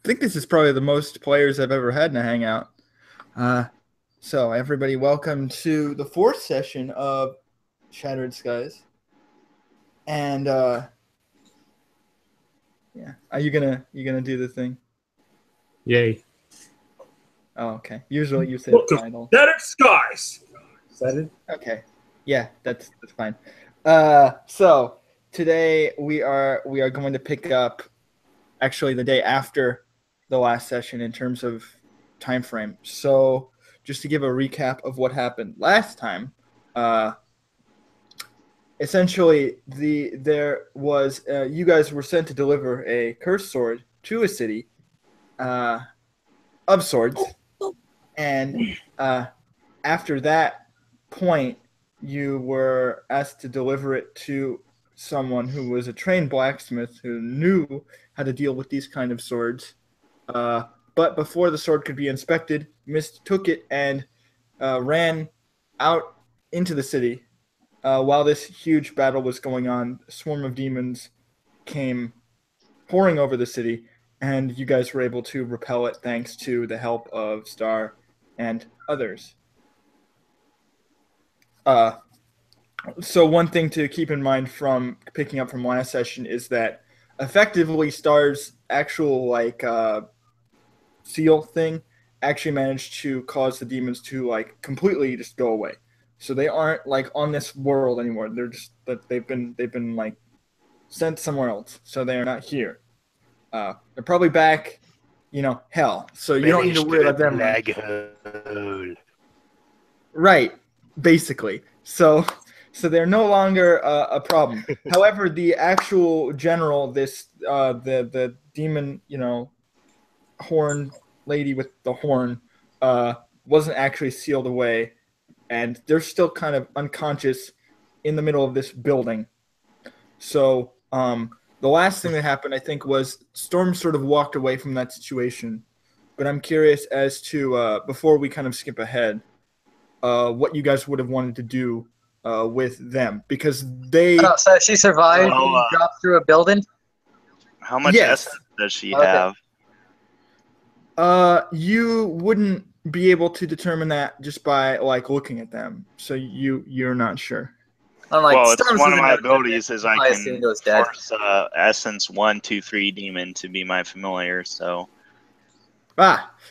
think this is probably the most players I've ever had in a hangout. So everybody, welcome to the fourth session of Shattered Skies. And yeah, are you gonna do the thing? Yay. Oh, okay. Usually you say Welcome the title. Shattered Skies. Excited? Okay. Yeah, that's fine. So today we are going to pick up actually the day after the last session in terms of time frame. So just to give a recap of what happened last time, essentially there was you guys were sent to deliver a cursed sword to a city of swords, and after that point, you were asked to deliver it to someone who was a trained blacksmith who knew how to deal with these kind of swords. But before the sword could be inspected, Mist took it and ran out into the city. While this huge battle was going on, a swarm of demons came pouring over the city, and you guys were able to repel it thanks to the help of Star and others. So one thing to keep in mind from picking up from last session is that effectively Star's actual seal thing actually managed to cause the demons to completely just go away. So they aren't on this world anymore. They're just that they've been sent somewhere else. So they are not here. They're probably back, hell. So you don't need to worry about them. Right, basically. So they're no longer a problem. However, the actual general, the demon, horn lady with the horn, wasn't actually sealed away, and they're still kind of unconscious in the middle of this building. So the last thing that happened, I think, was Storm sort of walked away from that situation. But I'm curious as to, before we kind of skip ahead, what you guys would have wanted to do with them, because they. Oh, so she survived being dropped through a building? How much essence does she have? You wouldn't be able to determine that just by looking at them. So you're not sure. Well, it's one of my abilities is I can force Essence 1, 2, 3 demon to be my familiar, so.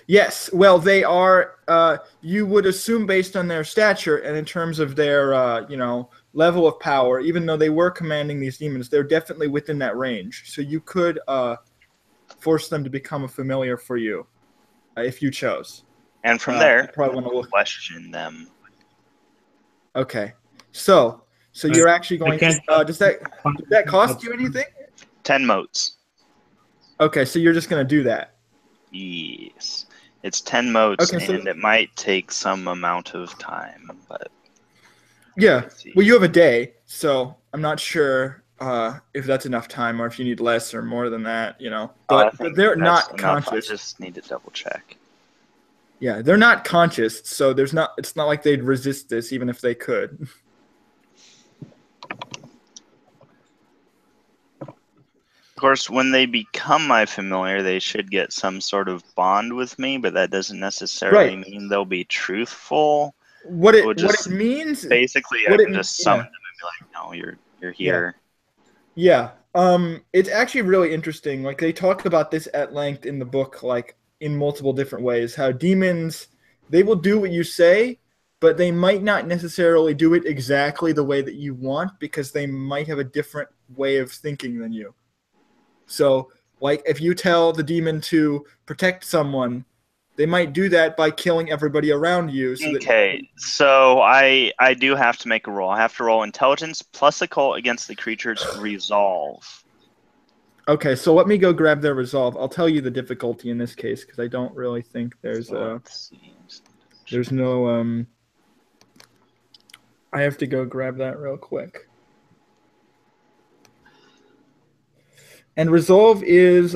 Yes. Well, they are, you would assume based on their stature and in terms of their, level of power, even though they were commanding these demons, they're definitely within that range. So you could force them to become a familiar for you if you chose. And from there, you probably want to question them. Okay. So you're actually going to, does that cost you anything? 10 motes. Okay, so you're just going to do that. Yes. It's 10 motes, and it might take some amount of time, but... Yeah, well, you have a day, so I'm not sure if that's enough time or if you need less or more than that, But they're not conscious. I just need to double check. Yeah, they're not conscious, so it's not like they'd resist this even if they could. Of course, when they become my familiar, they should get some sort of bond with me, but that doesn't necessarily mean they'll be truthful. What it means, basically, I can just summon them and be like, "No, you're here." Yeah. It's actually really interesting. They talk about this at length in the book, in multiple different ways. How demons, they will do what you say, but they might not necessarily do it exactly the way that you want because they might have a different way of thinking than you. So, if you tell the demon to protect someone, they might do that by killing everybody around you. So I do have to make a roll. I have to roll intelligence plus occult against the creature's resolve. Okay, so let me go grab their resolve. I'll tell you the difficulty in this case because I don't really think there's there's no I have to go grab that real quick. And resolve is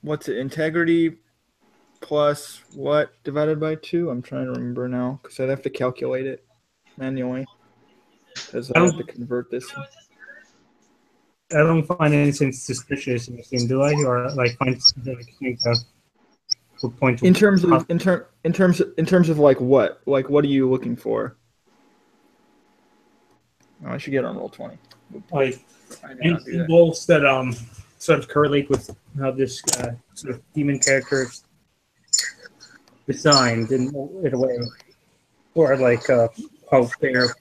what's it? Integrity plus what divided by 2? I'm trying to remember now because I'd have to calculate it manually because I have to convert this. I don't find anything suspicious in the scene, do I? Or like find something like think would point to In terms of like what? Like what are you looking for? Oh, I should get on roll 20. like I did any not do that. symbols that sort of correlate with how this sort of demon character is designed in a way, or like how they're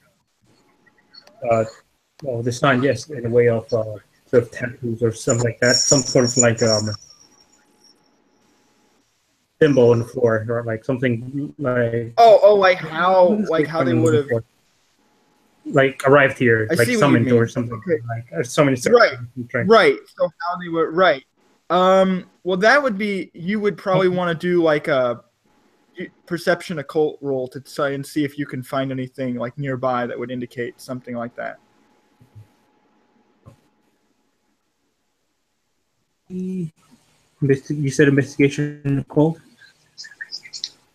well designed, yes, in a way of sort of tattoos or something like that, some sort of like symbol on the floor, or like something like Like how they would have. like arrived here, I like see what you summoned mean. or something. Okay. Like so many Right. So how they were right. Well, that would be you would probably want to do like a perception occult roll to try and see if you can find anything like nearby that would indicate something like that. You said investigation occult?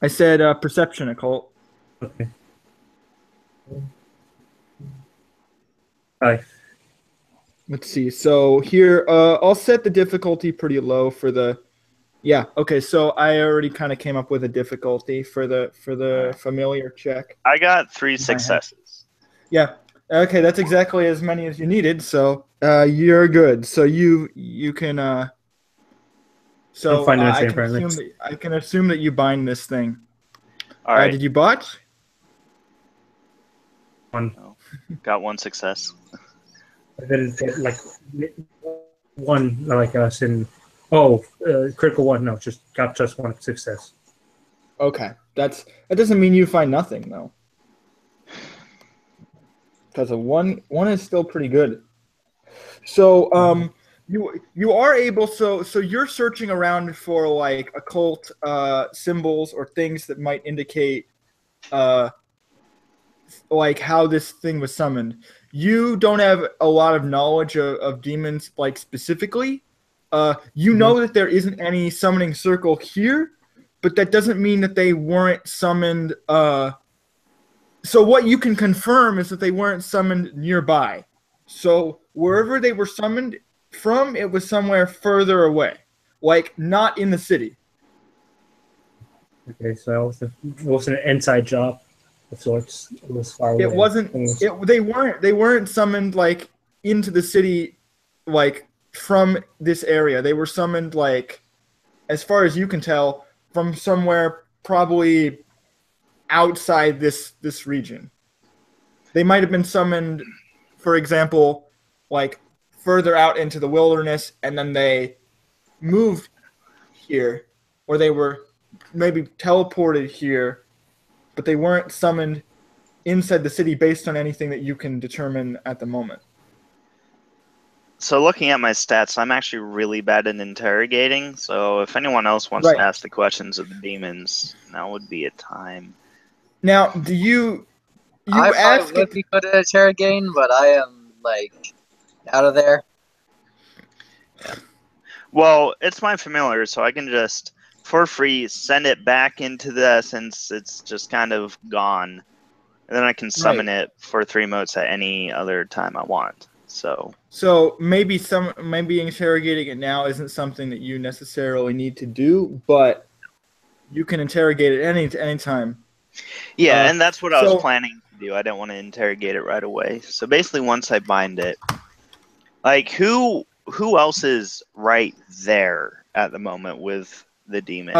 I said perception occult. Okay. Hi. Let's see. So here, I'll set the difficulty pretty low for the. Yeah. Okay. So I already kind of came up with a difficulty for the familiar check. I got 3 successes. Yeah. Okay. That's exactly as many as you needed. So you're good. So you can. So find I can assume that you bind this thing. All right. Did you botch? One. No. Got 1 success. I didn't get like one like us in critical one. No, got just 1 success. Okay. That doesn't mean you find nothing though. Because a one is still pretty good. So you are able so you're searching around for like occult symbols or things that might indicate like how this thing was summoned. You don't have a lot of knowledge of demons like specifically. You know that there isn't any summoning circle here, but that doesn't mean that they weren't summoned. So what you can confirm is that they weren't summoned nearby. So wherever they were summoned from, it was somewhere further away, like not in the city. Okay, so it was an inside job of sorts. It was far away. It wasn't. They weren't summoned like into the city, like from this area. They were summoned like, as far as you can tell, from somewhere probably outside this region. They might have been summoned, for example, like further out into the wilderness, and then they moved here, or they were maybe teleported here, but they weren't summoned inside the city based on anything that you can determine at the moment. So looking at my stats, I'm actually really bad at interrogating. So if anyone else wants to ask the questions of the demons, now would be a time. Now, do you I ask would be good at interrogating, but I am like out of there. Yeah. Well, it's my familiar, so I can just for free send it back into the since it's just kind of gone, and then I can summon it for 3 motes at any other time I want. So maybe interrogating it now isn't something that you necessarily need to do, but you can interrogate it any time. Yeah, and that's what I was planning to do. I didn't want to interrogate it right away. So basically, once I bind it, like who else is right there at the moment with the demon?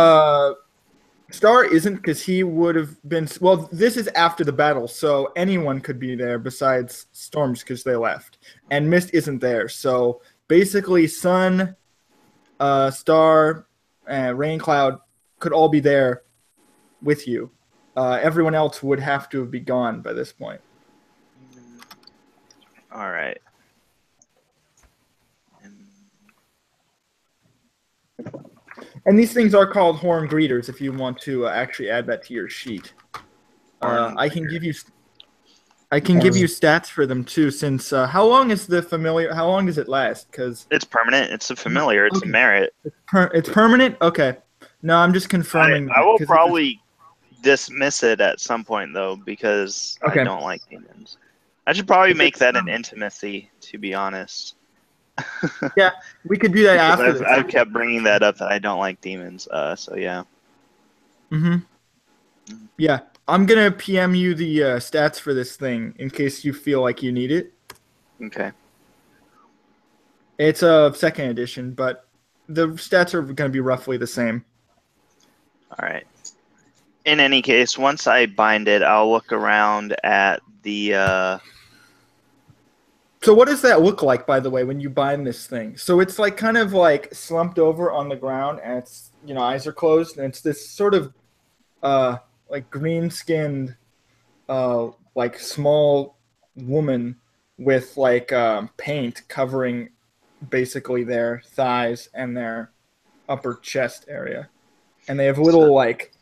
Star isn't, because he would have been. Well, this is after the battle, so anyone could be there besides Storms because they left, and Mist isn't there. So basically, Sun, Star, and Rain Cloud could all be there with you. Everyone else would have to be gone by this point. All right. And these things are called horn greeters. If you want to actually add that to your sheet, I can give you stats for them too. Since how long is the familiar? How long does it last? Because it's permanent. It's a familiar. It's a merit. It's permanent. Okay. No, I'm just confirming. I will probably dismiss it at some point though, because I don't like demons. I should probably make that an intimacy, to be honest. Yeah, we could do that Because after this. I've kept bringing that up that I don't like demons. So yeah. Mm-hmm. Yeah, I'm gonna PM you the stats for this thing in case you feel like you need it. Okay. It's a second edition, but the stats are gonna be roughly the same. All right. In any case, once I bind it, I'll look around at the. So what does that look like, by the way, when you bind this thing? So it's like kind of like slumped over on the ground, and its eyes are closed, and it's this sort of like green-skinned like small woman with like paint covering basically their thighs and their upper chest area, and they have little like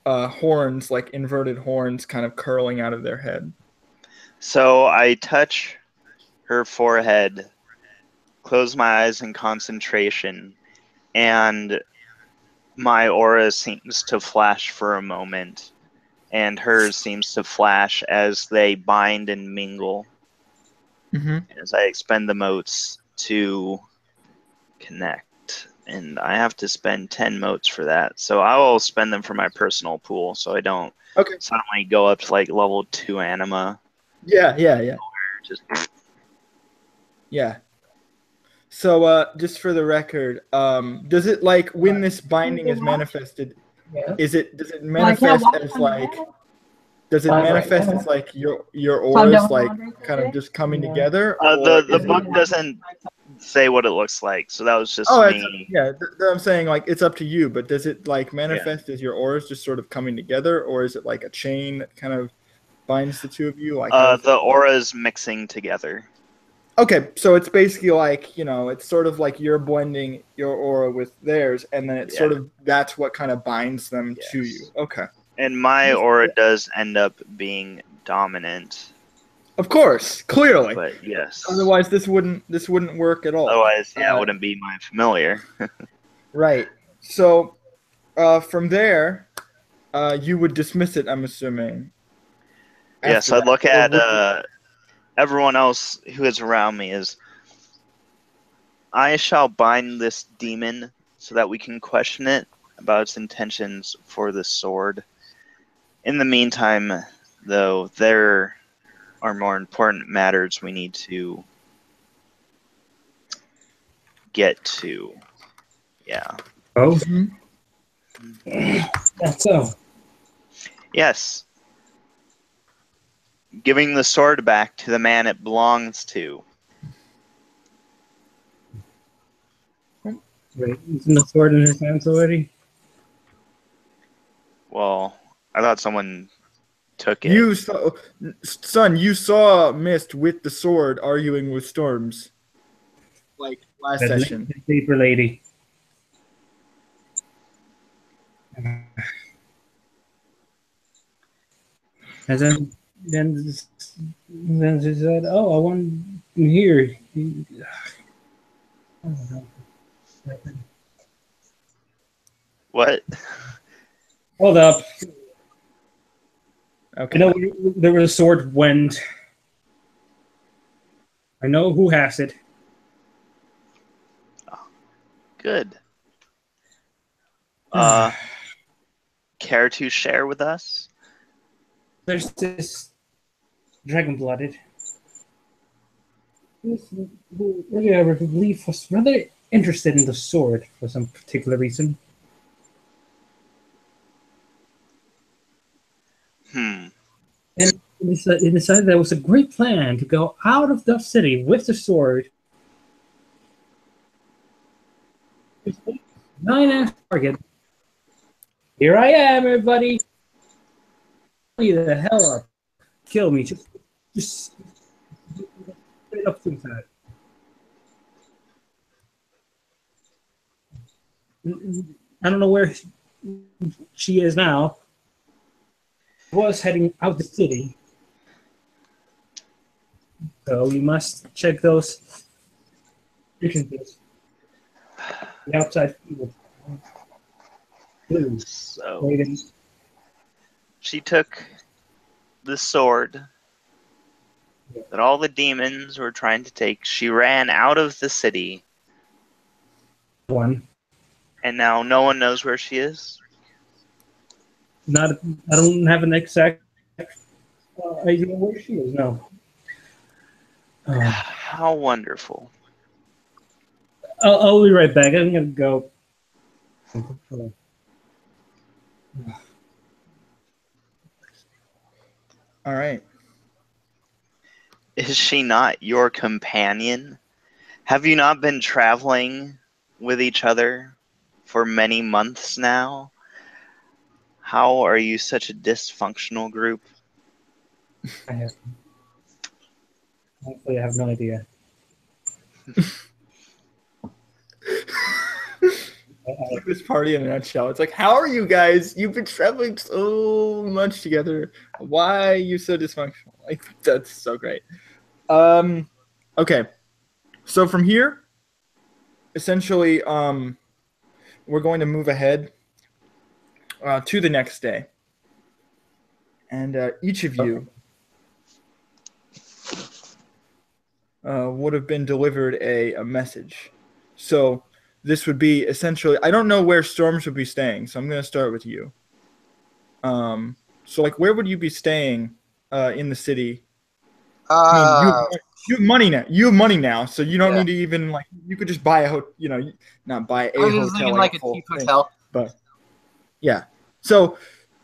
horns, like inverted horns, kind of curling out of their head. So I touch her forehead, close my eyes in concentration, and my aura seems to flash for a moment, and hers seems to flash as they bind and mingle. Mm-hmm. As I expend the motes to connect. And I have to spend 10 motes for that. So I will spend them for my personal pool so I don't suddenly go up to like level 2 anima. Yeah. Just Yeah. So just for the record, does it like when this binding is manifested, does it manifest as like your auras like kind of just coming together? the book doesn't say what it looks like, so that was just me. I'm saying like it's up to you, but does it like manifest as your auras just sort of coming together, or is it like a chain that kind of binds the two of you? Like the auras mixing together. Okay, so it's basically like, it's sort of like you're blending your aura with theirs, and then it's sort of that's what kind of binds them to you. Okay. And my aura does end up being dominant. Of course, clearly. But yes. Otherwise, this wouldn't work at all. Otherwise, it wouldn't be my familiar. Right. So, from there, you would dismiss it, I'm assuming. Yes, I'd look at everyone else who is around me as I shall bind this demon so that we can question it about its intentions for the sword. In the meantime, though, there are more important matters we need to get to. Yeah. Oh? That's so. Yes. Giving the sword back to the man it belongs to. Wait, isn't the sword in his hands already? Well, I thought someone took it. You saw Mist with the sword arguing with Storms. Like last session. Paper lady. And then she said, "Oh, I want him here." What? Hold up. Okay. I know there was a sword when I know who has it. Good. Care to share with us? There's this dragon-blooded. Earlier, I believe was rather interested in the sword for some particular reason. And it decided that it was a great plan to go out of the city with the sword. 9 target. Here I am, everybody. You the hell up. Kill me. Just straight up suicide. I don't know where she is now. Was heading out the city. So we must check those entrances. The outside field. So she took the sword that all the demons were trying to take. She ran out of the city, One. and now no one knows where she is. Not. I don't have an exact idea where she is. No. How wonderful. I'll be right back. I'm gonna go. All right. Is she not your companion? Have you not been traveling with each other for many months now? How are you such a dysfunctional group? Honestly, I have no idea. Like this party in a nutshell. It's like, how are you guys? You've been traveling so much together. Why are you so dysfunctional? Like, that's so great. Okay. So from here, essentially, we're going to move ahead to the next day. And each of you would have been delivered a message. So this would be essentially, I don't know where Storms would be staying, so I'm going to start with you. So like, where would you be staying in the city? I mean, you have money now. You have money now, so you don't need to even like. You could just buy not buy a I was hotel. just thinking like a full cheap thing. hotel. But yeah, so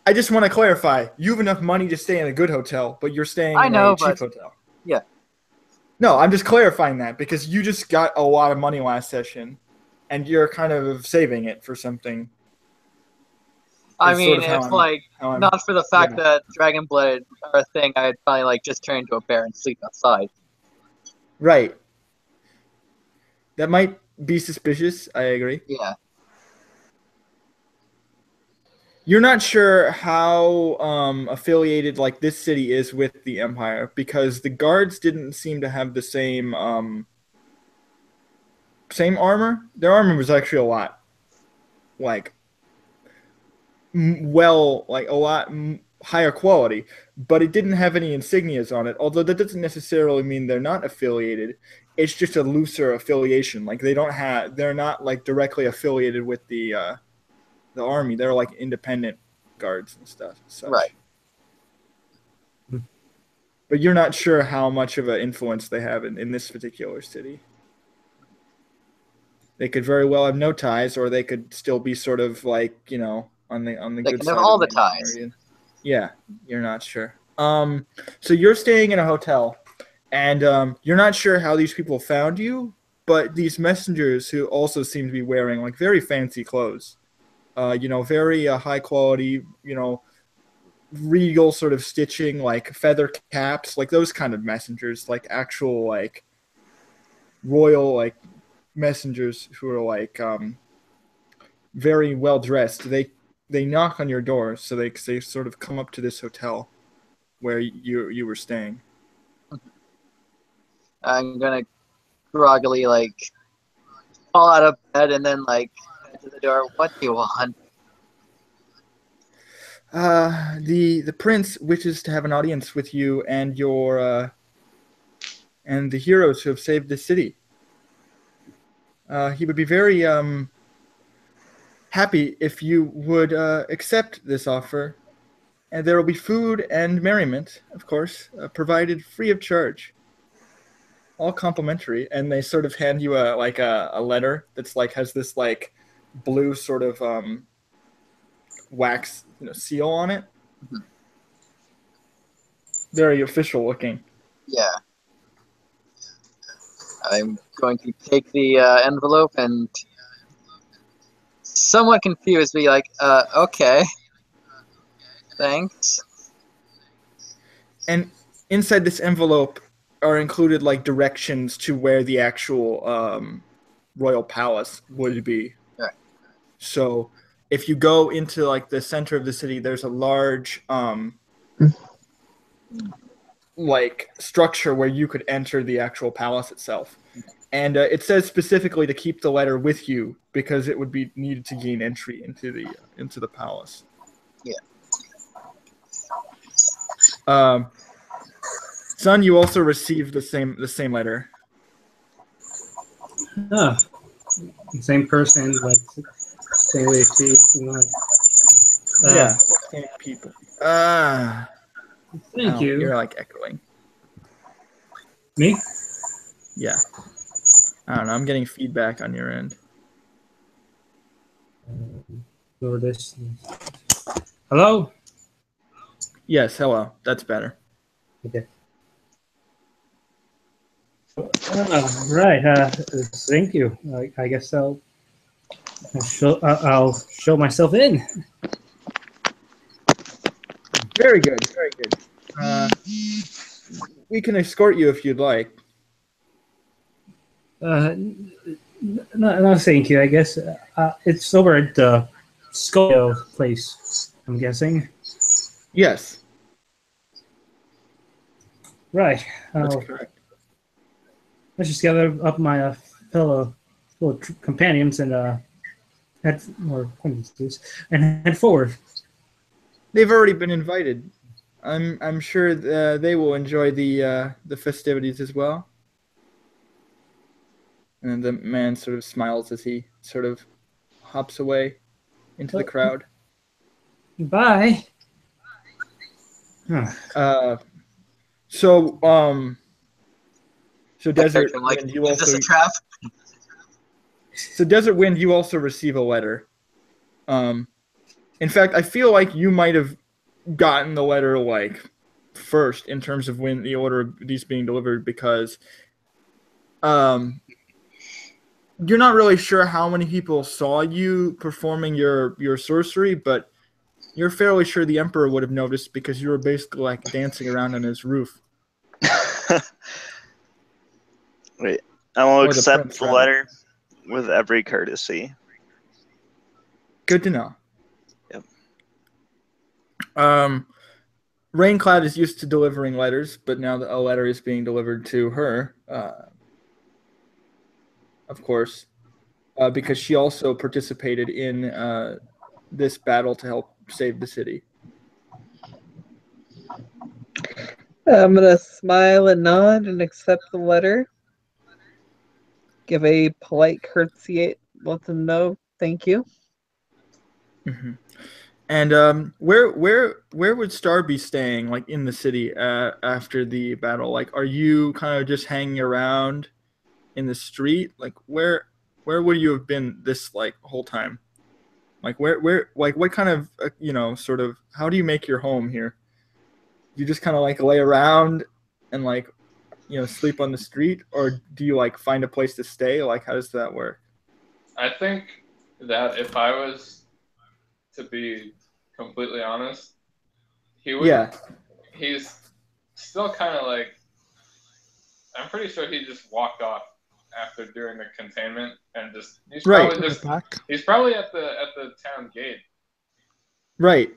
I just want to clarify: you have enough money to stay in a good hotel, but you're staying in a cheap hotel. Yeah. No, I'm just clarifying that because you just got a lot of money last session, and you're kind of saving it for something. I mean, if not for the fact that Dragon Blood are a thing, I'd probably like just turn into a bear and sleep outside. Right. That might be suspicious. I agree. Yeah. You're not sure how affiliated like this city is with the Empire because the guards didn't seem to have the same armor. Their armor was actually a lot a lot higher quality, but it didn't have any insignias on it. Although that doesn't necessarily mean they're not affiliated. It's just a looser affiliation. Like they're not like directly affiliated with the army. They're like independent guards and stuff. Such. Right. But you're not sure how much of an influence they have in this particular city. They could very well have no ties, or they could still be sort of like, on the They good can side have all of the ties. Yeah, you're not sure. So you're staying in a hotel, and you're not sure how these people found you, but these messengers who also seem to be wearing like very fancy clothes, very high quality, regal sort of stitching, like feather caps, like those kind of messengers, like actual like royal like messengers who are like very well dressed. They knock on your door, so they sort of come up to this hotel where you were staying. I'm gonna groggily like fall out of bed and then like head to the door. What do you want? The prince wishes to have an audience with you and your and the heroes who have saved the city. He would be very happy if you would accept this offer, and there will be food and merriment, of course, provided free of charge, all complimentary. And they sort of hand you a letter that's like has this like blue sort of wax seal on it. Mm-hmm. Very official looking. Yeah. I'm going to take the envelope and somewhat confused be like, okay. Thanks. And inside this envelope are included like directions to where the actual royal palace would be. Right. So if you go into like the center of the city, there's a large like structure where you could enter the actual palace itself. And it says specifically to keep the letter with you because it would be needed to gain entry into the palace. Yeah. Son, you also received the same letter. Ah, same person, like same way to see. Yeah, same people. Thank you. You're like echoing. Me? Yeah. I don't know. I'm getting feedback on your end. Or this. Hello? Yes, hello. That's better. Okay. Right. Thank you. I guess I'll show myself in. Very good. Very good. We can escort you if you'd like. No, thank you. I guess it's over at the Skull place. I'm guessing. Yes. Right. That's correct. Let's just gather up my fellow companions and head forward. They've already been invited. I'm sure they will enjoy the festivities as well. And the man sort of smiles as he sort of hops away into the crowd. Bye. So Desert like, Wind, you also. Is this a trap? So Desert Wind, you also receive a letter. In fact, I feel like you might have gotten the letter like first in terms of when the order of these being delivered, because you're not really sure how many people saw you performing your sorcery, but you're fairly sure the Emperor would have noticed because you were basically like dancing around on his roof. Wait, I will accept the rather. letter with every courtesy. Good to know. Yep. Raincloud is used to delivering letters, but now a letter is being delivered to her, of course, because she also participated in this battle to help save the city. I'm going to smile and nod and accept the letter. Give a polite curtsy, let them know thank you. Mm-hmm. And where would Star be staying, like in the city after the battle? Like, are you kind of just hanging around in the street? Like, where would you have been this like whole time? Like, where like what kind of sort of how do you make your home here? You just kind of like lay around and like sleep on the street, or do you like find a place to stay? Like, how does that work? I think that if I was to be completely honest, he would. Yeah. He's still kind of like. I'm pretty sure he just walked off after doing the containment and just. He's probably at the town gate. Right.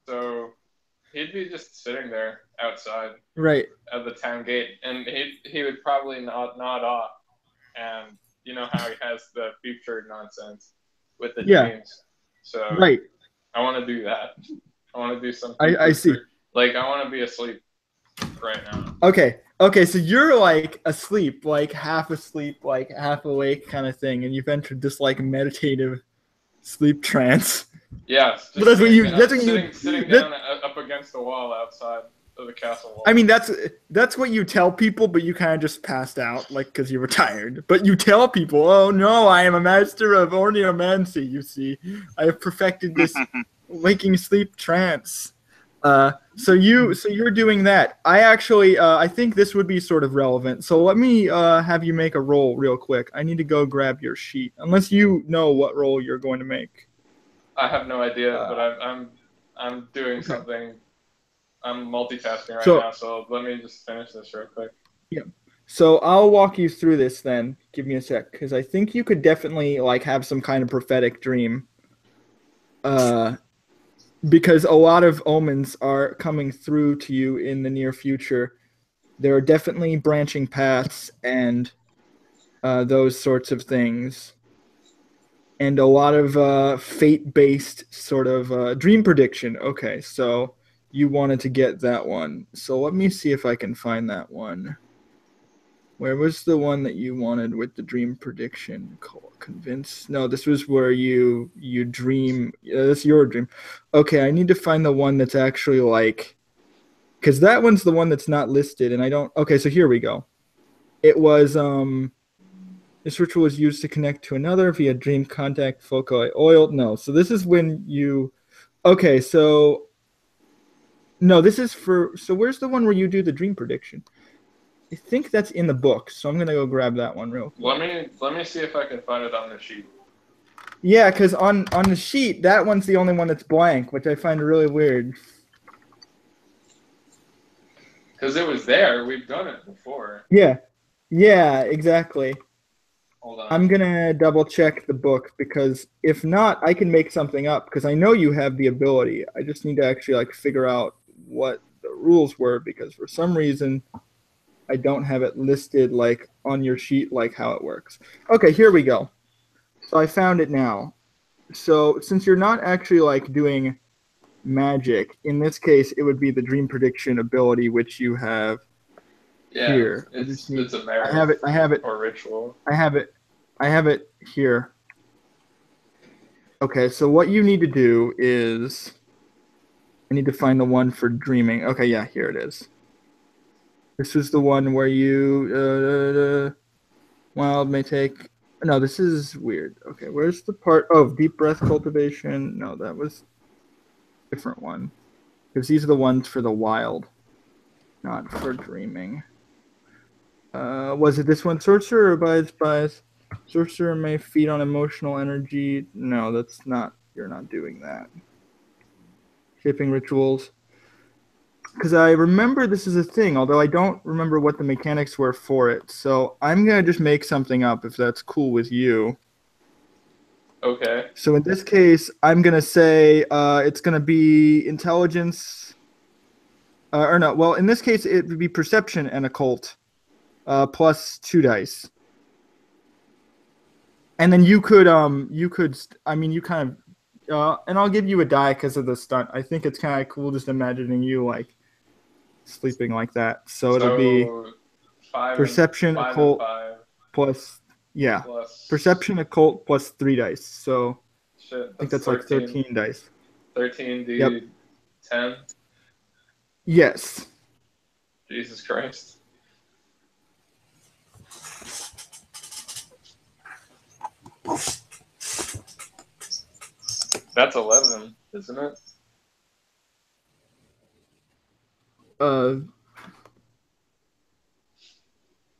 So he'd be just sitting there outside. Right. At the town gate, and he would probably nod off, and you know how he has the future nonsense with the dreams. So right. I want to do that. I want to do something. I see. Like I want to be asleep right now. Okay, so you're like asleep, like half asleep, like half awake kind of thing, and you've entered this like meditative sleep trance. Yeah, but that's what you. Sitting down up against the wall outside of the castle wall. I mean, that's what you tell people, but you kind of just passed out, like because you were tired. But you tell people, "Oh no, I am a master of orniomancy. You see, I have perfected this waking sleep trance." So you're doing that. I actually, I think this would be sort of relevant. So let me have you make a roll real quick. I need to go grab your sheet, unless you know what roll you're going to make. I have no idea, but I'm doing something. I'm multitasking right now, so let me just finish this real quick. Yeah. So I'll walk you through this then. Give me a sec, because I think you could definitely like have some kind of prophetic dream. Because a lot of omens are coming through to you in the near future. There are definitely branching paths and those sorts of things. And a lot of fate-based sort of dream prediction. Okay, so you wanted to get that one. So let me see if I can find that one. Where was the one that you wanted with the dream prediction? Convince? No, this was where you dream. That's your dream. Okay, I need to find the one that's actually like, because that one's the one that's not listed, and I don't. Okay, so here we go. It was this ritual was used to connect to another via dream contact foci oil. No, so this is when you. Okay, so no, this is for. So where's the one where you do the dream prediction? I think that's in the book, so I'm gonna go grab that one real quick. Let me see if I can find it on the sheet. Yeah, because on the sheet, that one's the only one that's blank, which I find really weird. Because it was there, we've done it before. Yeah, exactly. Hold on. I'm gonna double check the book because if not, I can make something up because I know you have the ability. I just need to actually like figure out what the rules were because for some reason. I don't have it listed like on your sheet like how it works. Okay, here we go. So I found it now. So since you're not actually like doing magic, in this case it would be the dream prediction ability which you have here. It's a merit. I have it. Or ritual. I have it here. Okay, so what you need to do is I need to find the one for dreaming. Okay, yeah, here it is. This is the one where you wild may take. No, this is weird. Okay, where's the part? Oh, deep breath cultivation. No, that was a different one. Because these are the ones for the wild, not for dreaming. Was it this one? Sorcerer abides by. Sorcerer may feed on emotional energy. No, that's not. You're not doing that. Shaping rituals. Because I remember this is a thing, although I don't remember what the mechanics were for it. So I'm going to just make something up if that's cool with you. Okay. So in this case, I'm going to say it's going to be intelligence. Or no, well, in this case, it would be perception and occult plus 2 dice. And then you could, I mean, you kind of, and I'll give you a die because of the stunt. I think it's kind of cool just imagining you like sleeping like that. So it'll be perception occult plus perception occult plus 3 dice. So shit, I think that's 13. Like 13 dice. 13 D 10. Yes. Jesus Christ. That's 11, isn't it?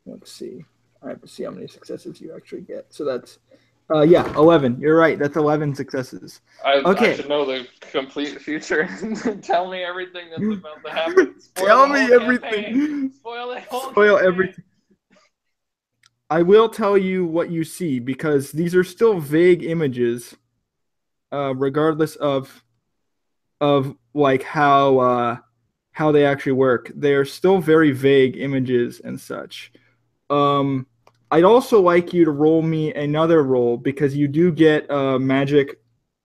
Let's see. I have to see how many successes you actually get. So that's, 11. You're right. That's 11 successes. I should know the complete future. Tell me everything that's about to happen. Tell me everything. Spoil everything. I will tell you what you see because these are still vague images, regardless of like how they actually work. They are still very vague images and such. I'd also like you to roll me another roll because you do get magic.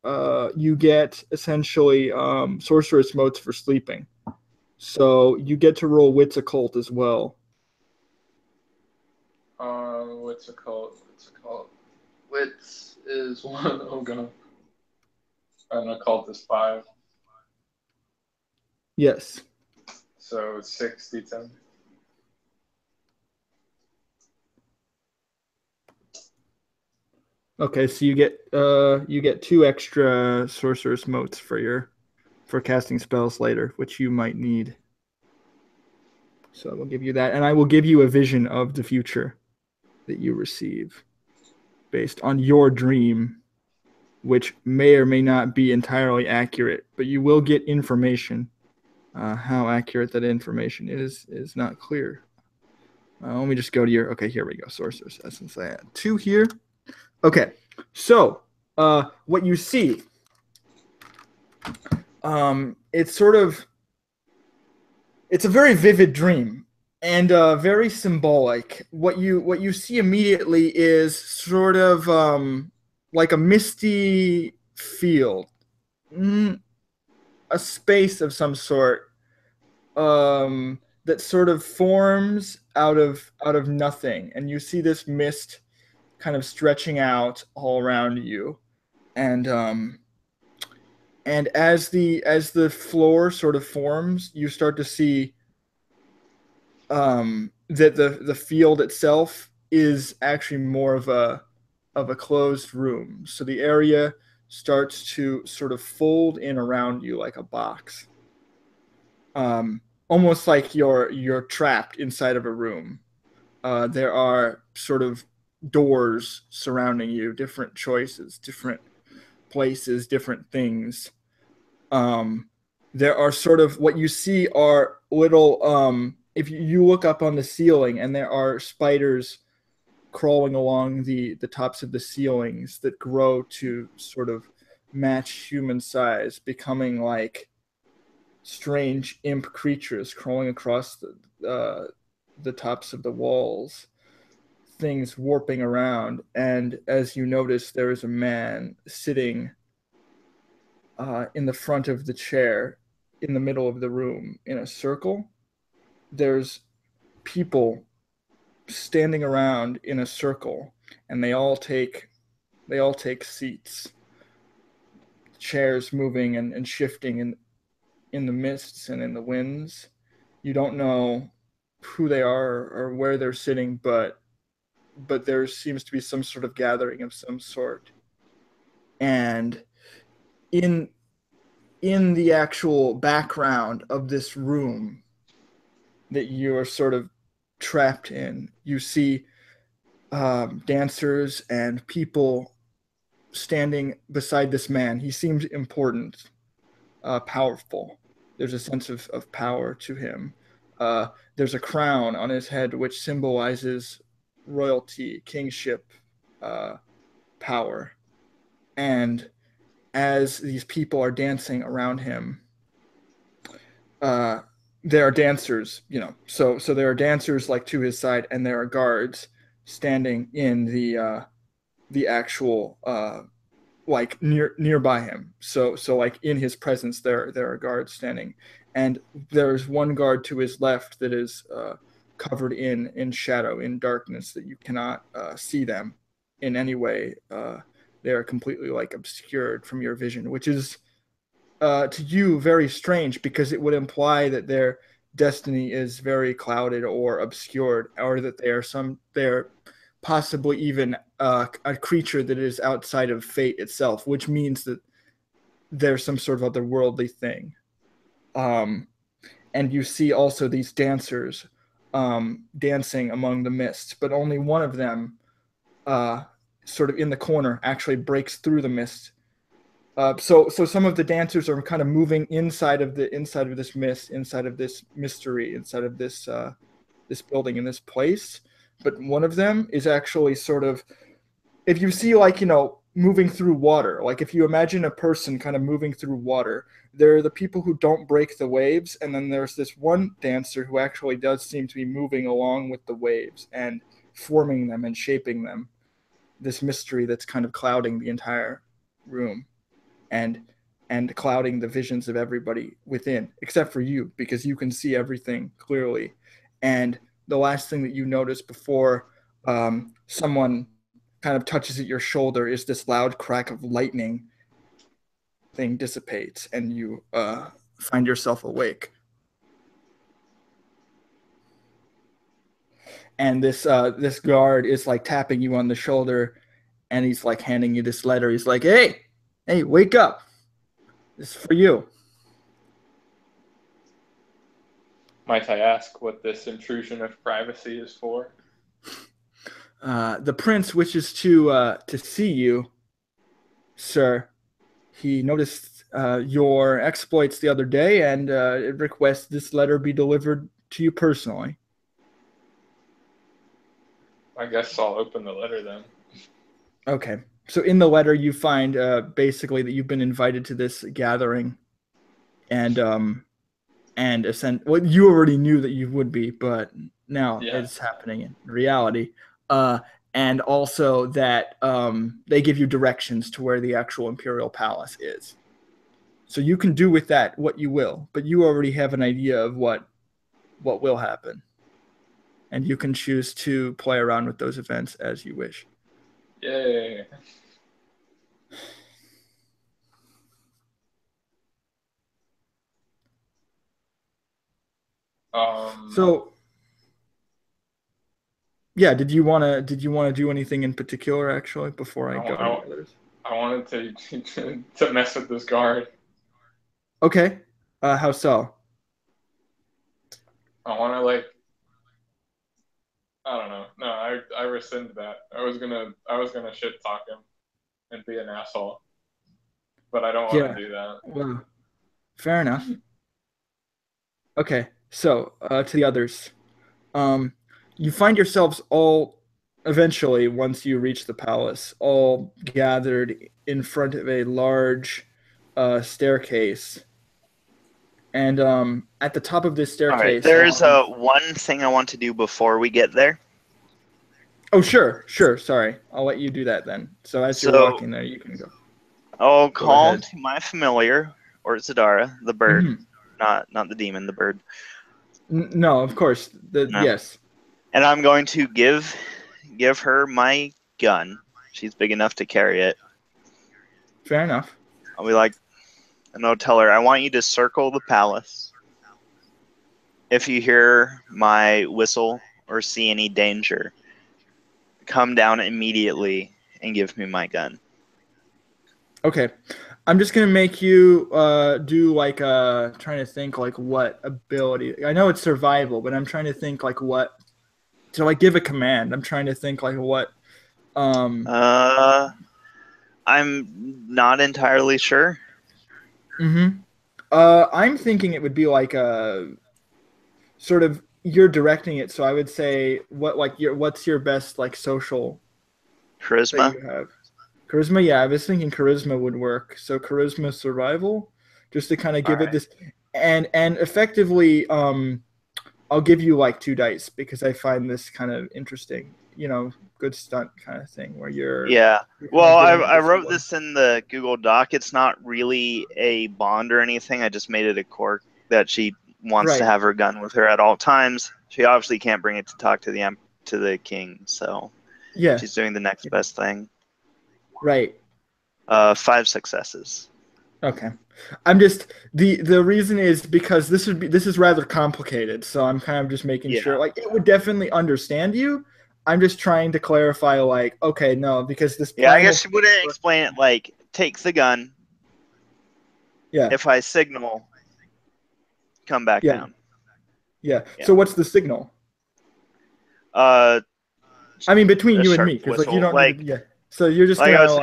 You get essentially sorceress motes for sleeping. So you get to roll wits occult as well. Wits occult. Wits is 1. Oh god. And occult is 5. Yes. So 6 D10. Okay, so you get 2 extra sorceress motes for casting spells later, which you might need. So I will give you that, and I will give you a vision of the future that you receive based on your dream, which may or may not be entirely accurate, but you will get information. How accurate that information is not clear. Let me just go to your. Okay, here we go. Sorcerer's Essence. I had 2 here. Okay, so what you see, it's a very vivid dream and very symbolic. What you see immediately is sort of like a misty field. a space of some sort that sort of forms out of nothing, and you see this mist kind of stretching out all around you, and as the floor sort of forms, you start to see that the field itself is actually more of a closed room. So the area starts to sort of fold in around you like a box. Almost like you're trapped inside of a room. There are sort of doors surrounding you, different choices, different places, different things. There are sort of what you see are little if you look up on the ceiling, and there are spiders crawling along the tops of the ceilings that grow to sort of match human size, becoming like strange imp creatures crawling across the tops of the walls, things warping around. And as you notice, there is a man sitting in the front of the chair in the middle of the room in a circle. There's people standing around in a circle, and they all take seats, chairs moving and shifting in the mists and in the winds. You don't know who they are or where they're sitting, but there seems to be some sort of gathering of some sort. And in the actual background of this room that you are sort of trapped in, you see dancers and people standing beside this man. He seems important, powerful. There's a sense of power to him. There's a crown on his head which symbolizes royalty, kingship, power. And as these people are dancing around him, there are dancers, so there are dancers like to his side, and there are guards standing in the actual like nearby him. So like in his presence, there are guards standing, and there's one guard to his left that is covered in shadow, in darkness, that you cannot see them in any way. They are completely like obscured from your vision, which is to you very strange, because it would imply that their destiny is very clouded or obscured, or that they're possibly even a creature that is outside of fate itself, which means that there's some sort of otherworldly thing. And you see also these dancers dancing among the mists, but only one of them sort of in the corner actually breaks through the mist. So some of the dancers are kind of moving inside of this mist, inside of this mystery, inside of this this building, in this place. But one of them is actually sort of, if you see like, moving through water, like if you imagine a person kind of moving through water, there are the people who don't break the waves, and then there's this one dancer who actually does seem to be moving along with the waves and forming them and shaping them. This mystery that's kind of clouding the entire room and clouding the visions of everybody within, except for you, because you can see everything clearly. And the last thing that you notice before someone kind of touches at your shoulder is this loud crack of lightning. Thing dissipates, and you find yourself awake. And this guard is like tapping you on the shoulder, and he's like handing you this letter. He's like, hey, wake up. This is for you. Might I ask what this intrusion of privacy is for? The prince wishes to see you, sir. He noticed your exploits the other day, and requests this letter be delivered to you personally. I guess I'll open the letter then. Okay. So in the letter, you find basically that you've been invited to this gathering, and well, you already knew that you would be, but now it's happening in reality. And also that they give you directions to where the actual Imperial Palace is. So you can do with that what you will, but you already have an idea of what will happen. And you can choose to play around with those events as you wish. Yay. So yeah, did you wanna do anything in particular actually before I go to the others? I wanted to mess with this guard. Okay. How so? I want to I don't know. No, I rescind that. I was gonna shit talk him and be an asshole, but I don't want to do that. Well, fair enough. Okay, so to the others, you find yourselves all eventually once you reach the palace, all gathered in front of a large staircase. And at the top of this staircase, all right, there's one thing I want to do before we get there. Oh, sure. Sorry, I'll let you do that then. So as you're walking there, you can go. I'll call to my familiar, or Zadara, the bird, not the demon, the bird. No, of course. Yes. And I'm going to give her my gun. She's big enough to carry it. Fair enough. I'll be like, and I'll tell her, I want you to circle the palace. If you hear my whistle or see any danger, come down immediately and give me my gun. Okay. I'm just going to make you do trying to think what ability. I know it's survival, but I'm trying to think what to give a command. I'm trying to think what I'm not entirely sure. I'm thinking it would be sort of you're directing it, so I would say what's your best social charisma? That you have? Charisma, yeah, I was thinking charisma would work. So charisma survival, just to kind of give it this, and effectively, I'll give you 2 dice because I find this kind of interesting. Good stunt kind of thing where you're. Yeah. Well, I wrote this in the Google Doc. It's not really a bond or anything. I just made it a quirk that she wants to have her gun with her at all times. She obviously can't bring it to talk to the king, so yeah, she's doing the next best thing. Right. 5 successes. Okay. I'm just the reason is because this is rather complicated, so I'm kind of just making sure it would definitely understand you. I'm just trying to clarify okay, no, because this I guess she wouldn't explain it take the gun. Yeah. If I signal, come back down. Yeah. So what's the signal? I mean between you and me because you don't need to, so you're just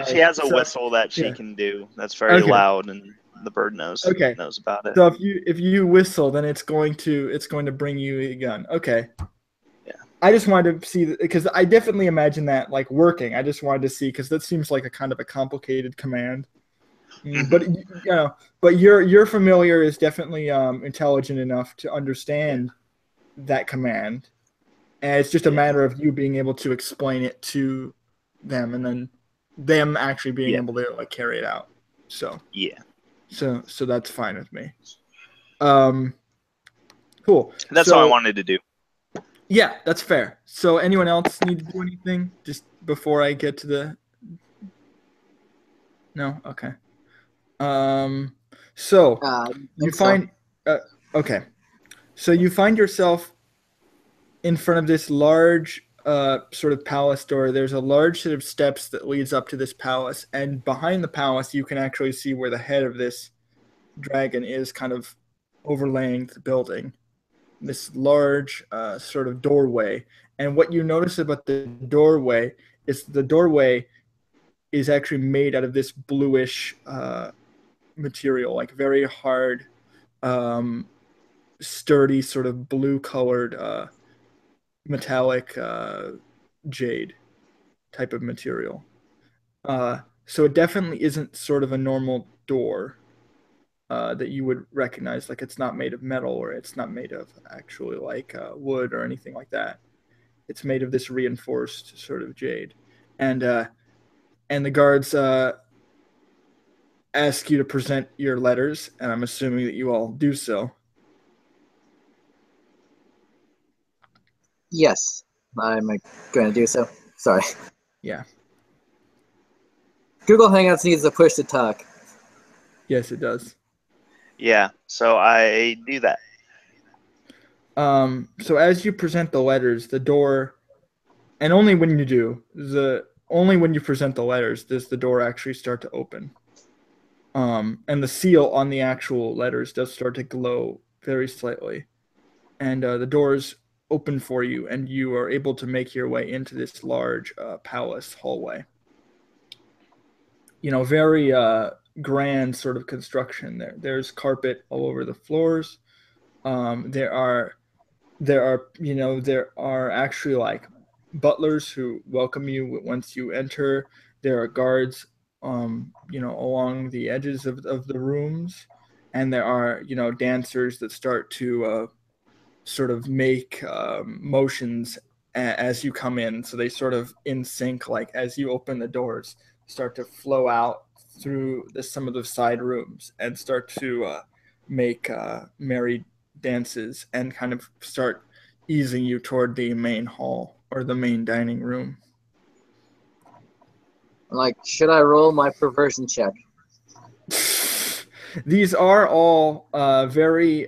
she has a whistle that she can do that's very loud, and the bird knows about it. So if you whistle, then it's going to bring you a gun. Okay. Yeah. I just wanted to see because I definitely imagine that working. I just wanted to see because that seems like a kind of a complicated command. Mm-hmm. But your familiar is definitely intelligent enough to understand that command, and it's just a matter of you being able to explain it to them, and then them actually being able to carry it out. So so that's fine with me. Cool. That's all I wanted to do. Yeah, that's fair. So anyone else need to do anything just before I get to the? No. Okay. So you find okay. So you find yourself in front of this large sort of palace door. There's a large set of steps that leads up to this palace, and behind the palace you can actually see where the head of this dragon is kind of overlaying the building. This large sort of doorway. And what you notice about the doorway is actually made out of this bluish material, very hard, sturdy, sort of blue-colored metallic jade type of material. So it definitely isn't sort of a normal door that you would recognize. It's not made of metal, or it's not made of actually wood or anything like that. It's made of this reinforced sort of jade. And the guards ask you to present your letters, and I'm assuming that you all do so. Yes, I'm going to do so. Sorry. Yeah. Google Hangouts needs a push to talk. Yes, it does. Yeah, so I do that. So as you present the letters, the door, and only when you present the letters does the door actually start to open. And the seal on the actual letters does start to glow very slightly. And the doors open for you, and you are able to make your way into this large palace hallway. Very grand sort of construction there. There's carpet all over the floors. There are actually like butlers who welcome you once you enter. There are guards, along the edges of the rooms, and there are, dancers that start to sort of make motions as you come in. So they sort of in sync, like as you open the doors, start to flow out through some of the side rooms and start to make merry dances and kind of start easing you toward the main hall or the main dining room. Like, should I roll my perversion check? These are all very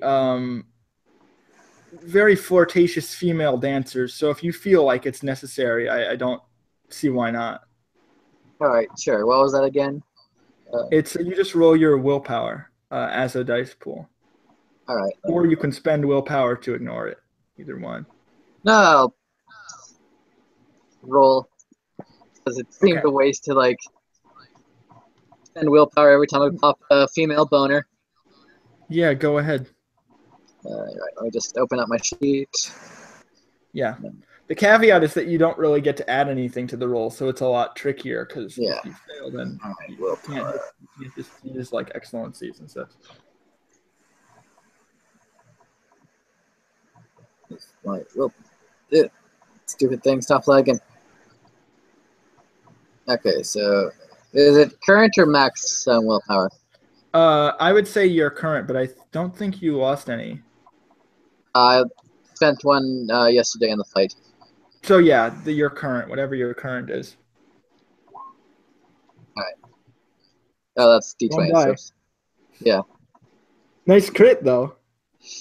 flirtatious female dancers, so if you feel like it's necessary, I don't see why not. All right, sure. What was that again? You just roll your willpower as a dice pool. All right. Or you can spend willpower to ignore it. Either one. No, I'll roll. Because it seems a waste to, like, spend willpower every time I pop a female boner. Yeah, go ahead. All right, let me just open up my sheet. Yeah. The caveat is that you don't really get to add anything to the roll, so it's a lot trickier because if you fail, then you can't just use like excellencies and stuff. Stupid thing, stop lagging. Okay, so is it current or max willpower? I would say you're current, but I don't think you lost any. I spent one yesterday in the fight. So yeah, your current, whatever your current is. Alright. Oh, that's D20. So, yeah. Nice crit though.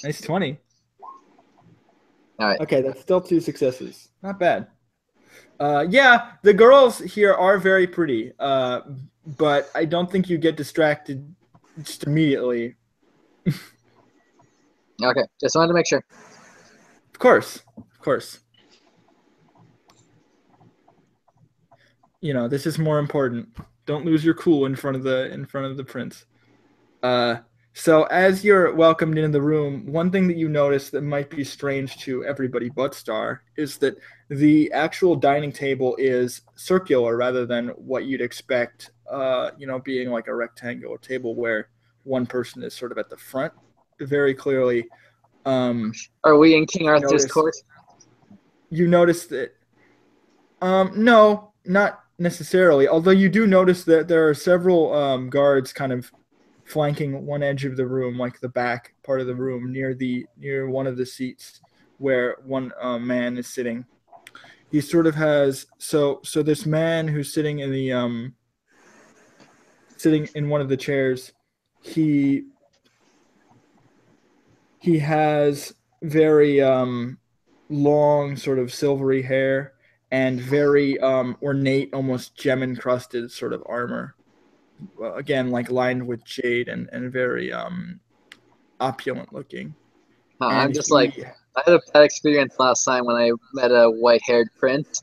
Nice 20. Alright. Okay, that's still 2 successes. Not bad. Yeah, the girls here are very pretty, but I don't think you get distracted just immediately. Okay, just wanted to make sure. Of course. This is more important. Don't lose your cool in front of the prince. So as you're welcomed into the room, one thing that you notice that might be strange to everybody but Star is that the actual dining table is circular rather than what you'd expect, being like a rectangular table where one person is sort of at the front very clearly. Are we in King Arthur's court? You notice that no, not necessarily, although you do notice that there are several guards kind of flanking one edge of the room, like the back part of the room near one of the seats where one man is sitting. He sort of has so this man who's sitting in the sitting in one of the chairs, he has very long sort of silvery hair and very ornate, almost gem encrusted sort of armor. Again, like lined with jade and very opulent looking. I'm just I had a bad experience last time when I met a white-haired prince.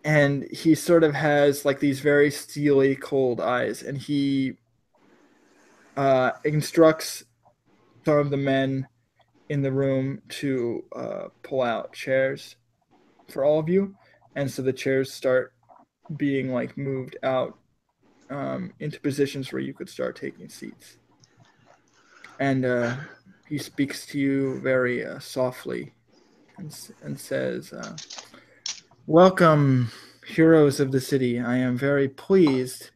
And he sort of has like these very steely, cold eyes, and he instructs some of the men in the room to pull out chairs for all of you, and so the chairs start being like moved out into positions where you could start taking seats. And he speaks to you very softly and says, "Welcome, heroes of the city. I am very pleased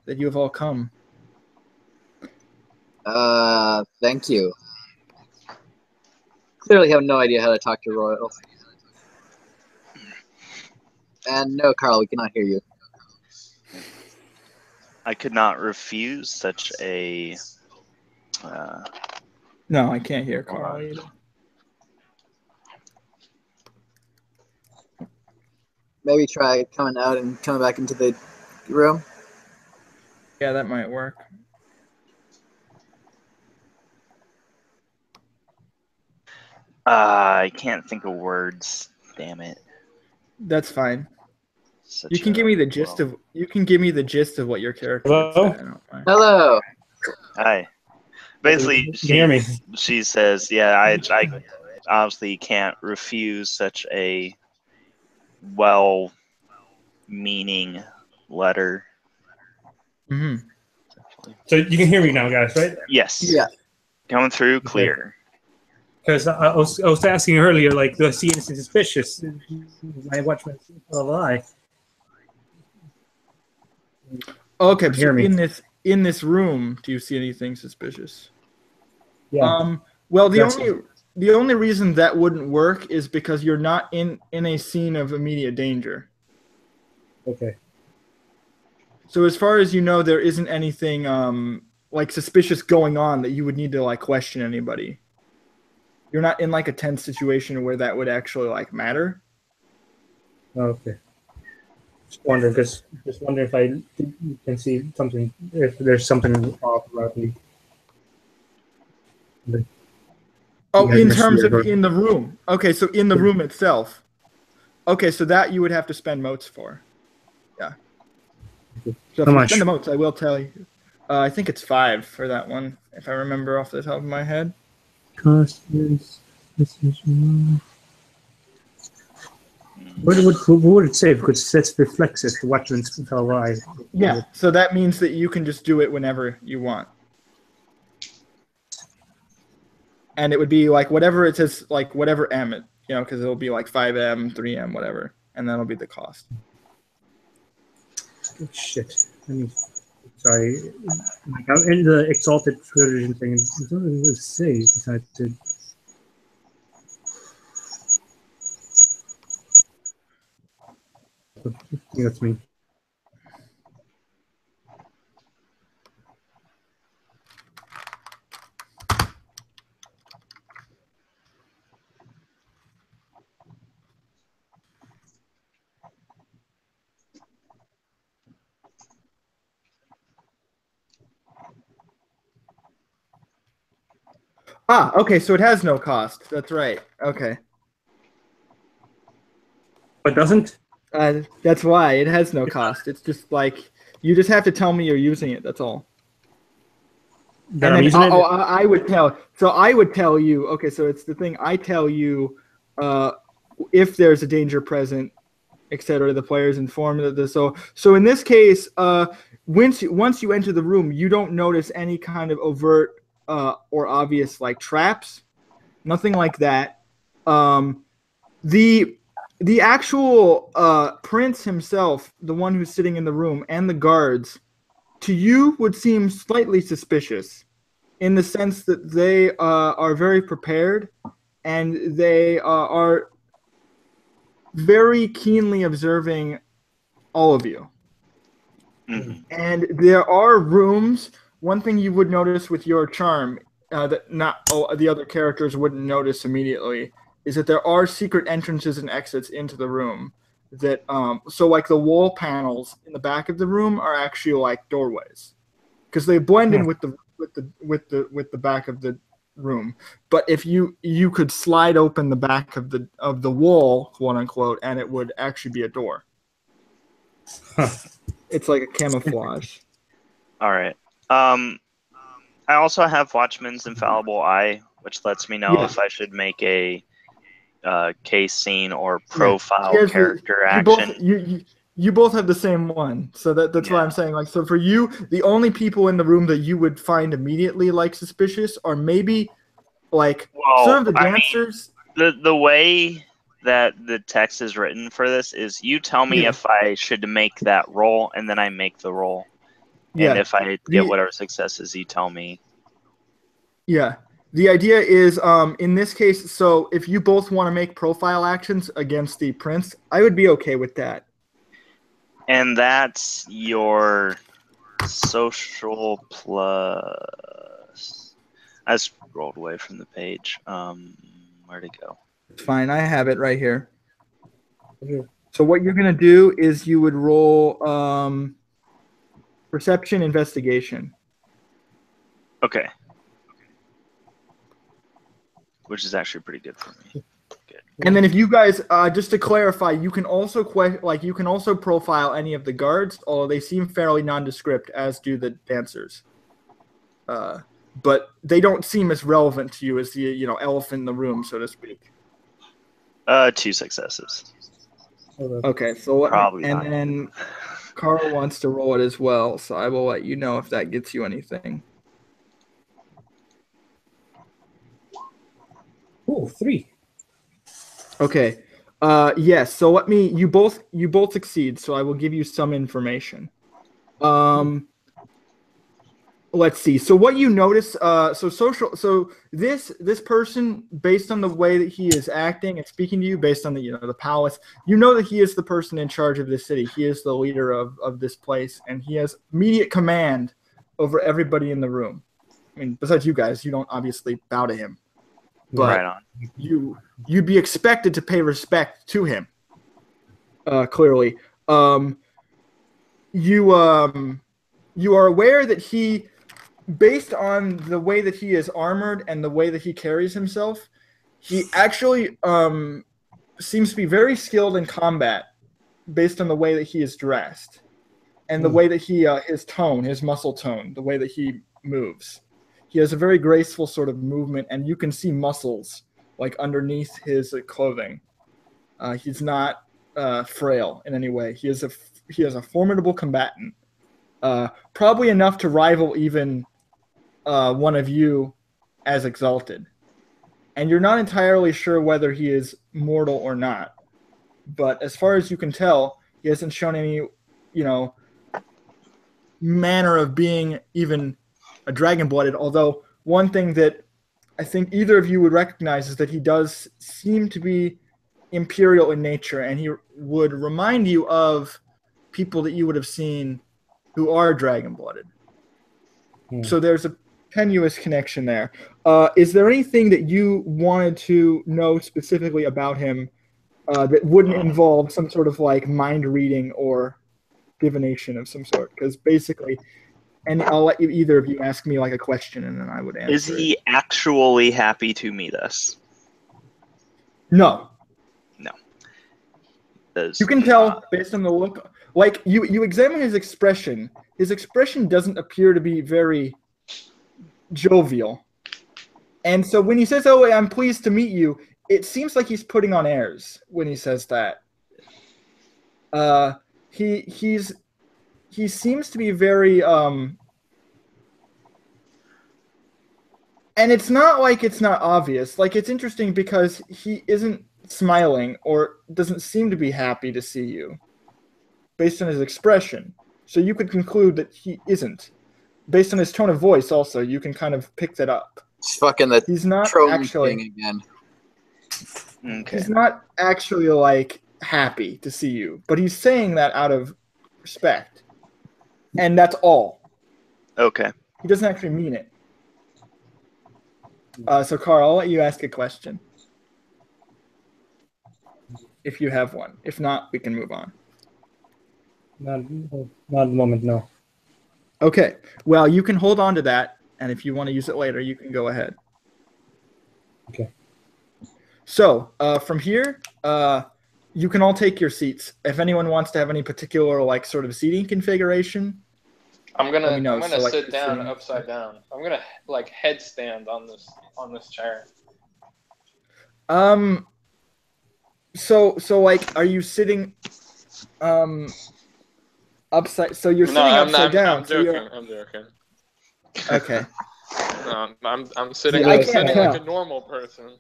that you have all come. Thank you. Clearly have no idea how to talk to royals. And no, Carl, we cannot hear you. I could not refuse such a... No, I can't hear Carl either. Maybe try coming out and coming back into the room. Yeah, that might work. I can't think of words. Damn it. That's fine. Such You can give me the gist of. You can give me the gist of what your character would say. I don't mind. Hello. Hi. Basically, she says, "Yeah, I obviously can't refuse such a well-meaning letter." Mm-hmm. So you can hear me now, guys, right? Yes. Yeah. Coming through clear. Because I was asking earlier, like, do I see anything suspicious? My watchman alive. Okay, so in this room, do you see anything suspicious? Yeah. Well, the only reason that wouldn't work is because you're not in a scene of immediate danger. Okay. So as far as you know, there isn't anything like suspicious going on that you would need to like question anybody. You're not in like a tense situation where that would actually like matter. Okay. Just wondering if I can see something, if there's something off about me. Oh, in terms of in the room. Okay, so in the room itself. Okay, so that you would have to spend motes for. Yeah. So if you spend the motes, I will tell you. I think it's 5 for that one, if I remember off the top of my head. Cost is what would it say? Because that's reflexive. The watchman's fell right. Yeah, so that means that you can just do it whenever you want. And it would be like whatever it says, like whatever M, because it'll be like 5M, 3M, whatever. And that'll be the cost. Oh, shit. Sorry. I'm in the Exalted version thing. I don't know what to say besides to... I think that's me. Ah, okay, so it has no cost. That's right. Okay. But doesn't? That's why it has no cost. It's just like you just have to tell me you're using it. That's all. That I'm using it? I would tell. So I would tell you. Okay, so it's the thing. I tell you, if there's a danger present, etc. The player's informed of this. So in this case, once you enter the room, you don't notice any kind of overt or obvious like traps, nothing like that. The actual prince himself, the one who's sitting in the room, and the guards, to you would seem slightly suspicious in the sense that they are very prepared and they are very keenly observing all of you. Mm-hmm. And there are rooms. One thing you would notice with your charm that the other characters wouldn't notice immediately is that there are secret entrances and exits into the room. That so like the wall panels in the back of the room are actually like doorways, because they blend in with the back of the room. But if you could slide open the back of the wall, quote unquote, and it would actually be a door. It's like a camouflage. All right. I also have Watchman's Infallible Eye, which lets me know if I should make a case scene or profile character action. You both have the same one, so that's why I'm saying, like, so for you, the only people in the room that you would find immediately like suspicious are maybe like some of the dancers. The way that the text is written for this is you tell me if I should make that roll, and then I make the roll. And if I get whatever successes you tell me. Yeah. The idea is, in this case, so if you both want to make profile actions against the prince, I would be okay with that. And that's your social plus. I scrolled away from the page. Where'd it go? It's fine. I have it right here. So what you're going to do is you would roll perception investigation. Okay. Which is actually pretty good for me. Good. And then if you guys, just to clarify, you can also profile any of the guards, although they seem fairly nondescript, as do the dancers. But they don't seem as relevant to you as the elephant in the room, so to speak. 2 successes. Okay, so probably. And then Carl wants to roll it as well, so I will let you know if that gets you anything. Oh, 3. Okay. Yes. So you both succeed. So I will give you some information. Let's see. So what you notice. So this person, based on the way that he is acting and speaking to you, based on the palace, you know that he is the person in charge of this city. He is the leader of this place, and he has immediate command over everybody in the room. I mean, besides you guys, you don't obviously bow to him. But right on. You'd be expected to pay respect to him. Clearly, you are aware that he, based on the way that he is armored and the way that he carries himself, he actually seems to be very skilled in combat, based on the way that he is dressed and the way that he his muscle tone, the way that he moves. He has a very graceful sort of movement, and you can see muscles like underneath his clothing. He's not frail in any way. He is a formidable combatant, probably enough to rival even one of you as Exalted. And you're not entirely sure whether he is mortal or not. But as far as you can tell, he hasn't shown any, manner of being even a dragon-blooded, although one thing that I think either of you would recognize is that he does seem to be imperial in nature, and he would remind you of people that you would have seen who are dragon-blooded. So there's a tenuous connection there. Is there anything that you wanted to know specifically about him that wouldn't involve some sort of like mind reading or divination of some sort? Because basically... And I'll let either of you ask me like a question, and then I would answer. Is he actually happy to meet us? No. No. You can tell based on the look. Like you examine his expression. His expression doesn't appear to be very jovial. And so when he says, "Oh, I'm pleased to meet you," it seems like he's putting on airs when he says that. He seems to be very and it's not like it's not obvious. Like, it's interesting because he isn't smiling or doesn't seem to be happy to see you based on his expression. So you could conclude that he isn't. Based on his tone of voice also, you can kind of pick that up. It's fucking the he's not actually thing again. Okay. He's not actually like happy to see you, but he's saying that out of respect. And that's all. Okay. He doesn't actually mean it. So, Carl, I'll let you ask a question. If you have one. If not, we can move on. Not at the moment, no. Okay. Well, you can hold on to that, and if you want to use it later, you can go ahead. Okay. So, from here, you can all take your seats. If anyone wants to have any particular, like, sort of seating configuration, I'm gonna sit down upside down. I'm gonna like headstand on this chair. So like, are you sitting upside? So you're sitting upside down. I'm joking. Okay. No, I'm sitting. Yeah, I'm sitting like a normal person.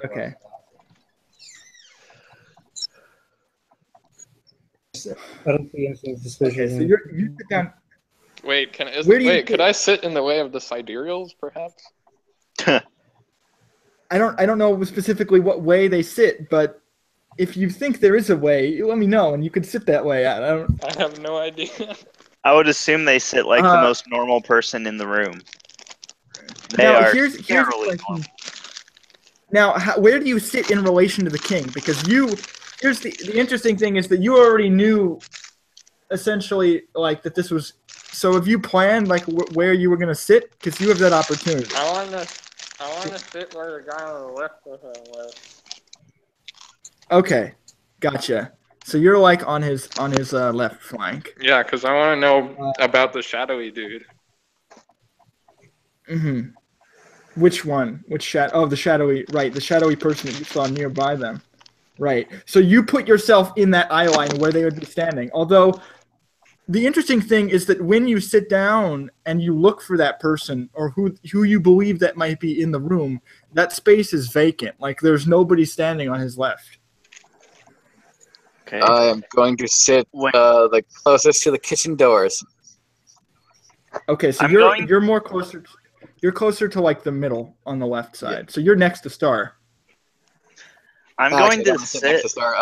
Okay. I don't see anything suspicious. Okay, so you sit down. Wait, could I sit in the way of the sidereals, perhaps? I don't know specifically what way they sit, but if you think there is a way, you let me know, and you could sit that way. I have no idea. I would assume they sit like the most normal person in the room. Here's the question. Now, where do you sit in relation to the king? Because here's the interesting thing is that you already knew, essentially, like that this was. So have you planned like where you were gonna sit? Because you have that opportunity. I want to sit where the guy on the left was. Okay, gotcha. So you're like on his left flank. Yeah, because I want to know about the shadowy dude. Mm-hmm. Which one? Which shadow? Oh, the shadowy. Right, the shadowy person that you saw nearby them. Right. So you put yourself in that eye line where they would be standing. Although, the interesting thing is that when you sit down and you look for that person or who you believe that might be in the room, that space is vacant. Like there's nobody standing on his left. Okay. I am going to sit the closest to the kitchen doors. Okay, so you're more closer. You're closer to like the middle on the left side. Yeah. So you're next to Star. I'm going to sit next to Star.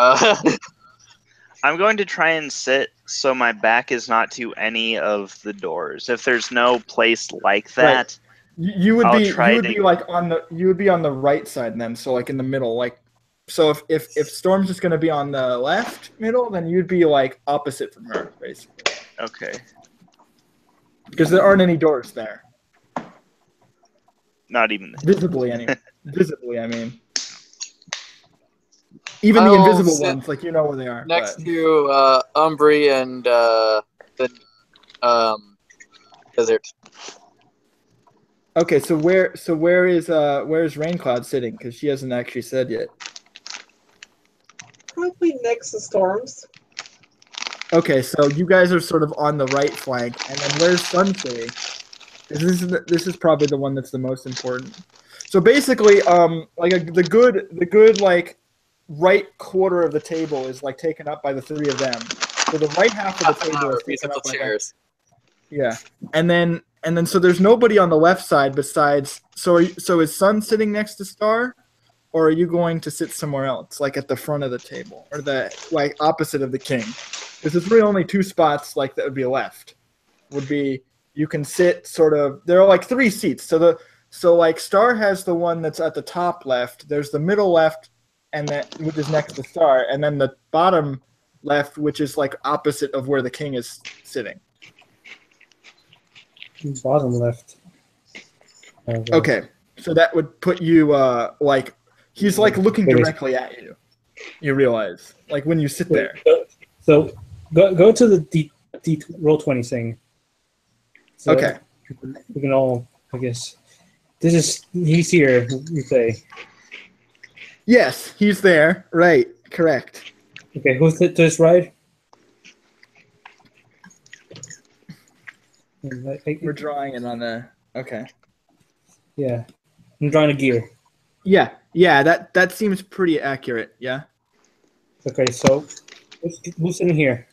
I'm going to try and sit so my back is not to any of the doors. If there's no place like that, right. you would be on the right side then. So like in the middle, like. So if Storm's just going to be on the left middle, then you'd be like opposite from her, basically. Okay. Because there aren't any doors there. Not even visibly, anyway. Visibly, I mean. Even the invisible ones, like you know where they are. Next to Umbri and the desert. Okay, so where is Raincloud sitting? Because she hasn't actually said yet. Probably next to Storms. Okay, so you guys are sort of on the right flank, and then where's Sun sitting? This is probably the one that's the most important. So basically, the good like right quarter of the table is like taken up by the three of them. So the right half of the table is taken up by chairs. Yeah, and then so there's nobody on the left side besides. So is Sun sitting next to Star? Or are you going to sit somewhere else, like at the front of the table, or the like opposite of the king? Because there's really only two spots like that would be left. Would be you can sit sort of. There are like three seats. So like Star has the one that's at the top left. There's the middle left, and which is next to Star, and then the bottom left, which is like opposite of where the king is sitting. Bottom left. Okay, so that would put you like. He's like looking directly at you. You realize, like when you sit there. So go to the Roll20 thing. So okay. We can all, I guess. He's here. You say. Yes, he's there. Right. Correct. Okay, who's to his right? We're drawing it on the. Okay. Yeah, I'm drawing a gear. Yeah, that seems pretty accurate. Yeah. Okay, so who's in here?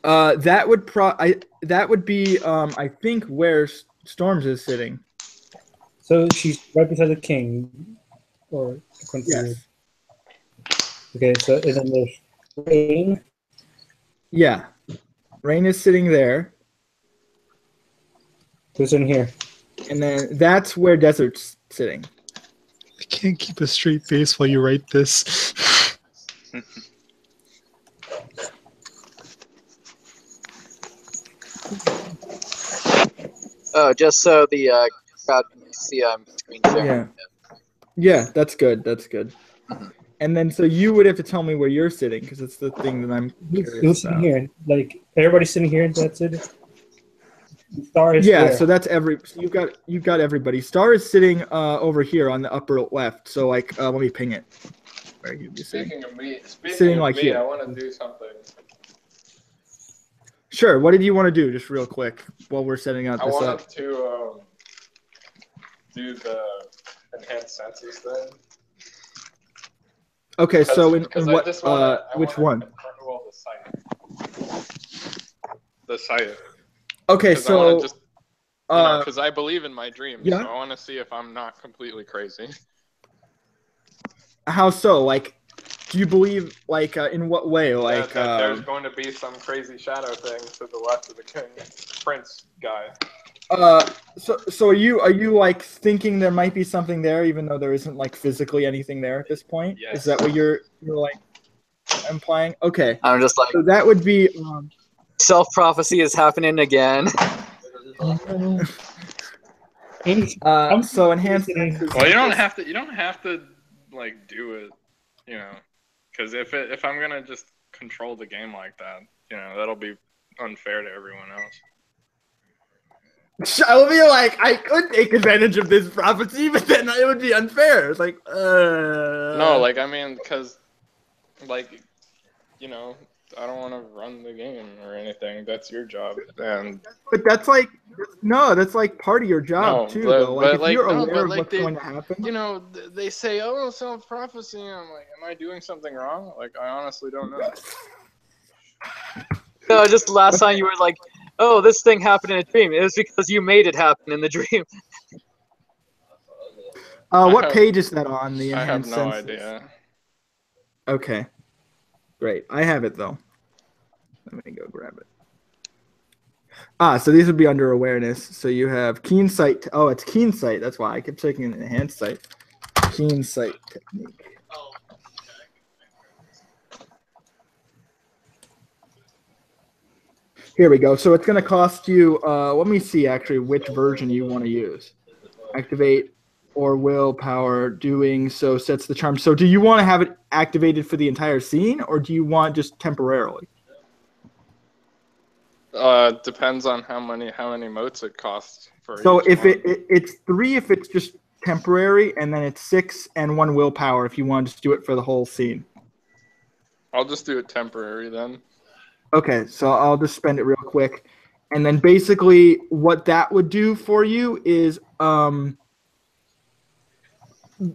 That would be I think where Storms is sitting. So she's right beside the king, or yes. Okay, so and then there's Rain. Yeah, Rain is sitting there. Who's in here? And then that's where Desert's sitting. I can't keep a straight face while you write this. Oh, just so the crowd can see I'm screen sharing. Yeah, that's good. That's good. And then so you would have to tell me where you're sitting because it's the thing that I'm curious Who's sitting here? Like everybody's sitting here. That's it. Star is yeah, there. so that's so you've got everybody. Star is sitting over here on the upper left. So like let me ping it. Where you be sitting? Speaking of me, I want to do something. Sure. What did you want to do, just real quick, while we're setting up this up? I wanted to do the enhanced senses thing. Okay, so in what? Which one? the site. Okay, so because I believe in my dreams, yeah? So I want to see if I'm not completely crazy. How so? Like, do you believe, like, in what way? Like, that there's going to be some crazy shadow thing to the left of the prince guy. So are you like thinking there might be something there, even though there isn't like physically anything there at this point? Yes. Is that what you're like implying? Okay. I'm just like, so that would be self-prophecy is happening again. So enhanced senses. Well, you don't have to like do it, because if I'm gonna just control the game like that, that'll be unfair to everyone else. I would be like, I could take advantage of this prophecy, but then it would be unfair. It's like, No, like, I mean, because, like, I don't want to run the game or anything. That's your job. But that's like, no, that's like part of your job too, though. Like, if you're aware of what's going to happen. They say, oh, self-prophecy. I'm like, am I doing something wrong? Like, I honestly don't know. No, just last time you were like, oh, this thing happened in a dream. It was because you made it happen in the dream. What page is that on? The enhanced I have no senses? idea. Okay. Great. I have it, though. Let me go grab it. So these would be under awareness. So you have keen sight. Oh, it's keen sight. That's why I kept taking an enhanced sight. Keen sight technique. Here we go. So it's going to cost you, let me see actually which version you want to use. Activate or willpower. Doing so sets the charm. So do you want to have it activated for the entire scene, or do you want just temporarily? Depends on how many motes it costs for So each if one. it's 3 if it's just temporary, and then it's 6 and 1 willpower if you want to just do it for the whole scene. I'll just do it temporary then. Okay, so I'll just spend it real quick. And then basically what that would do for you is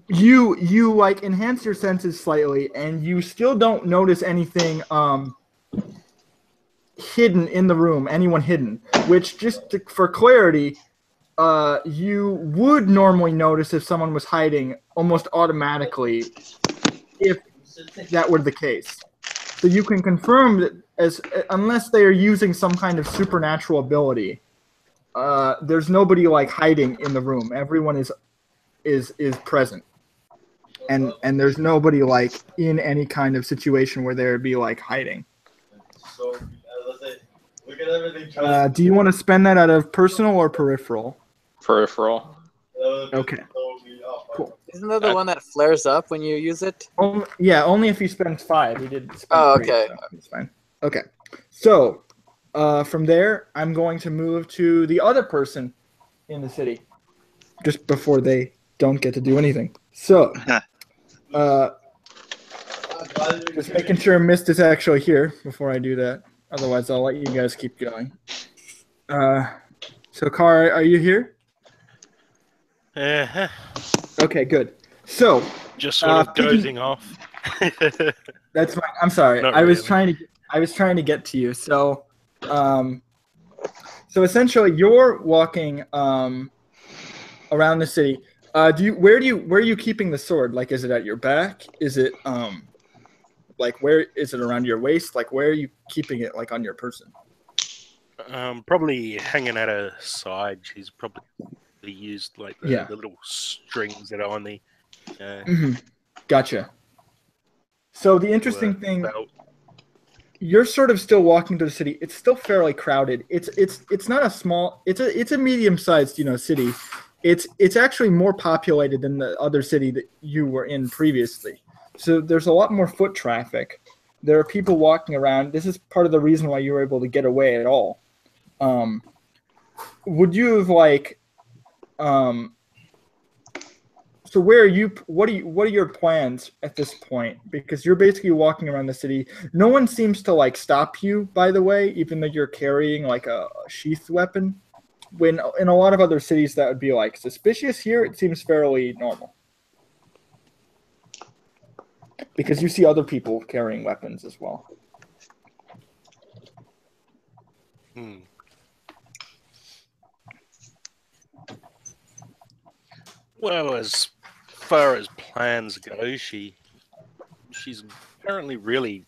you like enhance your senses slightly, and you still don't notice anything hidden in the room, anyone hidden, which for clarity, you would normally notice if someone was hiding almost automatically if that were the case. So you can confirm that unless they are using some kind of supernatural ability, there's nobody like hiding in the room. Everyone is present. And there's nobody like in any kind of situation where there would be like hiding. Do you want to spend that out of personal or peripheral? Peripheral. Okay. Cool. Isn't that the one that flares up when you use it? Yeah, only if he spends 5. He did spend 3, okay. So it's fine. Okay. So from there, I'm going to move to the other person in the city just before they don't get to do anything. So just making sure Mist is actually here before I do that. Otherwise, I'll let you guys keep going. So, Kara, are you here? Okay, good. So, just sort of dozing off. That's fine. I'm sorry. I was trying to get to you. So, essentially, you're walking around the city. Where are you keeping the sword? Like, is it at your back? Is it like where is it around your waist? Like, where are you keeping it? Like on your person? Probably hanging at her side. She's probably used like the little strings that are on the. Gotcha. So the interesting thing, you're sort of still walking through the city. It's still fairly crowded. It's not a small. It's a medium-sized city. It's actually more populated than the other city that you were in previously. So there's a lot more foot traffic. There are people walking around. This is part of the reason why you were able to get away at all. Would you have like? So where are you? What are your plans at this point? Because you're basically walking around the city. No one seems to like stop you, by the way, even though you're carrying like a sheath weapon. When in a lot of other cities that would be like suspicious, here it seems fairly normal. Because you see other people carrying weapons as well. Hmm. Well, as far as plans go, she's apparently really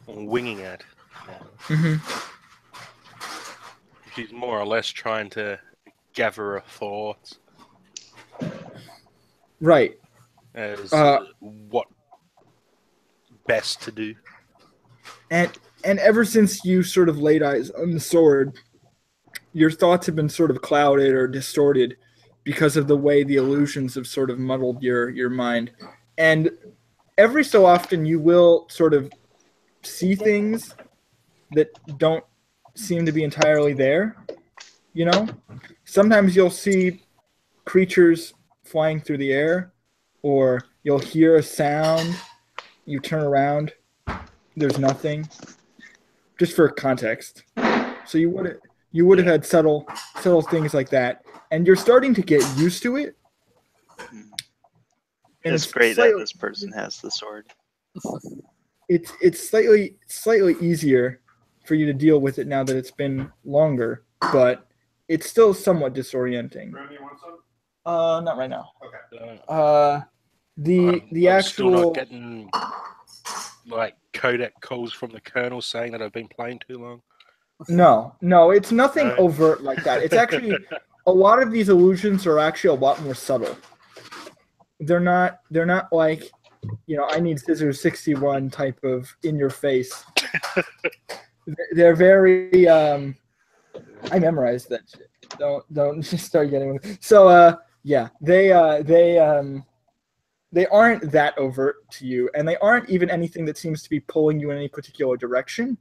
winging it. She's more or less trying to gather her thoughts. Right. As what best to do. And ever since you sort of laid eyes on the sword, your thoughts have been sort of clouded or distorted because of the way the illusions have sort of muddled your mind. And every so often you will sort of see things that don't seem to be entirely there, you know? Sometimes you'll see creatures flying through the air, or you'll hear a sound, you turn around, there's nothing. Just for context. So you would have had subtle things like that, and you're starting to get used to it. And it's great that this person has the sword. It's slightly easier for you to deal with it now that it's been longer, but it's still somewhat disorienting. Brandon, you want some? Not right now. Okay. The I'm actual still not getting like codec calls from the colonel saying that I've been playing too long. No, it's nothing overt like that. It's actually a lot of these illusions are actually a lot more subtle. They're not like, I need Scissors 61 type of in your face. They're very I memorized that shit. Don't just start getting so yeah, they aren't that overt to you, and they aren't even anything that seems to be pulling you in any particular direction.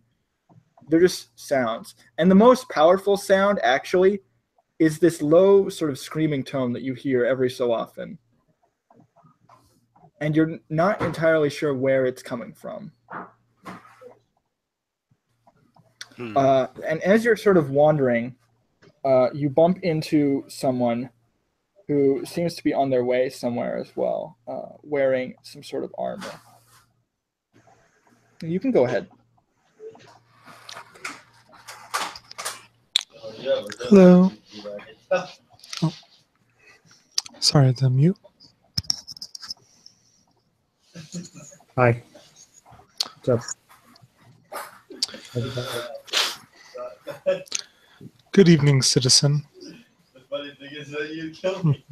They're just sounds. And the most powerful sound, actually, is this low sort of screaming tone that you hear every so often. And you're not entirely sure where it's coming from. And as you're sort of wandering, you bump into someone who seems to be on their way somewhere as well, wearing some sort of armor. You can go ahead. Hello. Oh. Sorry, the mute. Hi. What's up? Good evening, citizen. The funny thing is that you killed me.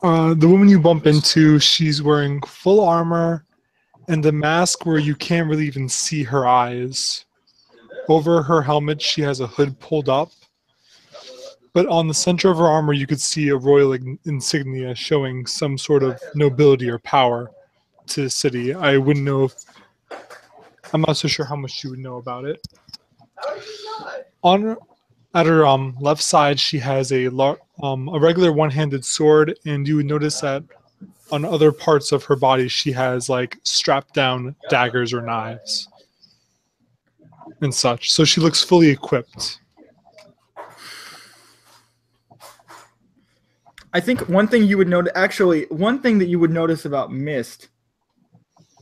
The woman you bump into, she's wearing full armor and a mask where you can't really even see her eyes. Over her helmet, she has a hood pulled up. But on the center of her armor, you could see a royal insignia showing some sort of nobility or power to the city. I wouldn't know if... I'm not so sure how much you would know about it. At her left side, she has a regular one-handed sword, and you would notice that on other parts of her body, she has like strapped down daggers or knives and such. So she looks fully equipped. I think one thing you would notice, actually, one thing that you would notice about Mist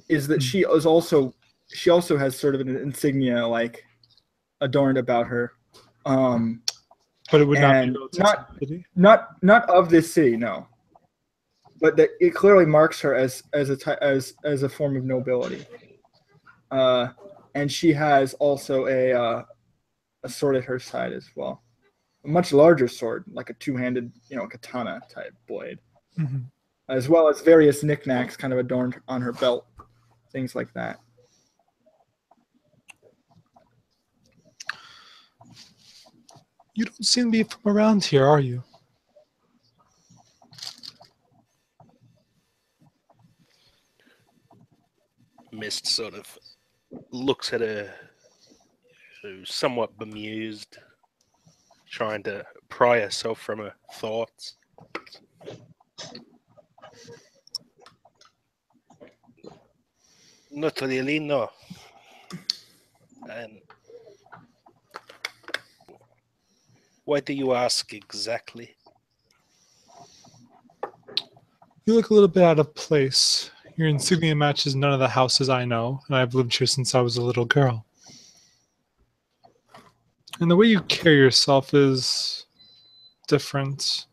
is that she also has sort of an insignia like adorned about her. But it would not of this city, no. But that it clearly marks her as a form of nobility. And she has also a sword at her side as well. A much larger sword, like a two-handed, katana type blade, as well as various knickknacks kind of adorned on her belt, things like that. You don't seem to be from around here, are you? Mist sort of looks at her, somewhat bemused, trying to pry herself from her thoughts. Not really, no. And why do you ask exactly? You look a little bit out of place. Your insignia matches none of the houses I know, and I've lived here since I was a little girl. And the way you carry yourself is different.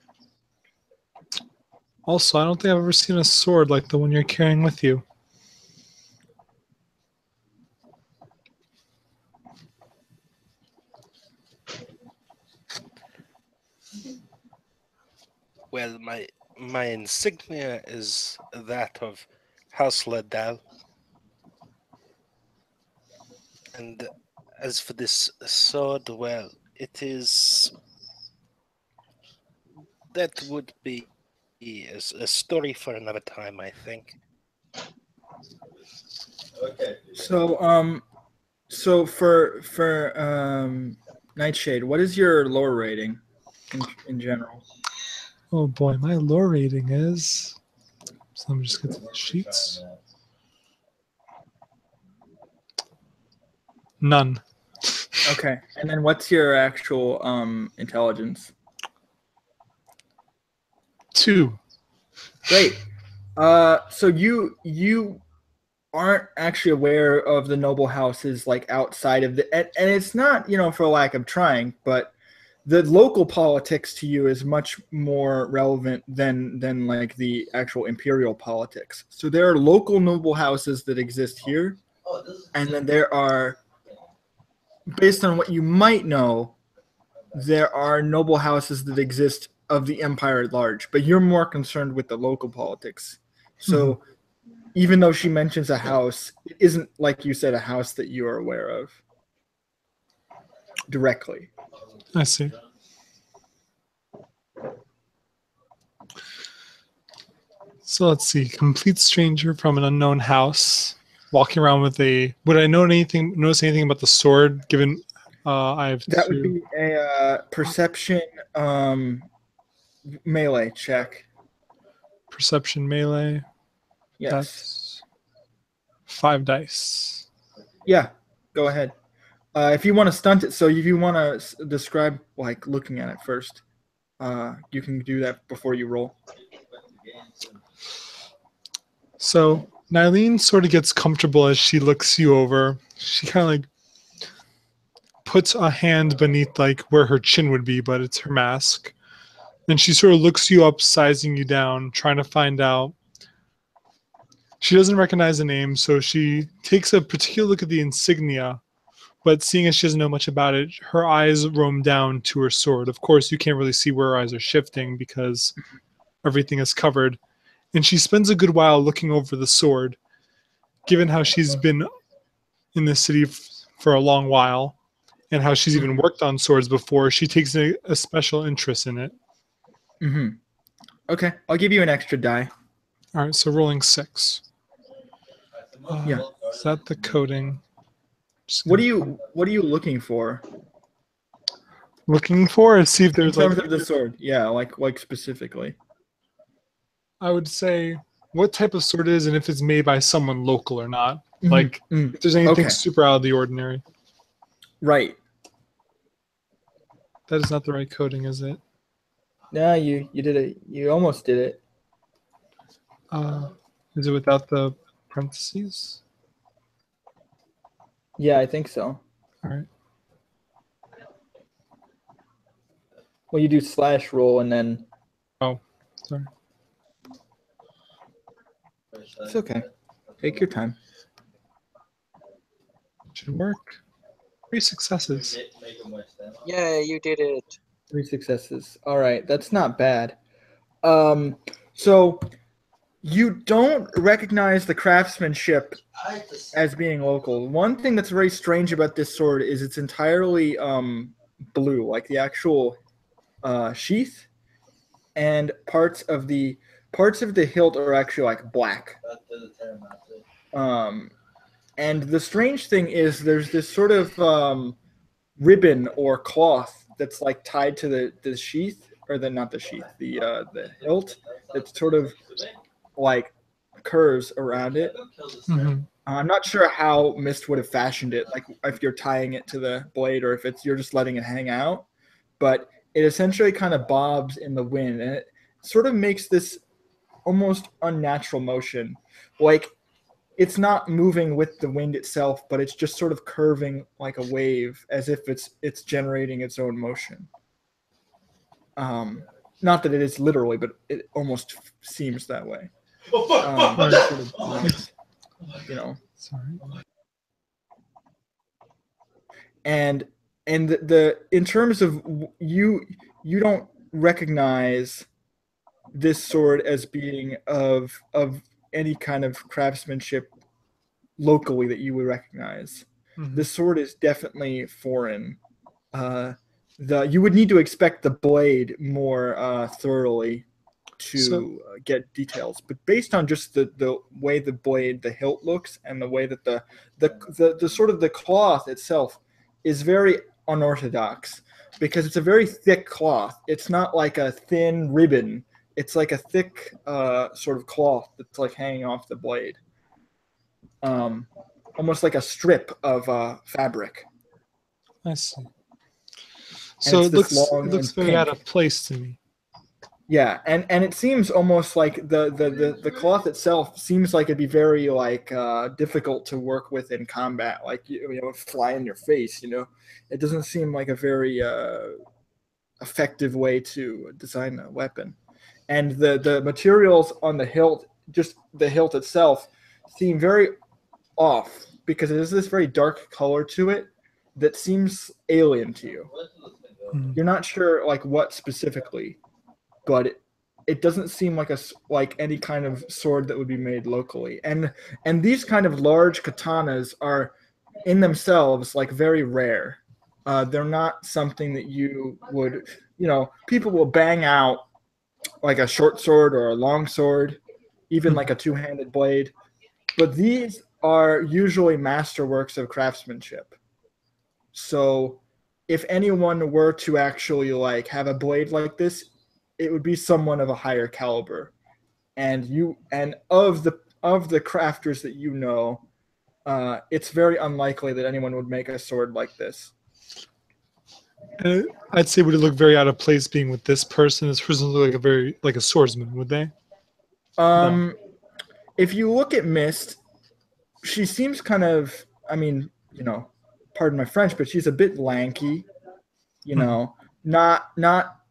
Also, I don't think I've ever seen a sword like the one you're carrying with you. Well, my insignia is that of House Ledal. And as for this sword, well, it is... That would be a story for another time, I think. Okay. So for Nightshade, what is your lore rating in general? Oh boy, my lore rating is... So let me just get to the sheets. None. Okay. And then what's your actual intelligence? 2. Great. So you aren't actually aware of the noble houses like outside of the, and it's not, for lack of trying, but the local politics to you is much more relevant than like the actual imperial politics. So there are local noble houses that exist here, and then there are, based on what you might know, there are noble houses that exist of the empire at large, but you're more concerned with the local politics. So even though she mentions a house, it isn't, like you said, a house that you are aware of directly. I see. So let's see. Complete stranger from an unknown house, walking around with a... Would I notice anything about the sword? Given I have that would be a perception melee check. Perception melee. Yes. That's 5 dice. Yeah. Go ahead. If you want to stunt it, so if you want to describe like looking at it first, you can do that before you roll. So Nylene sort of gets comfortable as she looks you over. She kind of like puts a hand beneath like where her chin would be, but it's her mask. And she sort of looks you up, sizing you down, trying to find out. She doesn't recognize the name, so she takes a particular look at the insignia, but seeing as she doesn't know much about it, her eyes roam down to her sword. Of course, you can't really see where her eyes are shifting because everything is covered. And she spends a good while looking over the sword, given how she's been in this city for a long while and how she's even worked on swords before. She takes a special interest in it. Okay, I'll give you an extra die. All right, so rolling 6. Yeah. Is that the coding? What are you looking for? Looking for? See if there's in terms of the sword. Yeah, like specifically. I would say what type of sword it is and if it's made by someone local or not. Like if there's anything super out of the ordinary. Right. That is not the right coding, is it? No, you did it. You almost did it. Is it without the parentheses? Yeah, I think so. All right. Well, you do slash roll and then... Oh, sorry. It's okay. Take your time. Should work. 3 successes. Yeah, you did it. 3 successes. All right, that's not bad. So you don't recognize the craftsmanship as being local. One thing that's very strange about this sword is it's entirely blue, like the actual sheath, and parts of the hilt are actually like black. And the strange thing is there's this sort of ribbon or cloth that's like tied to the sheath, or not the sheath, the hilt, that sort of like curves around it. I'm not sure how Mist would have fashioned it, like if you're tying it to the blade or if you're just letting it hang out, but it essentially kind of bobs in the wind, and it sort of makes this almost unnatural motion. Like it's not moving with the wind itself, but it's just sort of curving like a wave, as if it's generating its own motion. Not that it is literally, but it almost seems that way. Sort of nice, you know. Sorry. And the in terms of you don't recognize this sword as being of any kind of craftsmanship locally that you would recognize. Mm-hmm. This sword is definitely foreign. You would need to expect the blade more thoroughly to get details, but based on just the way the blade, the hilt looks, and the way that the sort of the cloth itself is very unorthodox, because it's a very thick cloth. It's not like a thin ribbon. It's like a thick sort of cloth that's like hanging off the blade, almost like a strip of fabric. I see. So it looks very out of place to me. Yeah, and it seems almost like the cloth itself seems like it'd be very like difficult to work with in combat, like you know, fly in your face. You know, it doesn't seem like a very effective way to design a weapon. And the materials on the hilt, just the hilt itself, seem very off, because it has this very dark color to it that seems alien to you. Mm-hmm. You're not sure like what specifically, but it doesn't seem like any kind of sword that would be made locally. And these kind of large katanas are in themselves like very rare. They're not something that you would, you know, people will bang out like a short sword or a long sword, even like a two-handed blade. But these are usually masterworks of craftsmanship. So if anyone were to actually like have a blade like this, it would be someone of a higher caliber. And of the crafters that you know, it's very unlikely that anyone would make a sword like this. I'd say would it look very out of place being with this person? This person look like a swordsman, would they? No. If you look at Mist, she seems kind of, I mean, you know, pardon my French, but she's a bit lanky, you know, not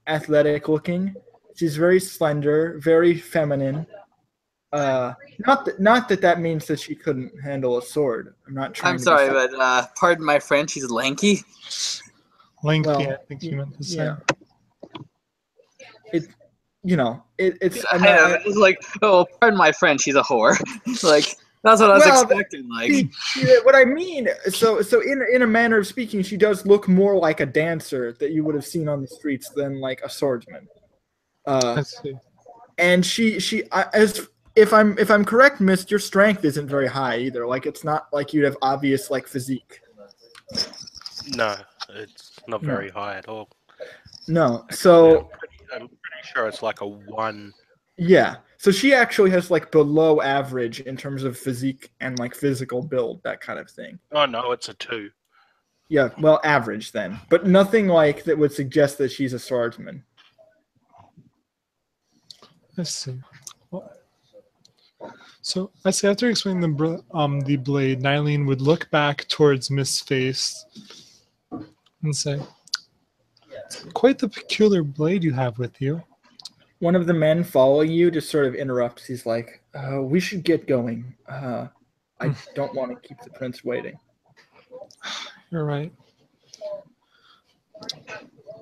athletic looking. She's very slender, very feminine. Not that means that she couldn't handle a sword. I'm not trying. I'm sorry, but pardon my French. She's lanky. Lanky, well, I think you meant to say. Yeah. It's it's like, oh, pardon my French. She's a whore. Like that's what I was expecting. Like what I mean. So in a manner of speaking, she does look more like a dancer that you would have seen on the streets than like a swordsman. I see. And if I'm correct, Mist, your strength isn't very high either. Like it's not like you'd have obvious like physique. No, it's not very high at all. No, so I'm pretty sure it's like a 1. Yeah, so she actually has like below average in terms of physique and like physical build, that kind of thing. Oh no, it's a 2. Yeah, well, average then, but nothing like that would suggest that she's a swordsman. Let's see. So I say after explaining the blade, Nylene would look back towards Mist's face and say, "Quite the peculiar blade you have with you." One of the men following you just sort of interrupts. He's like, "We should get going. I don't want to keep the prince waiting." You're right.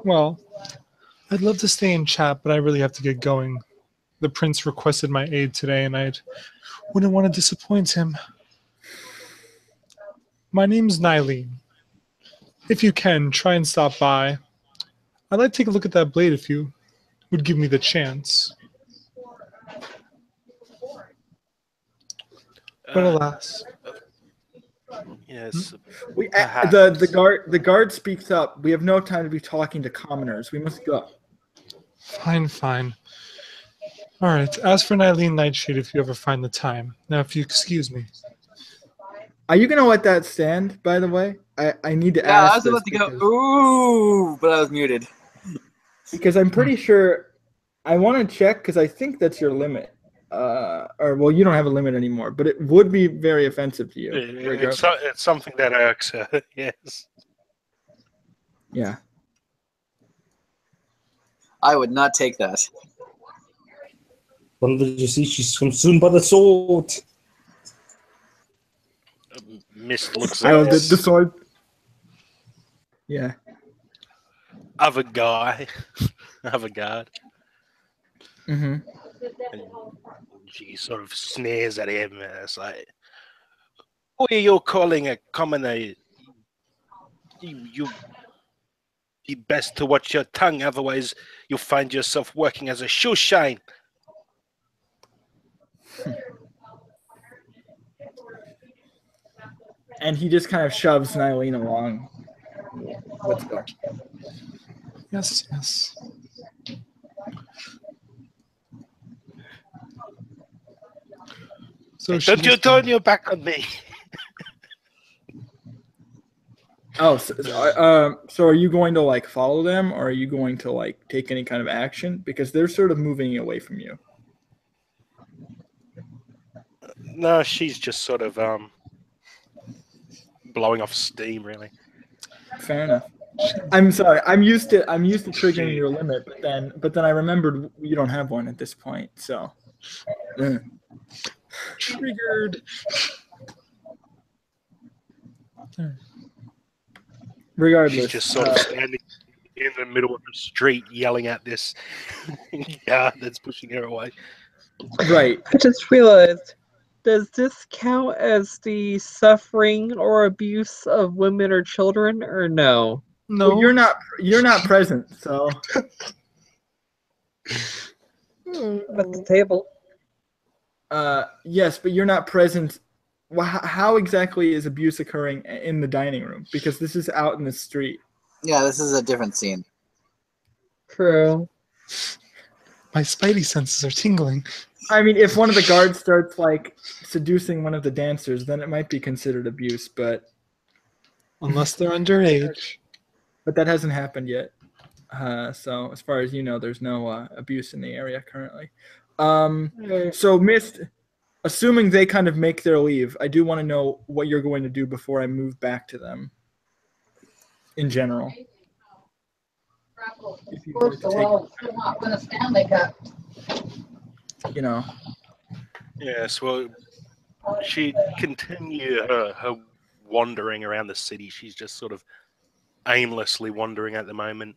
Well, I'd love to stay and chat, but I really have to get going. The prince requested my aid today, and I wouldn't want to disappoint him. My name's Nylene. If you can, try and stop by. I'd like to take a look at that blade if you would give me the chance. But alas. Yes. The guard speaks up. We have no time to be talking to commoners. We must go. Fine. All right. As for Nylene Nightshade, if you ever find the time. Now, if you excuse me. Are you going to let that stand, by the way? I need to ask. Yeah, I was about to go, ooh, but I was muted. Because I'm pretty sure I want to check because I think that's your limit. or well, you don't have a limit anymore, but it would be very offensive to you. It's something that irks her. Yes. Yeah. I would not take that. Well, did you see? She's consumed by the sword. Mist looks I at will the sword. Yeah. Other guy, other guard. Mm-hmm. And she sort of sneers at him. And it's like, who are you calling a commoner? You be best to watch your tongue, otherwise you'll find yourself working as a shoe shine. And he just kind of shoves Nylene along. Let's go. Yes, yes. So hey, don't you turn your back on me. Oh, so are you going to like follow them, or are you going to like take any kind of action? Because they're sort of moving away from you. No, she's just sort of blowing off steam, really. Fair enough. I'm sorry. I'm used to triggering your limit, but then I remembered you don't have one at this point. So triggered. Regardless, she's just sort of standing in the middle of the street, yelling at this guard that's pushing her away. Right. I just realized. Does this count as the suffering or abuse of women or children, or no? No, well, you're not present. So at the table. Yes, but you're not present. Well, how exactly is abuse occurring in the dining room? Because this is out in the street. Yeah, this is a different scene. True. My spidey senses are tingling. I mean, if one of the guards starts like seducing one of the dancers, then it might be considered abuse, but unless they're underage. But that hasn't happened yet. So as far as you know, there's no abuse in the area currently. So Mist, assuming they kind of make their leave, I do want to know what you're going to do before I move back to them. In general. If you were to take, you know. Yes, well, she'd continue her wandering around the city. She's just sort of aimlessly wandering at the moment,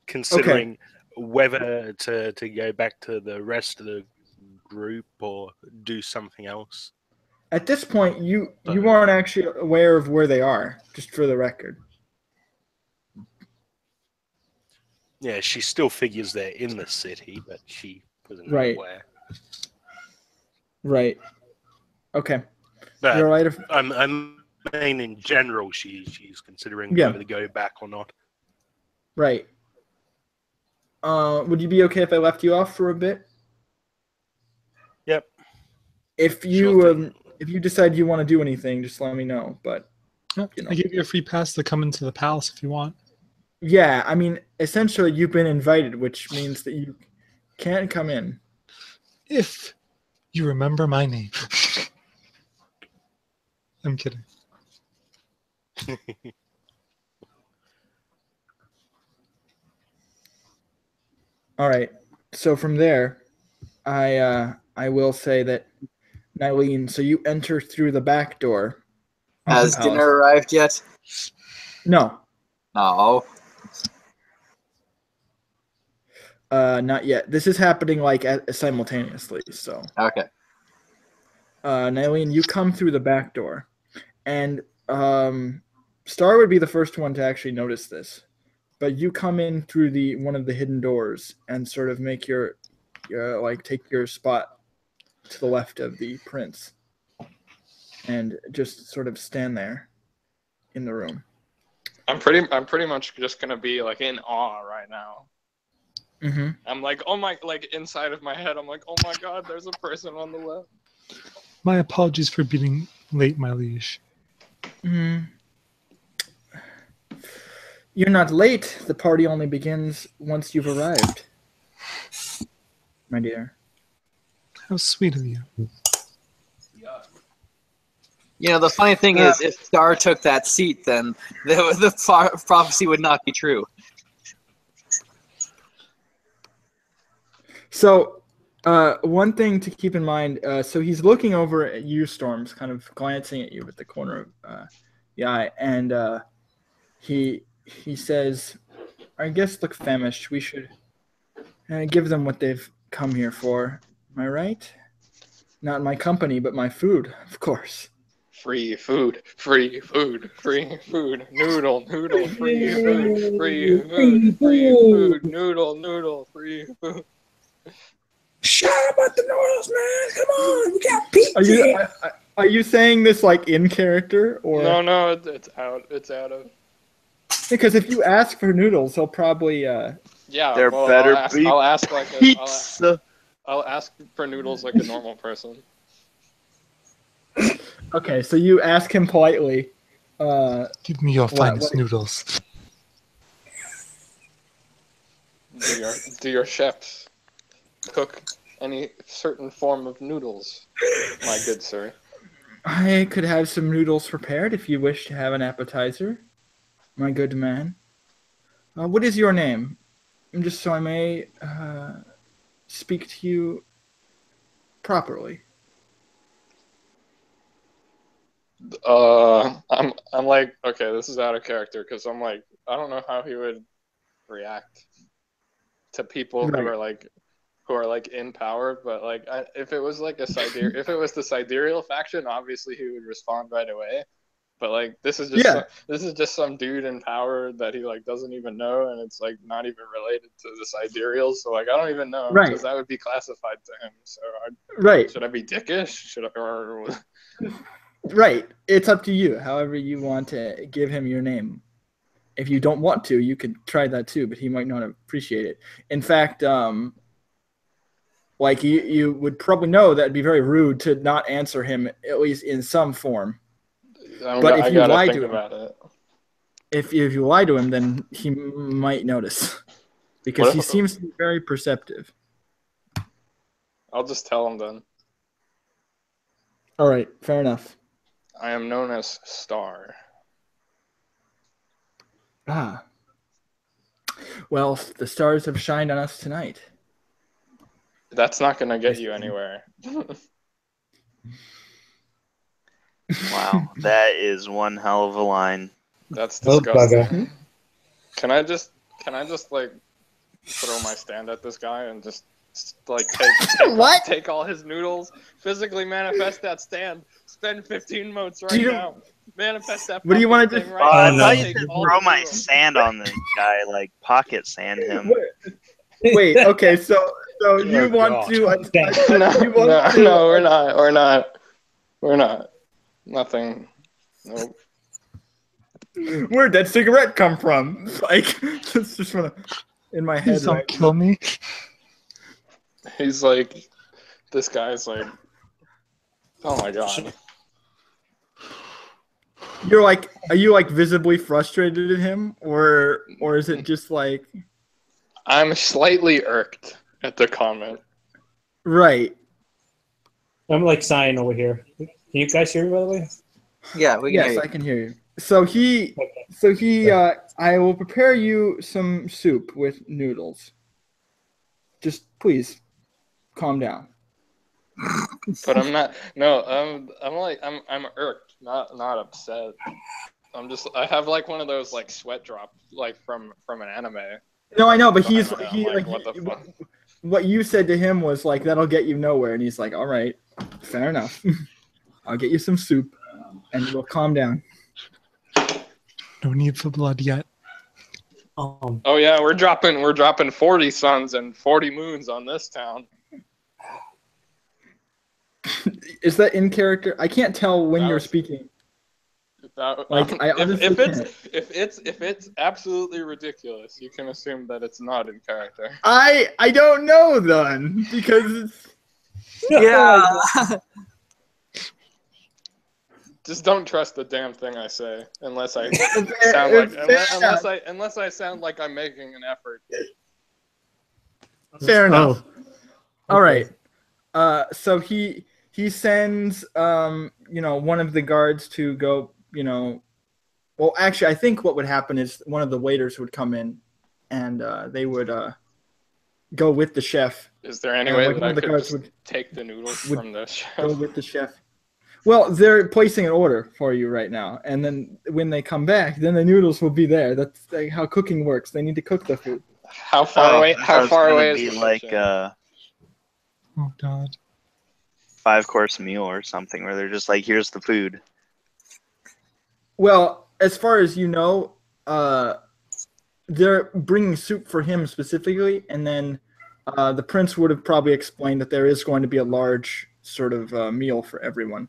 considering whether to go back to the rest of the group or do something else. At this point, you aren't actually aware of where they are, just for the record. Yeah, she still figures they're in the city, but she wasn't aware. Right. Okay. But you're right. I mean, in general, she's considering whether to go back or not. Right. Would you be okay if I left you off for a bit? Yep. If you if you decide you want to do anything, just let me know. But I give you a free pass to come into the palace if you want. Yeah, I mean, essentially, you've been invited, which means that you can't come in. If you remember my name. I'm kidding. All right. So from there, I will say that, Nylene, so you enter through the back door. Has dinner arrived yet? No. No. Not yet. This is happening like simultaneously. So. Okay. Nylene, you come through the back door, and Star would be the first one to actually notice this, but you come in through one of the hidden doors and sort of make your take your spot to the left of the prince, and just sort of stand there in the room. I'm pretty much just gonna be like in awe right now. Mm-hmm. I'm like, inside of my head, I'm like, oh my god, there's a person on the left. My apologies for being late, my liege. You're not late. The party only begins once you've arrived, my dear. How sweet of you. You know, the funny thing is, if Star took that seat, then the prophecy would not be true. So, one thing to keep in mind, so he's looking over at you, Storms, kind of glancing at you with the corner of the eye, and he says, I guess look famished. We should give them what they've come here for. Am I right? Not my company, but my food, of course. Free food, free food, free food, noodle, noodle, free food, free food, free food, noodle, free food. Shut up with the noodles, man! Come on, we got pizza. Are you saying this like in character or? No, it's out. It's out of. Because if you ask for noodles, he'll probably. Yeah, there better be I'll ask like pizza. I'll ask for noodles like a normal person. Okay, so you ask him politely. Give me your finest noodles. Do your chefs cook any certain form of noodles, my good sir? I could have some noodles prepared if you wish to have an appetizer, my good man. What is your name? Just so I may speak to you properly. I'm like, okay, this is out of character because I'm like, I don't know how he would react to people who are like in power, but like if it was like if it was the sidereal faction, obviously he would respond right away. But like this is just some dude in power that he like doesn't even know, and it's like not even related to the sidereals. So like I don't even know because that would be classified to him. So should I be dickish? Should I or? Right. It's up to you. However you want to give him your name. If you don't want to, you could try that too, but he might not appreciate it. In fact, like you would probably know that it'd be very rude to not answer him, at least in some form. But if you lie to him, if you lie to him, then he might notice because he seems to be very perceptive. I'll just tell him then. All right, fair enough. I am known as Star. Ah. Well, the stars have shined on us tonight. That's not going to get you anywhere. Wow, that is one hell of a line. That's disgusting. Can I just like throw my stand at this guy and just like take all his noodles, physically manifest that stand, spend 15 motes now, manifest that. What do you want to do? I thought you said throw my sand on this guy, like pocket sand him. Wait, okay, so you want to? No, we're not. Nothing. Nope. Where'd that cigarette come from? Like, it's just wanna in my head. Please don't kill me. He's like, this guy's like, oh my god. You're like, are you like visibly frustrated at him, or is it just like? I'm slightly irked at the comment. Right. I'm like sighing over here. Can you guys hear me, by the way? Yeah, we can hear you. Yes, I can hear you. So I will prepare you some soup with noodles. Just please, calm down. But I'm not. No, I'm irked, not upset. I have like one of those like sweat drops like from an anime. No, I know, but he what the fuck? What you said to him was like, that'll get you nowhere, and he's like, all right, fair enough. I'll get you some soup, and we'll calm down. No need for blood yet. Oh yeah, we're dropping 40 suns and 40 moons on this town. Is that in character? I can't tell when you're speaking. If it's absolutely ridiculous, you can assume that it's not in character. I don't know then because it's Just don't trust the damn thing I say unless I sound like I'm making an effort. Fair enough. All right. So he sends one of the guards to go, well, actually, I think what would happen is one of the waiters would come in, and they would go with the chef. Is there any way that I could just take the noodles from the chef? Go with the chef. Well, they're placing an order for you right now, and then when they come back, then the noodles will be there. That's how cooking works. They need to cook the food. How far away? How far away is it? Like oh god, 5-course meal or something, where they're just like, "Here's the food." Well, as far as you know, they're bringing soup for him specifically, and then the prince would have probably explained that there is going to be a large sort of meal for everyone.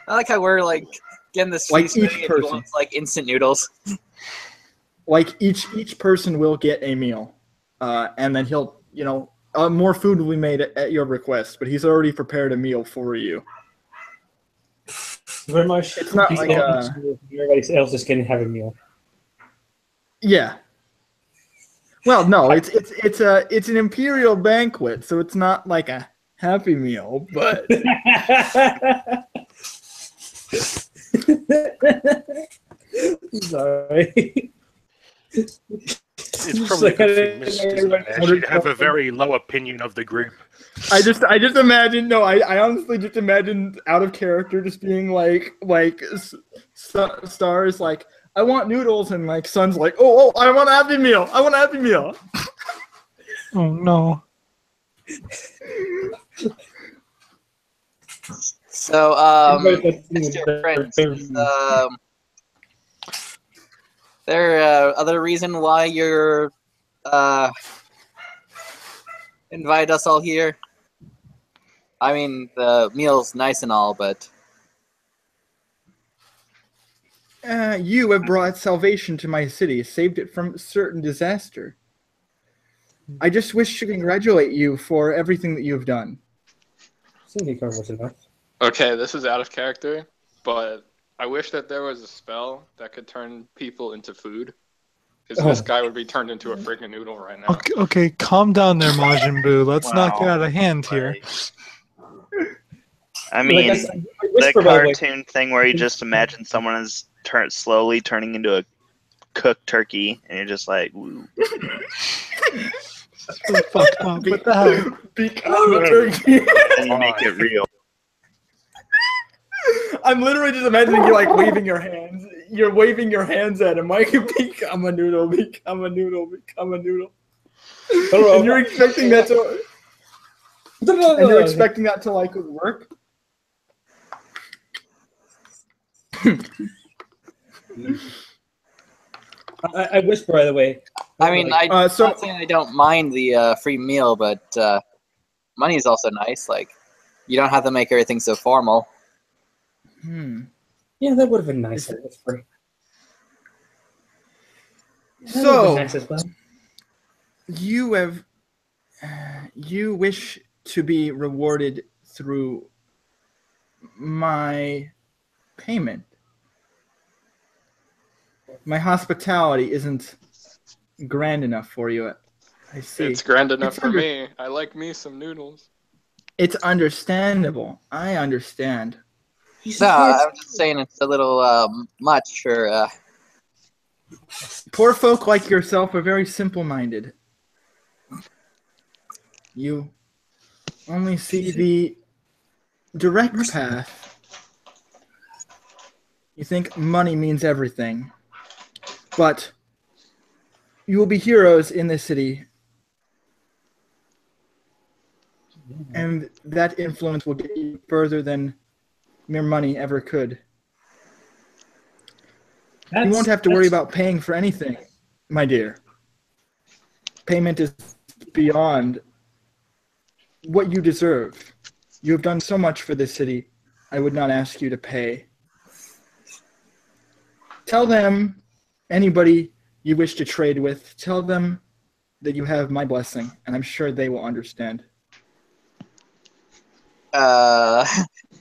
I like how we're like getting this like each person wants, like instant noodles. Like each person will get a meal, and then he'll more food will be made at your request. But he's already prepared a meal for you. Very much. It's not like everybody else is getting to have a meal. Yeah. Well, no, it's an imperial banquet, so it's not like a Happy Meal, but sorry. It's probably a good thing Mrs. She'd have a very low opinion of the group. I just imagine. No, I honestly just imagined out of character, just being like Stars like, I want noodles, and like Sun's like, oh, I want a Happy Meal. I want a Happy Meal. Oh no. So, Mr. Prince, there other reason why you're invite us all here? I mean, the meal's nice and all, but you have brought salvation to my city, saved it from certain disaster. I just wish to congratulate you for everything that you have done. Okay, this is out of character, but I wish that there was a spell that could turn people into food. Because this guy would be turned into a freaking noodle right now. Okay, calm down there, Majin Buu. Let's not get out of hand here. I mean, the cartoon thing where you just imagine someone is slowly turning into a cooked turkey, and you're just like, woo. That's really fucked up. What the hell? Become a turkey. And you make it real. I'm literally just imagining you like waving your hands. You're waving your hands at him like, become a noodle, become a noodle, become a noodle. And you're expecting that to and you're expecting that to like work? I whisper, by the way. I mean, I'm not saying I don't mind the free meal, but money is also nice. Like, you don't have to make everything so formal. Yeah, that would have been nice. So, nice as well. you wish to be rewarded through my payment. My hospitality isn't grand enough for you. I see. It's grand enough for me. I like me some noodles. It's understandable. I understand. No, I'm just saying it's a little much for... Poor folk like yourself are very simple-minded. You only see the direct path. You think money means everything. But you will be heroes in this city. And that influence will get you further than mere money ever could. You won't have to worry about paying for anything, my dear. Payment is beyond what you deserve. You have done so much for this city. I would not ask you to pay. Tell them, anybody you wish to trade with, tell them that you have my blessing, and I'm sure they will understand.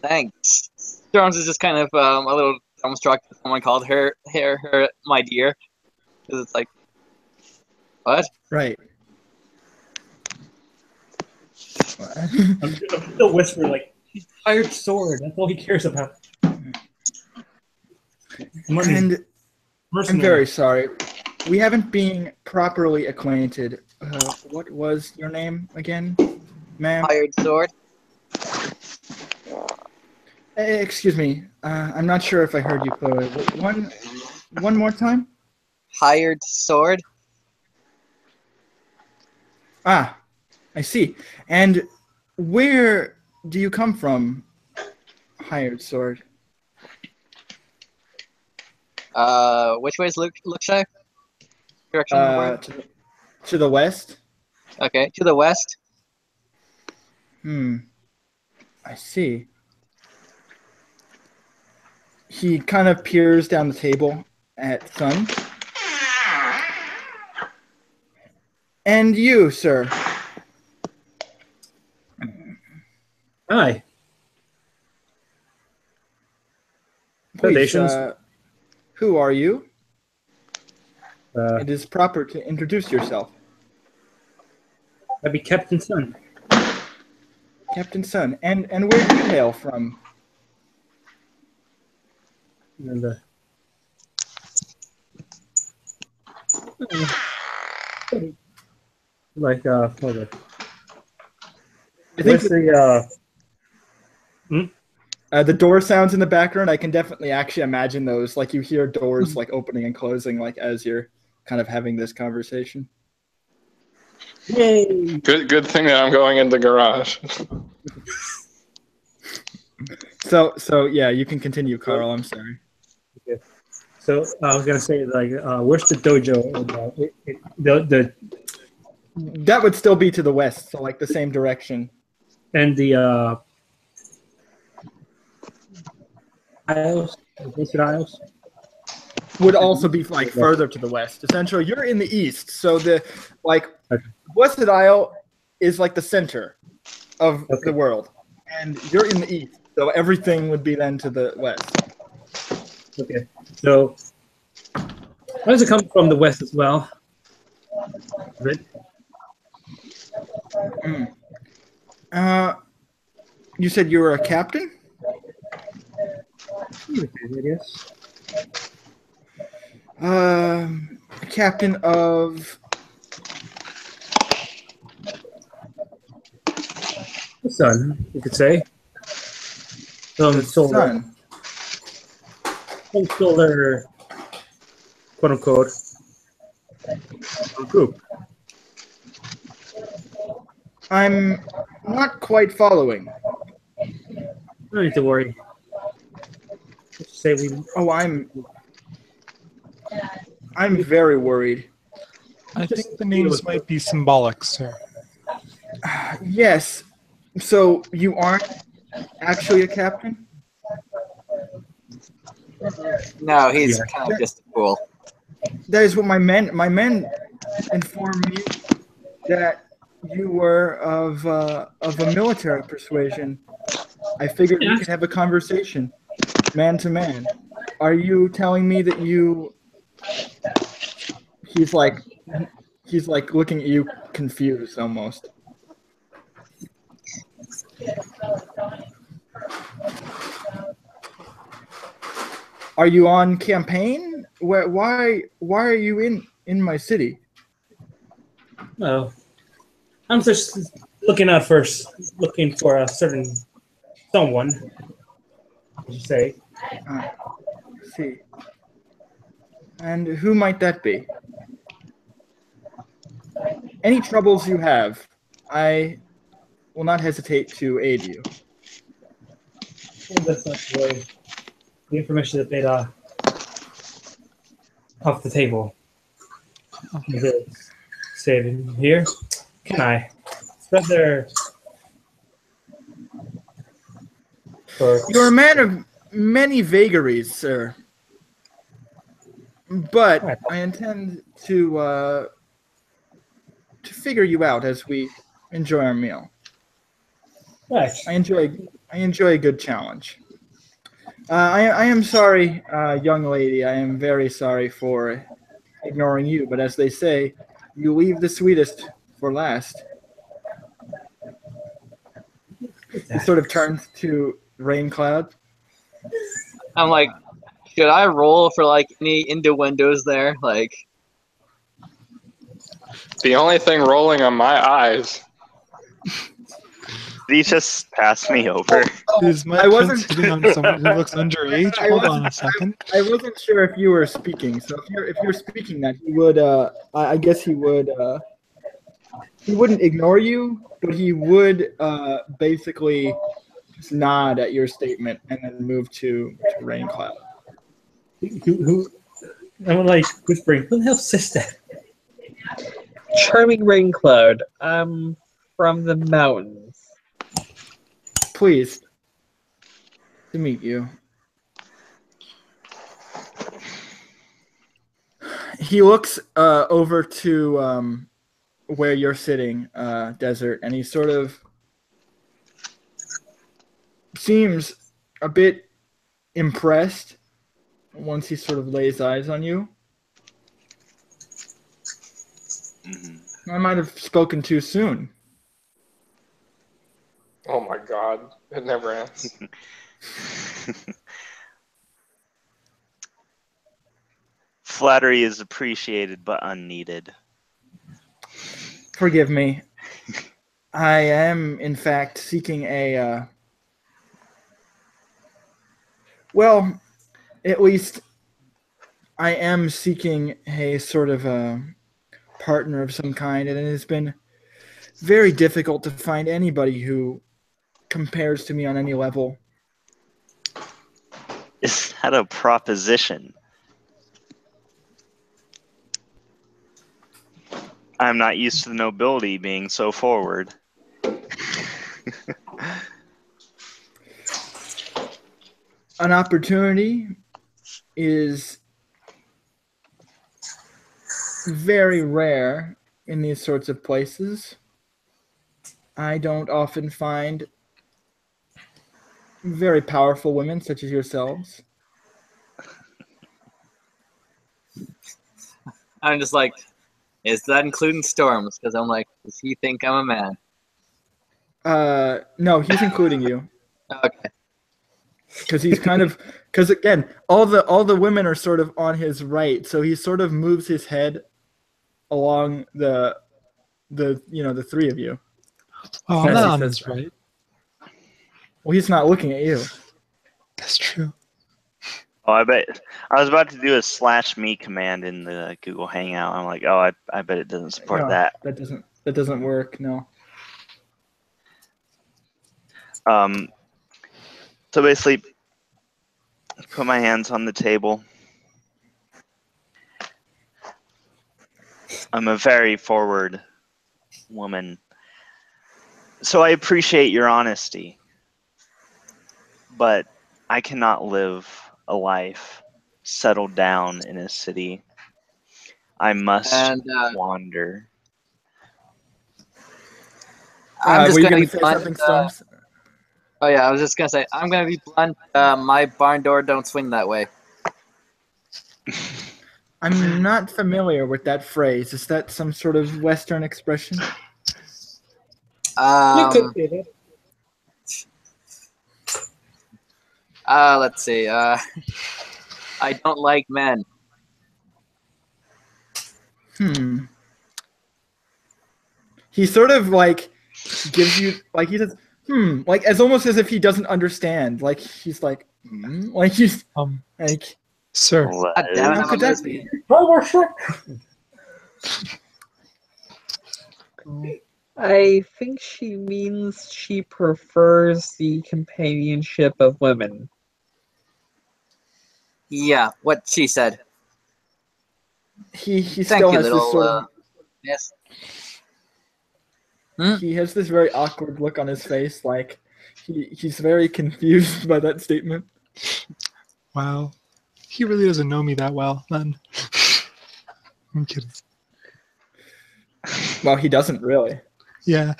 Thanks. Jones is just kind of a little dumbstruck that someone called her my dear. Because it's like, what? Right. I'm still whispering like he's hired sword. That's all he cares about. Money. And I'm very sorry. We haven't been properly acquainted. What was your name again, ma'am? Hired sword. Excuse me. I'm not sure if I heard you clearly. One more time? Hired sword. Ah, I see. And where do you come from, hired sword? Which way is Luxai? Direction to the west. Okay, to the west. I see. He kind of peers down the table at Sun. And you, sir? Hi. Please, who are you? It is proper to introduce yourself. I'd be Captain Sun. Captain Sun. And where do you hail from? And, hold on. I think the door sounds in the background. I can definitely actually imagine those. Like you hear doors like opening and closing, like as you're kind of having this conversation. Yay! Good thing that I'm going in the garage. So yeah, you can continue, Carl. I'm sorry. Okay. So I was gonna say where's the dojo? That would still be to the west, so like the same direction. And the aisles, would also be like further to the west. Essentially, you're in the east, so the Blessed Isle is like the center of the world, and you're in the east, so everything would be then to the west. Okay, so why does it come from the west as well? Right? You said you were a captain? Yes. Captain of the Sun, you could say. the Sun. Some solar, quote unquote, group. I'm not quite following. No need to worry. Let's say we. Oh, I'm very worried. I think the names might be symbolic, sir. Yes. So you aren't actually a captain? No, he's kind of just a fool. That is what my men informed me that you were of a military persuasion. I figured we could have a conversation, man to man. Are you telling me that you? He's like looking at you, confused almost. Are you on campaign? Why are you in my city? Oh, I'm just looking for a certain someone. Would you say? See. And who might that be? Any troubles you have, I will not hesitate to aid you. That's not the information that they'd off the table. Saving here. Can I? Rather. You're a man of many vagaries, sir. But I intend to figure you out as we enjoy our meal. Right. I enjoy a good challenge. I am sorry, young lady. I am very sorry for ignoring you. But as they say, you leave the sweetest for last. He sort of turns to Rain Cloud. I'm like, should I roll for like any innuendos there? Like, the only thing rolling on my eyes. Did he just pass me over? Is my prince hitting on someone who looks underage? Hold on a second. I wasn't sure if you were speaking. So if you're speaking, that he would. I guess he would. He wouldn't ignore you, but he would basically just nod at your statement and then move to Rain Cloud. Who? I'm like whispering. Who the hell says that? Charming Rain Cloud. I'm from the mountains. Pleased to meet you. He looks over to where you're sitting, Desert, and he sort of seems a bit impressed once he sort of lays eyes on you. Mm-hmm. I might have spoken too soon. Oh my god, it never ends. Flattery is appreciated but unneeded. Forgive me. I am, in fact, seeking a... well, at least I am seeking a sort of a partner of some kind, and it has been very difficult to find anybody who compares to me on any level. Is that a proposition? I'm not used to the nobility being so forward. An opportunity is very rare in these sorts of places. I don't often find very powerful women such as yourselves. I'm just like, is that including Storms? Because I'm like, does he think I'm a man? No, he's including you. Okay. Because he's kind of, because again, all the women are sort of on his right, so he sort of moves his head along the three of you. Oh, I'm not on his right. Well, he's not looking at you. That's true. Oh, I bet I was about to do a /me command in the Google Hangout. I'm like, oh, I bet it doesn't support that. That doesn't work. No. So basically, put my hands on the table. I'm a very forward woman, so I appreciate your honesty, but I cannot live a life settled down in a city. I must wander. I'm just going to say something, Storms? Oh yeah, I was just going to say, I'm going to be blunt. My barn door don't swing that way. I'm not familiar with that phrase. Is that some sort of Western expression? You could be that. Let's see. I don't like men. He sort of like gives you like he says like as almost as if he doesn't understand. Like he's like like he's like sir. How could that be? I think she means she prefers the companionship of women. Yeah, what she said. He still has this sort of yes. He has this very awkward look on his face, like he's very confused by that statement. Wow. He really doesn't know me that well, then. I'm kidding. Well, he doesn't really. Yeah.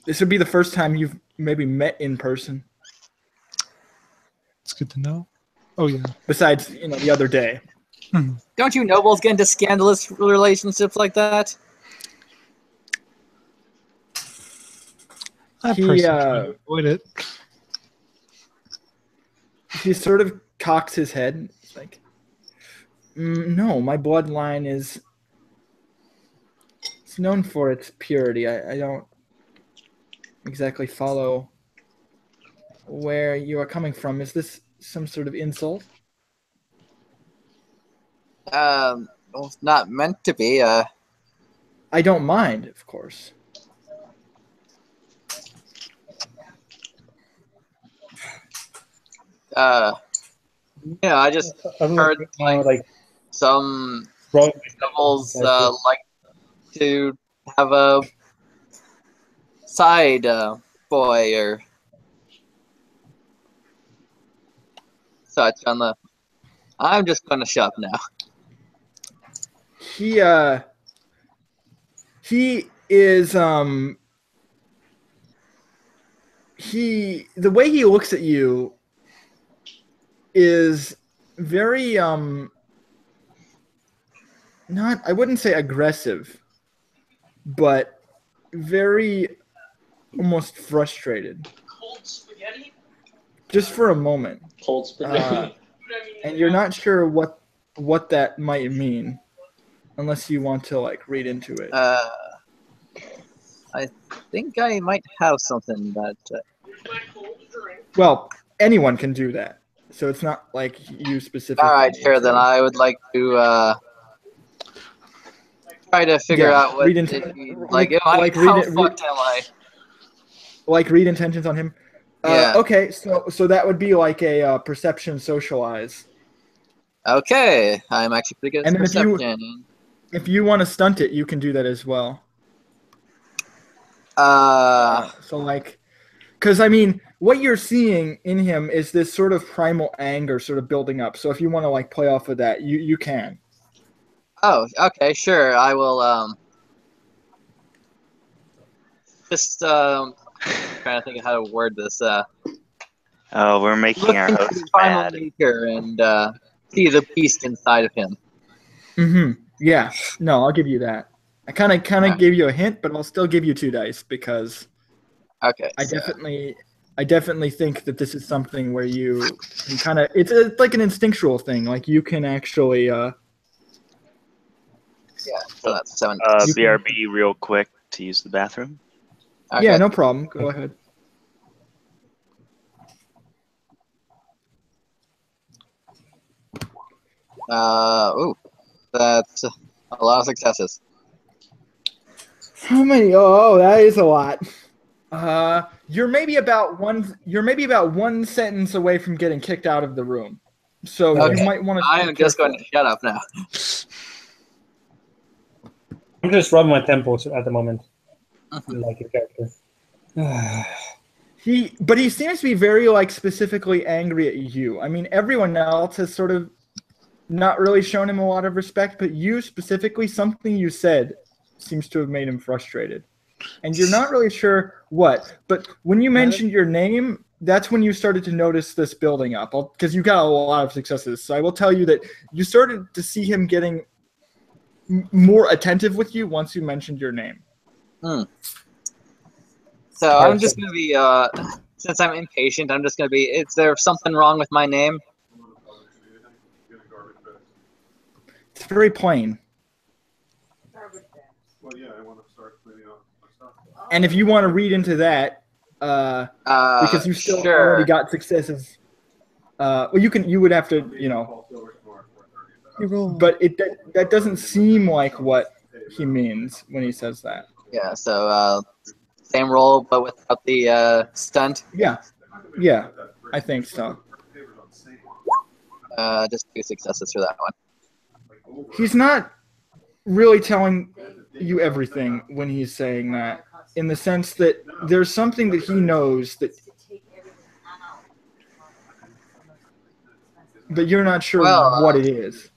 This would be the first time you've maybe met in person. It's good to know. Oh, yeah. Besides, the other day. Don't you nobles get into scandalous relationships like that? That person trying to avoid it. He sort of cocks his head. It's like, no, my bloodline is it's known for its purity. I don't exactly follow where you are coming from. Is this some sort of insult? Well, it's not meant to be. I don't mind, of course. I just heard like some couples like to have a side boy or such on the. I'm just gonna shut up now. He is the way he looks at you is very not, I wouldn't say aggressive, but very almost frustrated. Cold spaghetti? Just for a moment. Cold spaghetti. And you're not sure what that might mean unless you want to like read into it. I think I might have something that well, anyone can do that. So it's not like you specifically. All right, sure. Then I would like to try to figure out what read how fucked am I? Like read intentions on him. Yeah. Okay, so that would be like a perception socialize. Okay, I'm actually pretty good at perception. If you want to stunt it, you can do that as well. So like, because I mean, what you're seeing in him is this sort of primal anger sort of building up. So if you want to like play off of that, you can. Oh, okay, sure. I will just trying to think of how to word this. Oh, we're making our host mad. And see the beast inside of him. Mm-hmm. Yeah. No, I'll give you that. I kind of gave you a hint, but I'll still give you 2 dice because. Okay. I definitely think that this is something where you can kind of it's like an instinctual thing. Like you can actually. Yeah. So that's 7. BRB, real quick to use the bathroom. Okay. Yeah, no problem. Go ahead. Ooh, that's a lot of successes. How many? Oh, that is a lot. You're maybe about one sentence away from getting kicked out of the room. So you might want to. I am just going to shut up now. I'm just rubbing my temples at the moment, like a character. He seems to be very like specifically angry at you. I mean, everyone else has sort of not really shown him a lot of respect, but you specifically, something you said seems to have made him frustrated. And you're not really sure what, but when you mentioned your name, that's when you started to notice this building up, because you got a lot of successes. So I will tell you that you started to see him getting more attentive with you once you mentioned your name. So I'm just going to be, since I'm impatient, I'm just going to be, is there something wrong with my name? It's very plain. Well, yeah, I want to start cleaning up my stuff. And if you want to read into that, because you still already got successes, well, you would have to, you know. But that doesn't seem like what he means when he says that. Yeah. So same roll, but without the stunt. Yeah, I think so. Just 2 successes for that one. He's not really telling you everything when he's saying that, in the sense that there's something that he knows that, but you're not sure what it is.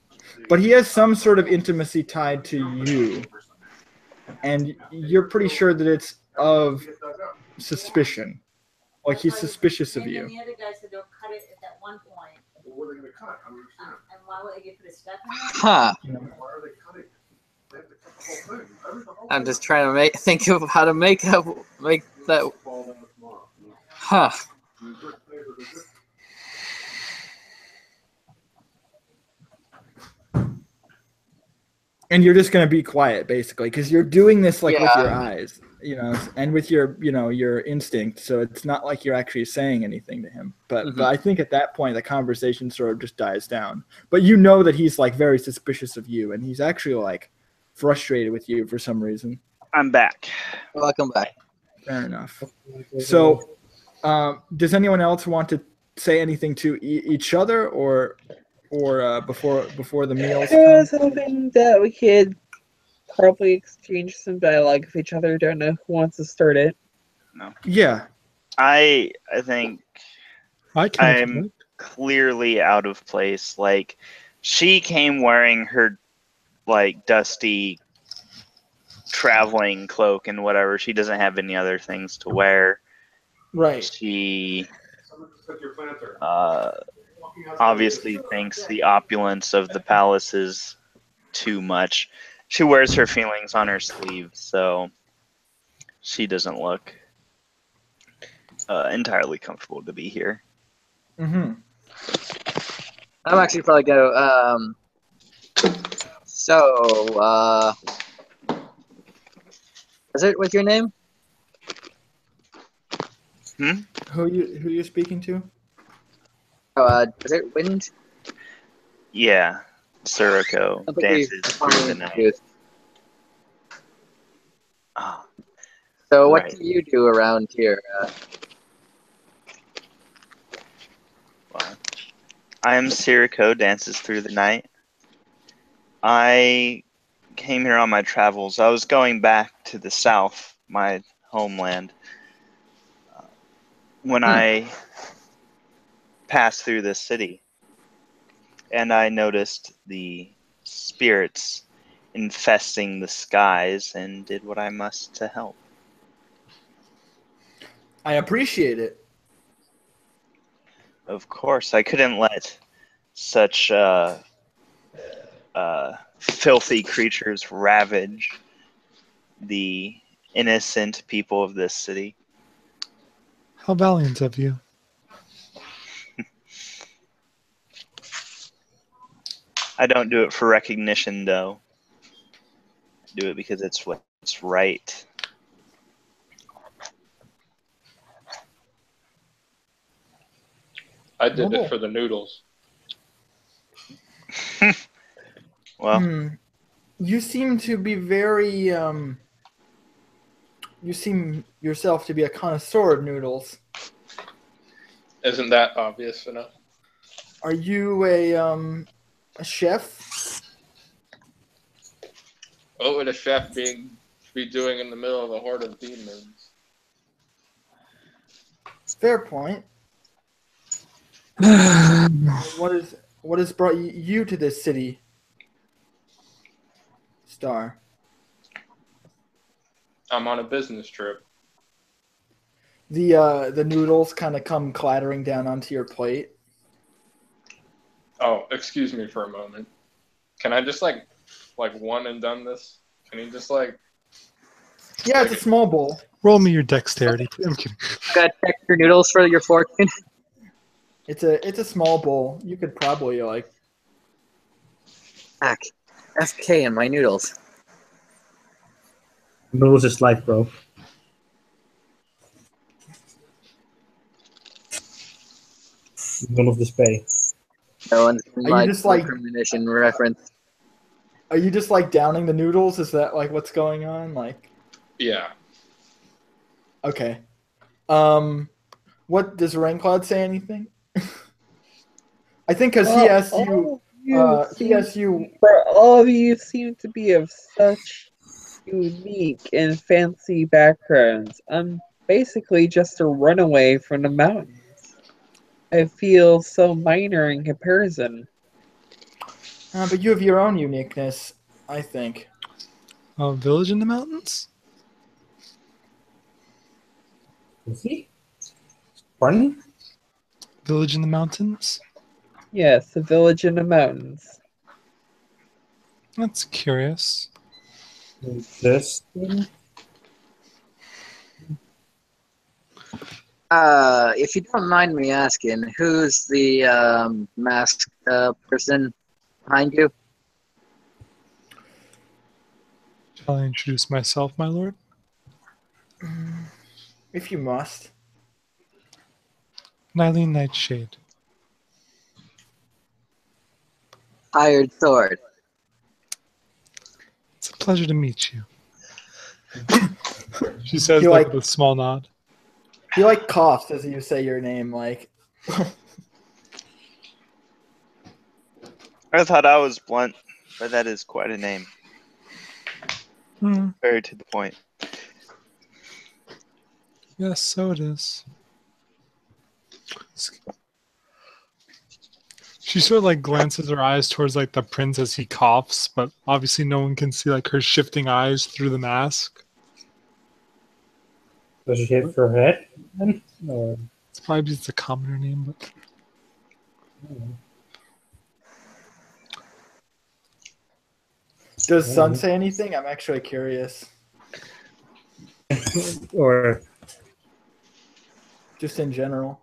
But he has some sort of intimacy tied to you, and you're pretty sure that it's of suspicion. Like he's suspicious of you. And the other guy said they'll cut it at that one point. What are they going to cut? I don't understand. And why would they put a step in it? Huh. Why are they cutting it? They have to cut the whole thing. I'm just trying to think of how to make that Huh. And you're just gonna be quiet, basically, because you're doing this like with your Yeah. eyes, and with your, your instinct. So it's not like you're actually saying anything to him. But I think at that point the conversation sort of just dies down. But you know that he's like very suspicious of you, and he's actually like frustrated with you for some reason. I'm back. Welcome back. Fair enough. So, does anyone else want to say anything to each other, or before the meals I come? was hoping that we could probably exchange some dialogue with each other. Don't know who wants to start it. No. Yeah. I think I'm work. clearly out of place. Like, she came wearing her like dusty traveling cloak and whatever. She doesn't have any other things to wear. Right. She obviously thinks the opulence of the palace is too much. She wears her feelings on her sleeve, so she doesn't look entirely comfortable to be here. Mm-hmm. I'm actually probably gonna so is it with your name? Who are you speaking to? Is it Wind? Yeah, Suriko dances through the night. Oh, so what right. do you do around here? Well, I am Suriko, dances through the night. I came here on my travels. I was going back to the south, my homeland, when I passed through this city, and I noticed the spirits infesting the skies and did what I must to help. I appreciate it. Of course, I couldn't let such filthy creatures ravage the innocent people of this city. How valiant of you. I don't do it for recognition, though. I do it because it's what's right. I did it for the noodles. Well, you seem to be very you seem yourself to be a connoisseur of noodles. Isn't that obvious enough? Are you a chef? What would a chef be doing in the middle of a horde of demons? Fair point. What has brought you to this city, Star? I'm on a business trip. The noodles kind of come clattering down onto your plate. Oh, excuse me for a moment. Can I just like one and done this? Can you just like? Yeah, it's a small bowl. Roll me your dexterity. I'm kidding. Gotta check your noodles for your fortune. It's a small bowl. You could probably like. FK in my noodles. Noodles is life, bro. None of this pay. No one's like just like premonition reference. Are you just like downing the noodles? Is that like what's going on? Like. Yeah. Okay. What does Raincloud say? Anything? I think because he asked you. He asked you. For all of you seem to be of such unique and fancy backgrounds. I'm basically just a runaway from the mountains. I feel so minor in comparison. But you have your own uniqueness, I think. A village in the mountains? Is he? Pardon? Village in the mountains? Yes, a village in the mountains. That's curious. Interesting. If you don't mind me asking, who's the masked person behind you? Shall I introduce myself, my lord? If you must. Nylene Nightshade. Hired sword. It's a pleasure to meet you. She says You that like- with a small nod. He like coughs as you say your name, like. I thought I was blunt, but that is quite a name. Very to the point. Yes, so it is. She sort of like glances her eyes towards like the prince as he coughs, but obviously no one can see like her shifting eyes through the mask. Does she hit for her head then? Or... It's probably just a commoner name, but Does Sun say anything? I'm actually curious. or just in general.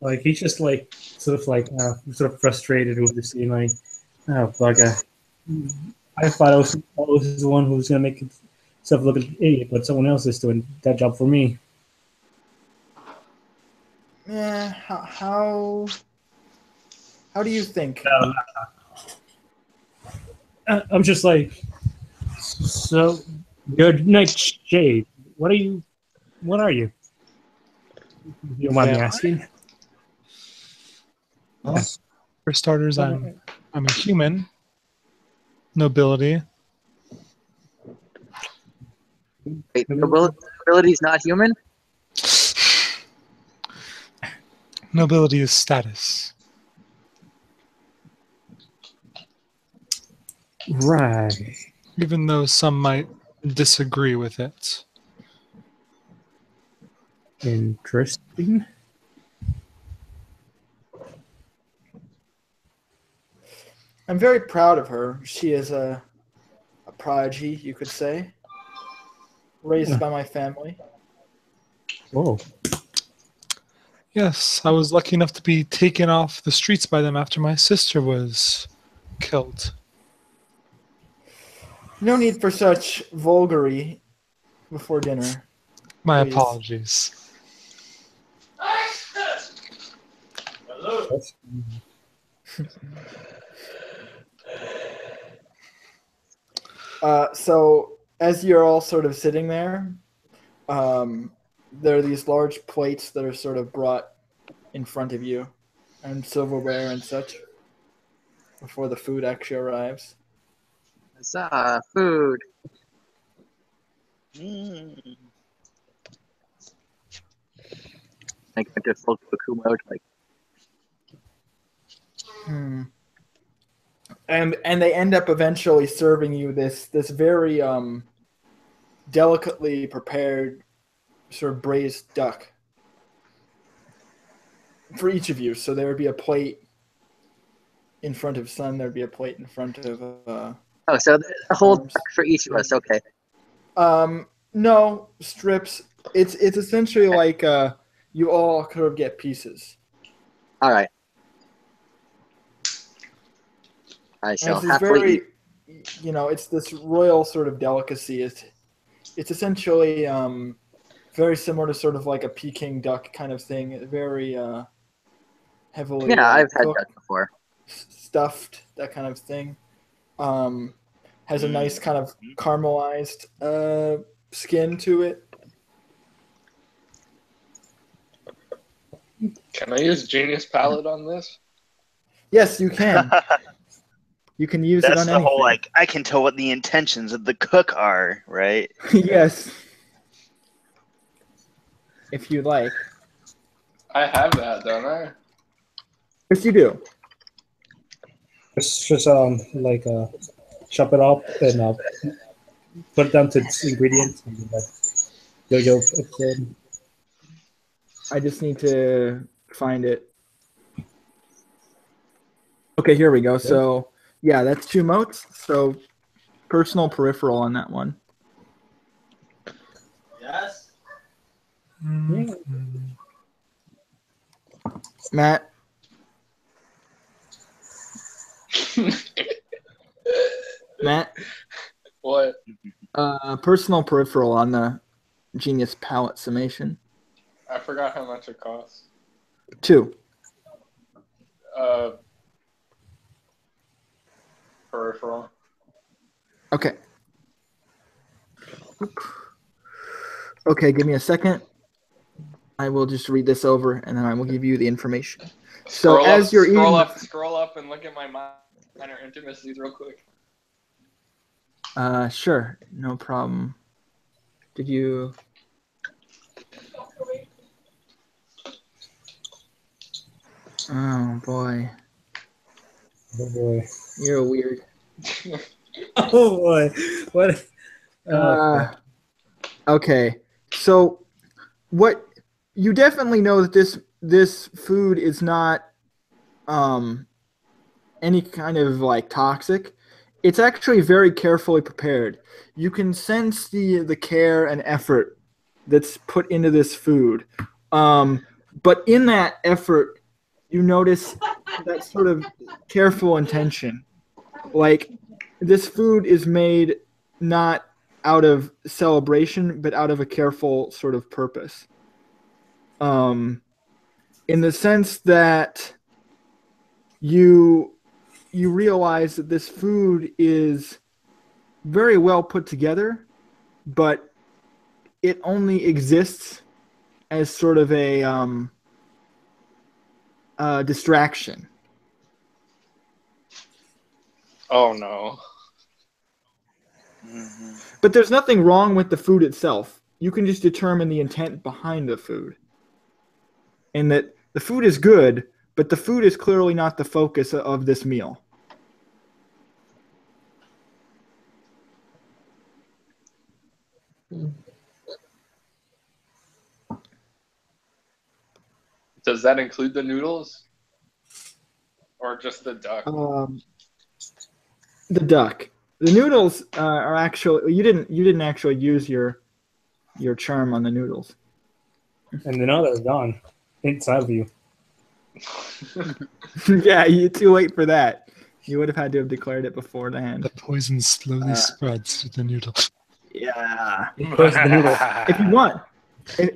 Like he's just like sort of frustrated with the scene. Like, oh bugger! I thought I was the one who was gonna make himself look like an idiot, but someone else is doing that job for me. Yeah. How do you think? I'm just like, so good Nightshade. What are you? What are you? You don't mind me asking? Well, for starters, I'm a human. Nobility. Wait, nobility's not human? Nobility is status. Right. Even though some might disagree with it. Interesting. I'm very proud of her. She is a prodigy, you could say. Raised by my family. Whoa. Yes, I was lucky enough to be taken off the streets by them after my sister was killed. No need for such vulgarity before dinner. My Please. apologies. Hello. So as you're all sort of sitting there, there are these large plates that are sort of brought in front of you, and silverware and such, before the food actually arrives. Food. I just look at Kumo like. And they end up eventually serving you this very delicately prepared sort of braised duck for each of you. So there would be a plate in front of Sun. There'd be a plate in front of. Oh, so the whole duck for each of us. Okay. No strips. It's essentially like you all sort of get pieces. All right. I shall happily eat. It's this royal sort of delicacy. It's essentially very similar to sort of like a Peking duck kind of thing. Very heavily. Yeah, I've had cooked, that before. Stuffed, that kind of thing. Has a nice kind of caramelized skin to it. Can I use Genius Palette on this? Yes, you can. You can use it on anything. That's the whole, like, I can tell what the intentions of the cook are, right? Yes. If you like. I have that, don't I? Yes, you do. Just chop it up and put it down to its ingredients. And yo-yo episode. I just need to find it. Okay, here we go. So, yeah, that's 2 motes. So, personal peripheral on that one. Yes. Matt. Matt. What? Personal peripheral on the Genius palette summation. I forgot how much it costs. 2. Peripheral. Okay. Okay, give me a second. I will just read this over, and then I will give you the information. Scroll up, and look at my minor intimacies real quick. Sure, no problem. Did you? Oh boy. Oh boy. You're weird. Oh boy. What? Okay. So, what you definitely know that this food is not any kind of like toxic. It's actually very carefully prepared. You can sense the care and effort that's put into this food. But in that effort, you notice that sort of careful intention. Like, this food is made not out of celebration, but out of a careful sort of purpose. In the sense that you realize that this food is very well put together, but it only exists as sort of a distraction. Oh no. But there's nothing wrong with the food itself. You can just determine the intent behind the food. And that the food is good, but the food is clearly not the focus of this meal. Does that include the noodles? Or just the duck? The duck. The noodles are actually you didn't actually use your charm on the noodles. And the noodles are gone inside of you. Yeah, you're too late for that. You would have had to have declared it beforehand. The poison slowly spreads through the noodle. Yeah. The noodle.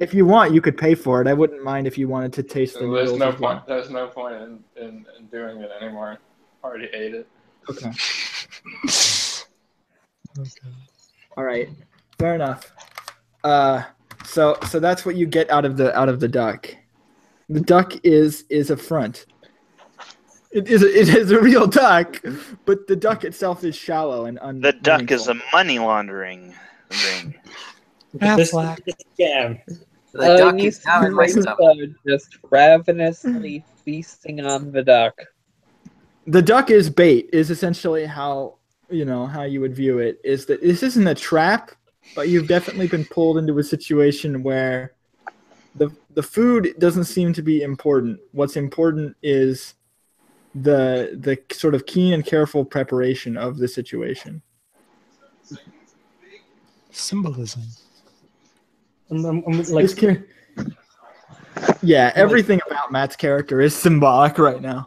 If you want, you could pay for it. I wouldn't mind if you wanted to taste the noodles. There's no point. There's no point in doing it anymore. I already ate it. Okay. Okay. All right. Fair enough. So that's what you get out of the duck. The duck is a front. It is a real duck, but the duck itself is shallow and The duck is a money laundering ring. This scam. The duck is having my stuff. Just ravenously feasting on the duck. The duck is bait. Is essentially how you would view it. Is that this isn't a trap, but you've definitely been pulled into a situation where the food doesn't seem to be important. What's important is the sort of keen and careful preparation of the situation. Symbolism. I'm like, yeah, everything about Matt's character is symbolic right now.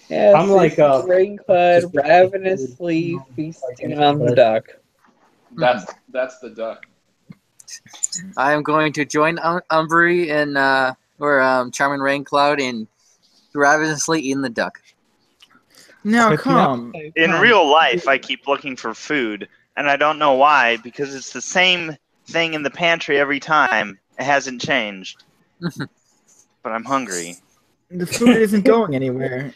Yes, I'm like rain-clad, ravenously feasting on the duck. That's the duck. I am going to join Umbry and Charming Raincloud in ravenously eating the duck. Now, come. In real life, I keep looking for food, and I don't know why, because it's the same thing in the pantry every time. It hasn't changed. But I'm hungry. The food isn't going anywhere.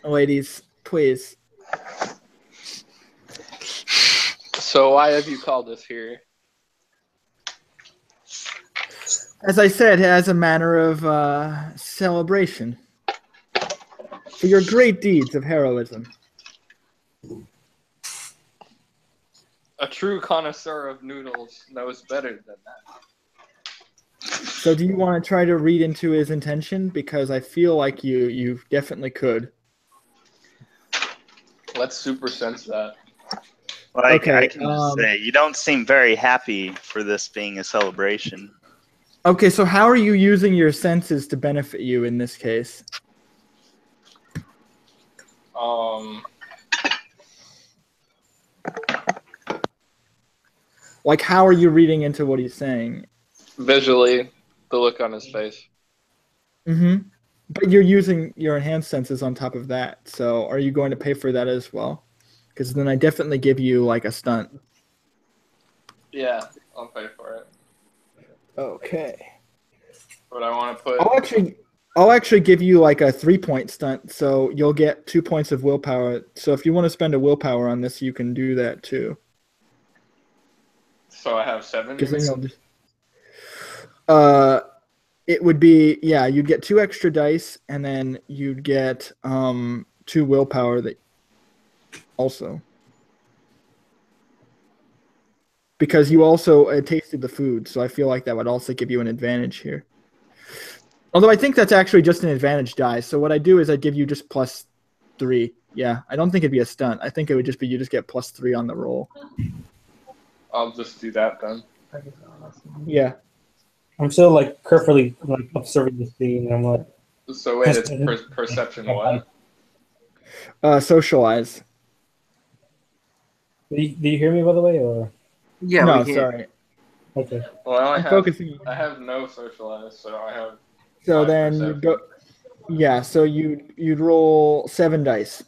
Ladies, please. So why have you called us here? As I said, as a manner of celebration for your great deeds of heroism. A true connoisseur of noodles knows better than that. So do you want to try to read into his intention? Because I feel like you definitely could. Let's super sense that. Like, okay, I can just say, you don't seem very happy for this being a celebration. Okay, so how are you using your senses to benefit you in this case? Like, how are you reading into what he's saying? Visually, the look on his face. Mm-hmm. But you're using your enhanced senses on top of that. So are you going to pay for that as well? Because then I definitely give you like a stunt. Yeah, I'll pay for it. Okay. But I want to put. I'll actually give you like a 3-point stunt, so you'll get 2 points of willpower. So if you want to spend a willpower on this, you can do that too. So I have 7. Because then you'll just. It would be you'd get 2 extra dice, and then you'd get 2 willpower that also. Because you also tasted the food, so I feel like that would also give you an advantage here. Although I think that's actually just an advantage die. So what I do is I give you just +3. Yeah, I don't think it'd be a stunt. I think it would just be you just get +3 on the roll. I'll just do that then. Yeah. I'm still like carefully like observing the scene. And I'm like. So wait, it's perception what? Socialize. Do you hear me, by the way, or? Yeah, no, we can. Sorry. Okay. Well, I have no socialize, so I have. So then you go. Yeah, so you'd roll 7 dice.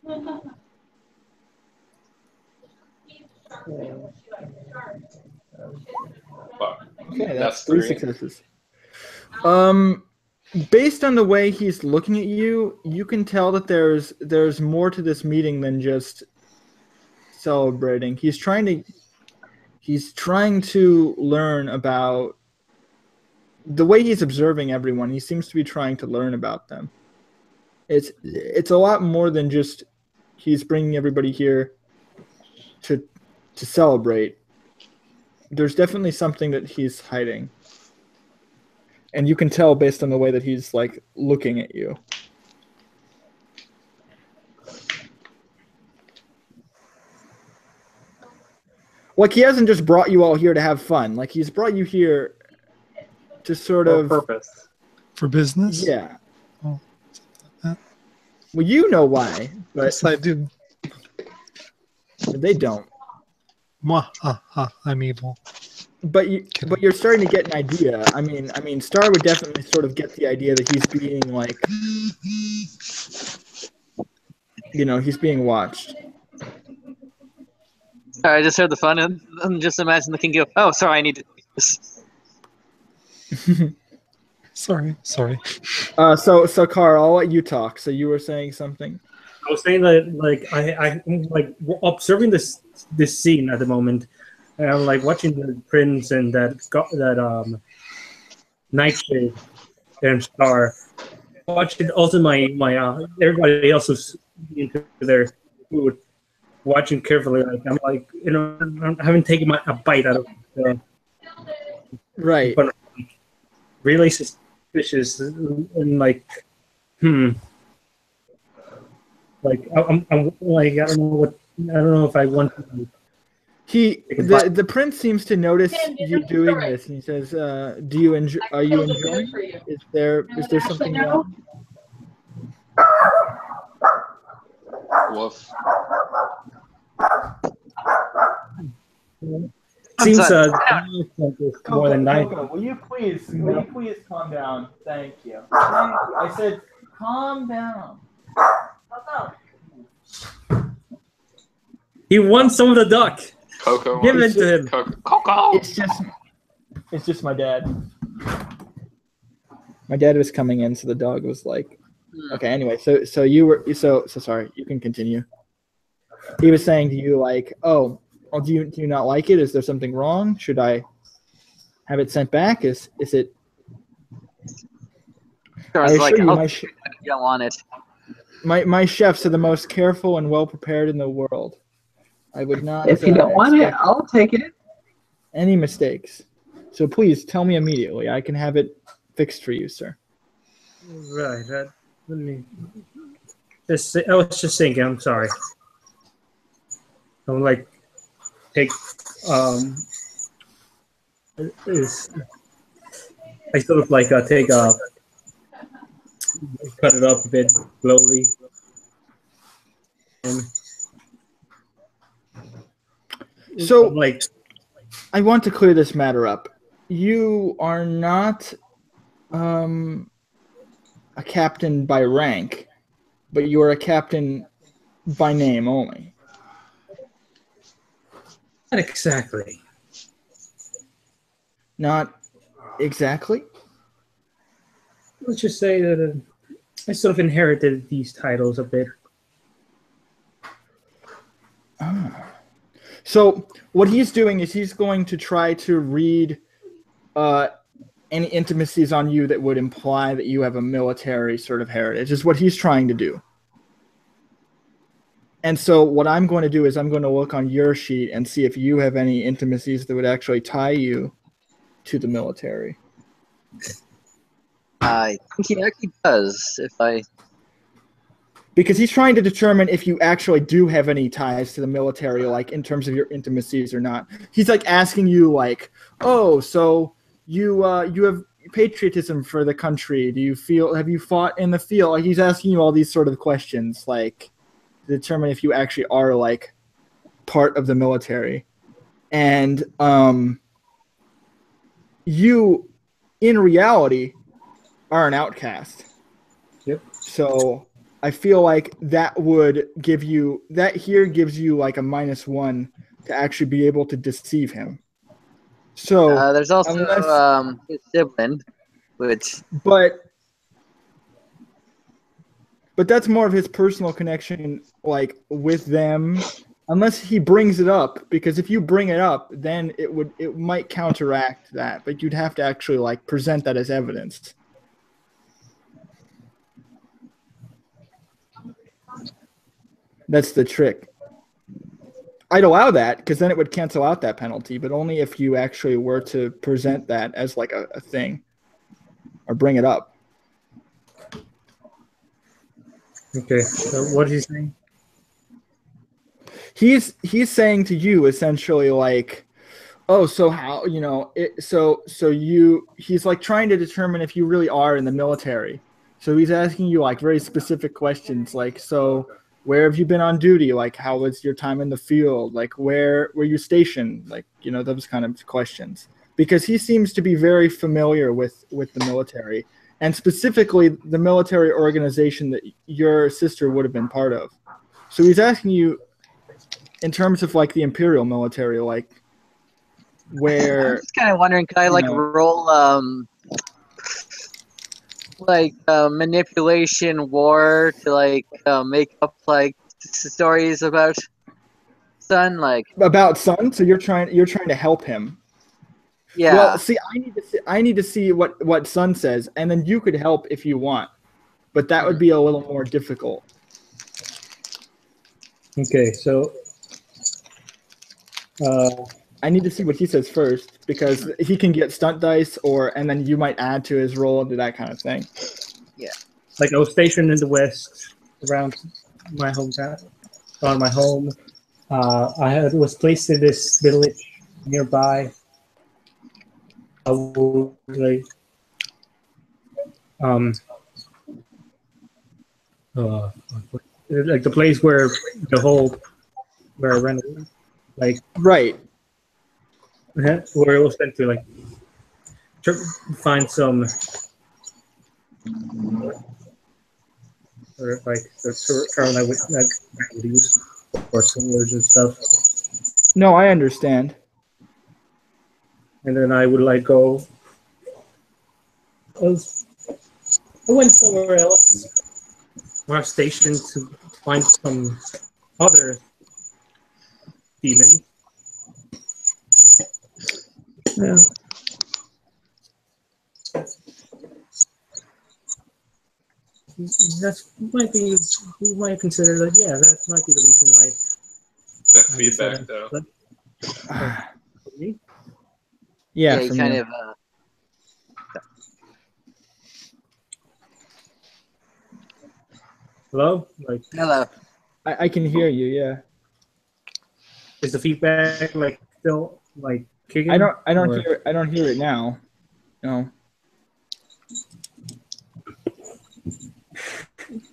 Okay, that's 3 successes. Based on the way he's looking at you, you can tell that there's more to this meeting than just celebrating. He's trying to learn about the way he's observing everyone. He seems to be trying to learn about them. It's a lot more than just he's bringing everybody here to celebrate. There's definitely something that he's hiding. And you can tell based on the way that he's like looking at you. Like he hasn't just brought you all here to have fun. Like he's brought you here to sort of purpose. For business? Yeah. Well, you know why, but yes, I do. They don't. I'm evil. But you're starting to get an idea. I mean, Star would definitely sort of get the idea that he's being like, he's being watched. I just heard the fun and just imagine the king go, "Oh, sorry, I need to do this." Sorry. So Carl, I'll let you talk. So you were saying something. I was saying that I'm like observing this scene at the moment, and I'm like watching the prince and that Nightshade and Star. Watching also my everybody else who's into their food, watching carefully. Like I'm like I haven't taken a bite out of the right. But really suspicious and like like I'm like I don't know if I want to. The prince seems to notice you doing this, and he says, "Are you enjoying? Is there something wrong?" Woof. Seems more than 9. Coco, will you please calm down? Thank you. I said, calm down. He wants some of the duck. Coco, give it to him. Coco. It's just my dad. My dad was coming in, so the dog was like, okay. Anyway, so sorry. You can continue. He was saying to you like, oh, do you not like it? Is there something wrong? Should I have it sent back? Is it? I assure you, I don't want it. My chefs are the most careful and well prepared in the world. I would not. If you don't want it, I'll take it. Any mistakes? So please tell me immediately. I can have it fixed for you, sir. Right. Let me. I was just thinking. I'm sorry. I'm like take I sort of like take cut it up a bit slowly. And So, like, I want to clear this matter up. You are not a captain by rank, but you are a captain by name only. not exactly. Not exactly? Let's just say that I sort of inherited these titles a bit. So what he's doing is he's going to try to read any intimacies on you that would imply that you have a military sort of heritage, is what he's trying to do. And so what I'm going to do is I'm going to look on your sheet and see if you have any intimacies that would actually tie you to the military. I think he actually does. Because he's trying to determine if you actually do have any ties to the military, like in terms of your intimacies or not. He's like asking you, like, oh, so you have patriotism for the country. Have you fought in the field? Like, he's asking you all these sort of questions, like, to determine if you actually are like part of the military. And you, in reality, are an outcast. Yep. So I feel like that gives you like a -1 to actually be able to deceive him. So there's also his sibling, which. But that's more of his personal connection, like with them, unless he brings it up. Because if you bring it up, then it might counteract that. But you'd have to actually like present that as evidence. That's the trick. I'd allow that because then it would cancel out that penalty, but only if you actually were to present that as like a thing or bring it up. Okay, so what is he saying? He's saying to you essentially like, oh, so how, he's like trying to determine if you really are in the military. So he's asking you like very specific questions, like, so where have you been on duty? Like, how was your time in the field? Like, where were you stationed? Like, those kind of questions. Because he seems to be very familiar with the military, and specifically the military organization that your sister would have been part of. So he's asking you in terms of like the imperial military, like where. I'm just kind of wondering, could I roll manipulation war to make up stories about Sun, about Sun? So you're trying to help him. Yeah. Well, see, I need to see what Sun says, and then you could help if you want, but that would be a little more difficult. Okay, so I need to see what he says first, because he can get stunt dice, and then you might add to his roll and do that kind of thing. Yeah. Like, I was stationed in the west around my hometown, on my home. I was placed in this village nearby. I would like the place where I rented, like, right, where it was sent to, like, find some, or like the term I would use for singers and stuff. No, I understand. And then I would go. I went somewhere else, where I was stationed to find some other demon. Yeah. We might consider that. Yeah, that might be the reason why. That feedback, though. Yeah, you kind of. Hello? Hello. I can hear you. Yeah. Is the feedback still kicking? I don't hear it now. No.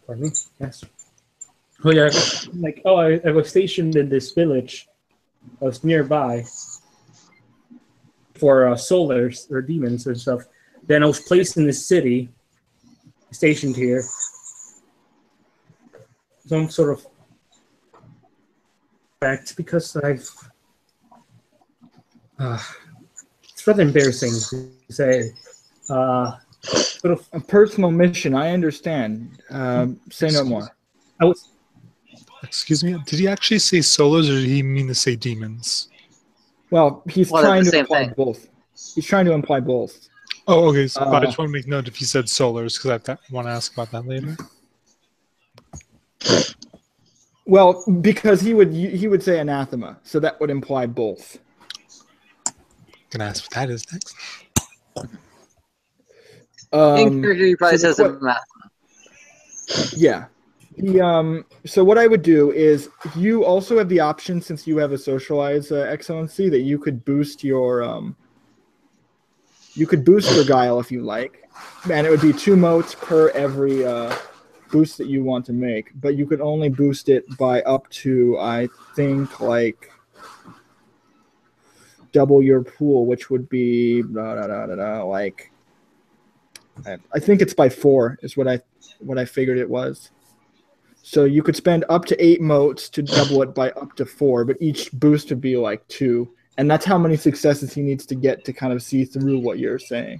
Pardon me. Yes. Oh yeah, like I was stationed in this village. I was nearby for souls or demons and stuff. Then I was placed in this city, stationed here. Some sort of fact because I've. It's rather embarrassing to say. Sort of a personal mission. I understand. Say no more. I was. Excuse me. Did he actually say solos, or did he mean to say demons? Well, he's trying to imply both. He's trying to imply both. Oh, okay. So, but I just want to make note if he said solars because I want to ask about that later. Well, because he would say anathema, so that would imply both. Gonna ask what that is next. He probably says anathema. Yeah. So what I would do is you also have the option, since you have a socialize excellency, that you could boost your guile if you like, and it would be 2 motes per every boost that you want to make, but you could only boost it by up to, I think, like double your pool, which would be like I think it's by 4 is what I figured it was. So you could spend up to 8 motes to double it by up to 4, but each boost would be like 2, and that's how many successes he needs to get to kind of see through what you're saying.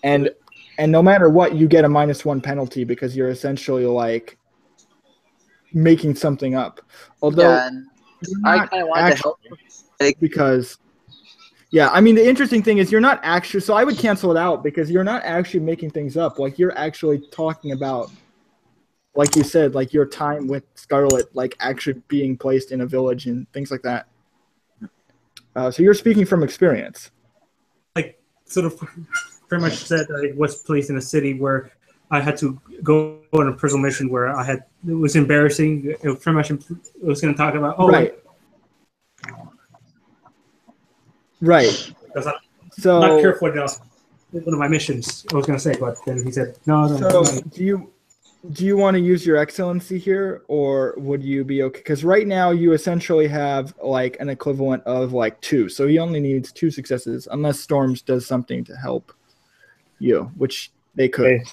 And no matter what, you get a -1 penalty because you're essentially like making something up. Although I kind of want to help because. Yeah, I mean, the interesting thing is you're not actually... So I would cancel it out because you're not actually making things up. Like, you're actually talking about, like you said, like your time with Scarlet, like actually being placed in a village and things like that. So you're speaking from experience. Like, sort of pretty much said I was placed in a city where I had to go on a personal mission where it was embarrassing. It was pretty much, it was going to talk about, right. Right. So I'm not sure what one of my missions I was going to say, but then he said no. So do you want to use your excellency here, or would you be okay? Because right now you essentially have like an equivalent of like 2, so he only needs 2 successes unless Storms does something to help you, which they could. Okay.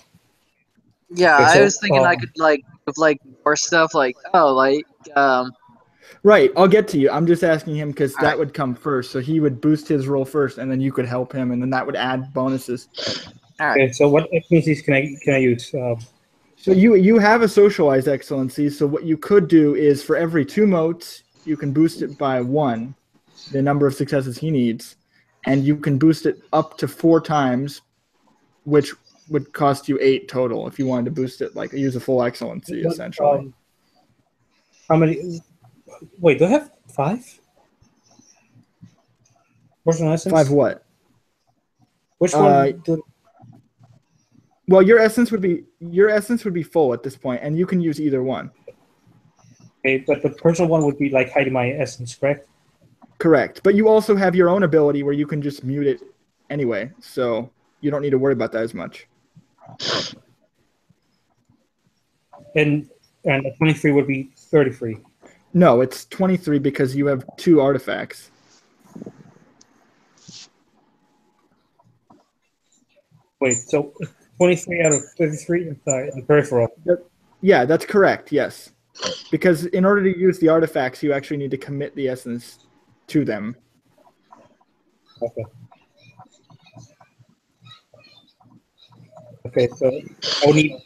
Yeah, okay, so, I was thinking I could like more stuff like Right, I'll get to you. I'm just asking him because that would come first. So he would boost his roll first, and then you could help him, and then that would add bonuses. All right. Okay, so what excellencies can I use? So you have a socialized excellency. So what you could do is for every 2 motes, you can boost it by 1, the number of successes he needs, and you can boost it up to 4 times, which would cost you 8 total if you wanted to boost it, like use a full excellency, essentially. How many? Wait, do I have 5? Personal essence? 5 what? Which one? Well, your essence would be full at this point, and you can use either one. Okay, but the personal one would be like hiding my essence, correct? Correct, but you also have your own ability where you can just mute it anyway, so you don't need to worry about that as much. And the 23 would be 33. No, it's 23 because you have 2 artifacts. Wait, so 23 out of 33? I'm sorry, I'm peripheral. Yeah, that's correct, yes. Because in order to use the artifacts, you actually need to commit the essence to them. Okay. Okay, so I'll need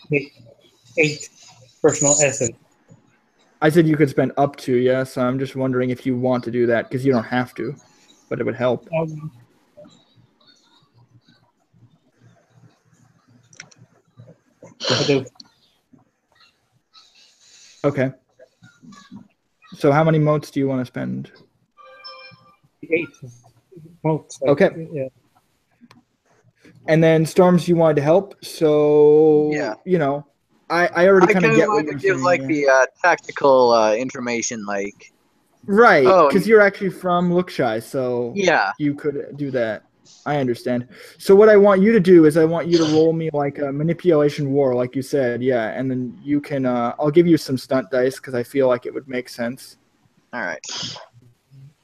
8 personal essence. I said you could spend up to, yeah, so I'm just wondering if you want to do that, because you don't have to, but it would help. I do. Okay. So how many motes do you want to spend? 8 motes. Okay. Yeah. And then Storms, you wanted to help, so you know, I already kind of get what you're saying. Like the tactical information, like right, because you're actually from Lookshy, so yeah, you could do that. I understand. So what I want you to do is I want you to roll me like a manipulation war, like you said, yeah, and then you can. I'll give you some stunt dice because I feel like it would make sense. All right.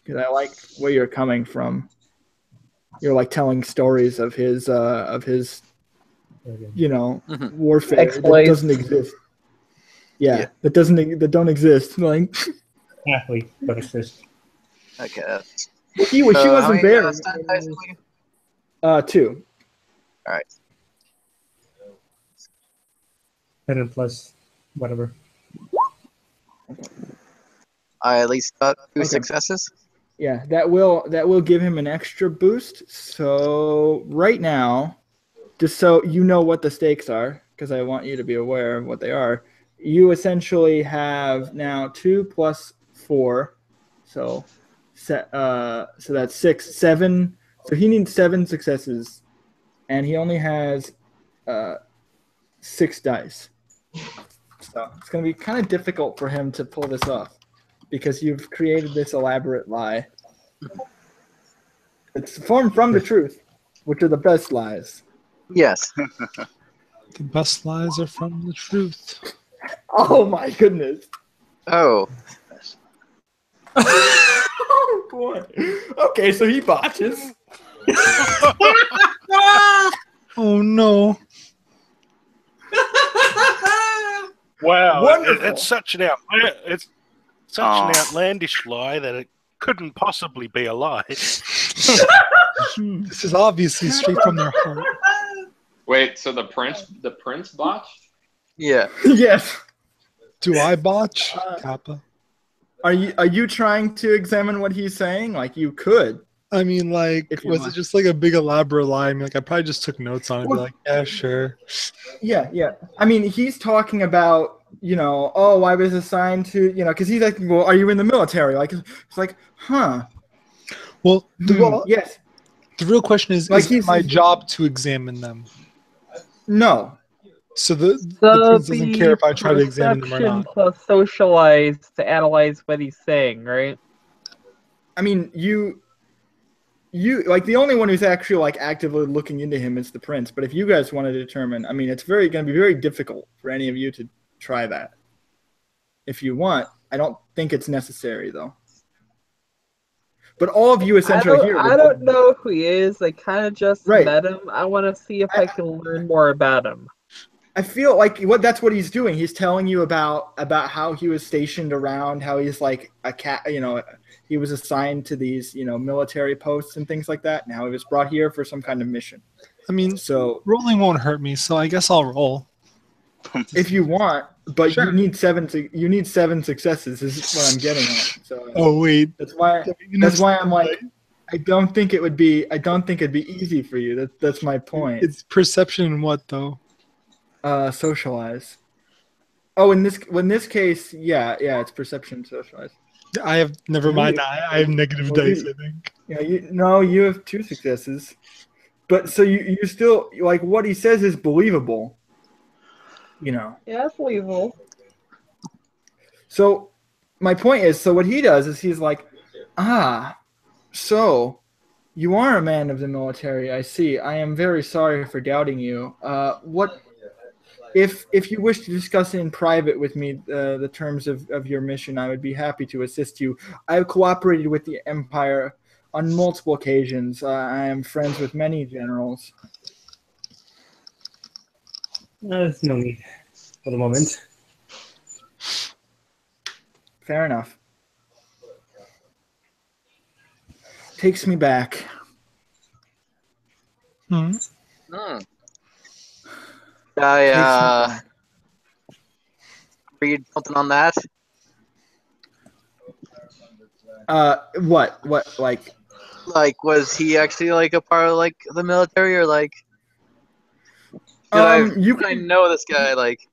Because I like where you're coming from. You're like telling stories of his warfare Exploits. that doesn't exist. Yeah, that don't exist. Like, Wait, but it's just Okay. she wasn't there. Stunt dice are we? 2. All right. 10 plus whatever. I at least got 2 successes. Yeah, that will give him an extra boost. So right now, just so you know what the stakes are, because I want you to be aware of what they are. You essentially have now 2 plus 4, so that's 6, 7. So he needs 7 successes, and he only has 6 dice. So it's going to be kind of difficult for him to pull this off because you've created this elaborate lie. It's formed from the truth, which are the best lies. Yes. The best lies are from the truth. Oh my goodness. Oh. Oh boy. Okay, so he botches. Oh no. Wow, Wonderful. it's such an outlandish lie that it couldn't possibly be a lie. This is obviously straight from their heart. Wait, so the prince botched? Yeah. Yes. Do I botch, Kappa? Are you trying to examine what he's saying? Like, you could. I mean, like, was it just like a big elaborate lie? I mean, like, I probably just took notes on it. Be like, yeah, sure. Yeah. I mean, he's talking about, oh, I was assigned to, because he's like, well, are you in the military? Like, it's like, huh. Well, yes. The real question is, like, is my job to examine them? No. So the prince doesn't care if I try to examine them or not. Plus socialize to analyze what he's saying, right? I mean, you like the only one who's actually like actively looking into him is the prince. But if you guys want to determine, I mean, it's going to be very difficult for any of you to try that. If you want, I don't think it's necessary though. But all of you essentially I don't know who he is. I kind of just met him. I want to see if I can learn more about him. I feel like that's what he's doing. He's telling you about how he was stationed around, how he's like a cat, he was assigned to these, military posts and things like that. Now he was brought here for some kind of mission. I mean, so rolling won't hurt me, so I guess I'll roll. If you want, but sure. you need 7 successes is what I'm getting at. So oh wait. That's why I'm like, I don't think it'd be easy for you. That's my point. It's perception and what though? Socialize. Oh, in this case, yeah, it's perception, socialize. I have never mind. I have negative dice. I think. Yeah, you have 2 successes, but so you still like what he says is believable. Yeah, it's believable. So my point is, so what he does is he's like, so you are a man of the military. I see. I am very sorry for doubting you. What? If you wish to discuss in private with me the terms of your mission, I would be happy to assist you. I have cooperated with the Empire on multiple occasions. I am friends with many generals. There's no need for the moment. Fair enough. Takes me back. I read something on that. What like was he actually like a part of like the military or like? I know this guy like.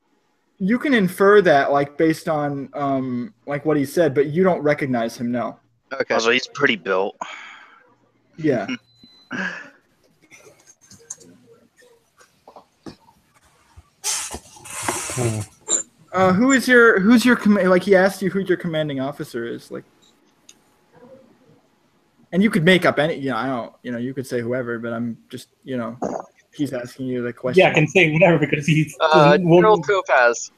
You can infer that like based on like what he said, but you don't recognize him. No. Okay. Also, he's pretty built. Yeah. Who's your like he asked you who your commanding officer is, like And you could make up any, I don't, you could say whoever, but I'm just, he's asking you the question. Yeah, I can say whatever because he's General Topaz.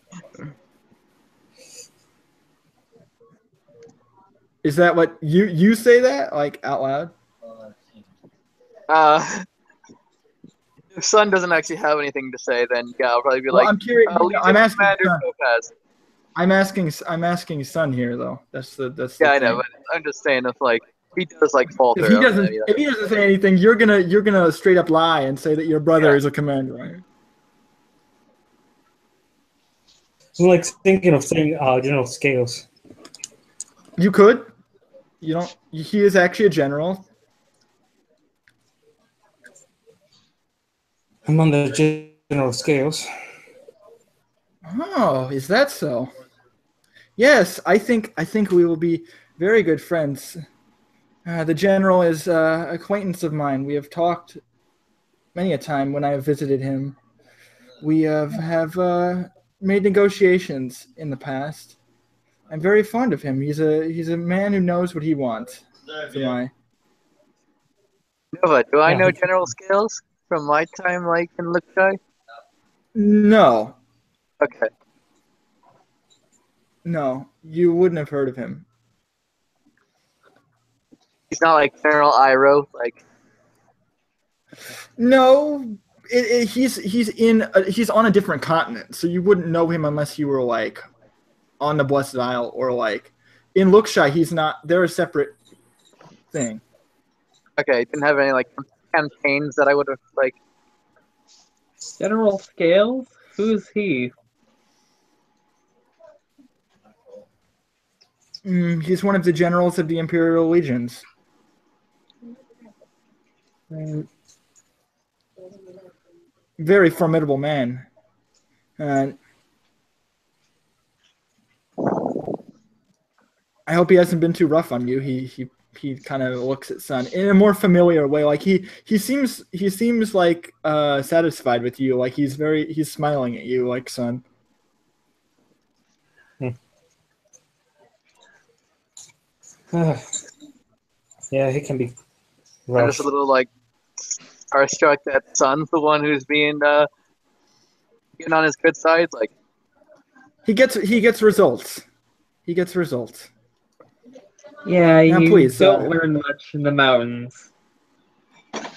Is that what you say that like out loud? If Sun doesn't actually have anything to say, then yeah, I'll probably be Well, like, I'm curious. I'm asking Commander Sun. Topaz. I'm asking Sun here though. That's the Yeah, I thing. know, but I'm just saying if like he does like falter. If he doesn't say anything, you're gonna straight up lie and say that your brother is a commander, right? I'm like thinking of saying General Scales. You could. You don't. He is actually a general. I'm on the General Scales. Oh, is that so? Yes, I think we will be very good friends. The general is an acquaintance of mine. We have talked many a time when I have visited him. We have made negotiations in the past. I'm very fond of him. He's a man who knows what he wants. Nova, do I know General Scales from my time like in Lukai? No. Okay. No, you wouldn't have heard of him. He's not like General Iroh, like. No, he's on a different continent, so you wouldn't know him unless you were like on the Blessed Isle or like in Luxai. He's not. They're a separate thing. Okay, didn't have any like campaigns that I would have like. General Scales? Who's he? He's one of the generals of the Imperial Legions. Very formidable man. I hope he hasn't been too rough on you. He kind of looks at Sun in a more familiar way. Like he seems like satisfied with you. Like he's smiling at you, like Sun. Yeah, he can be rough. I'm just a little like starstruck that Sun's the one who's being getting on his good side. Like he gets results. He gets results. Yeah, now, you please, don't learn much in the mountains. At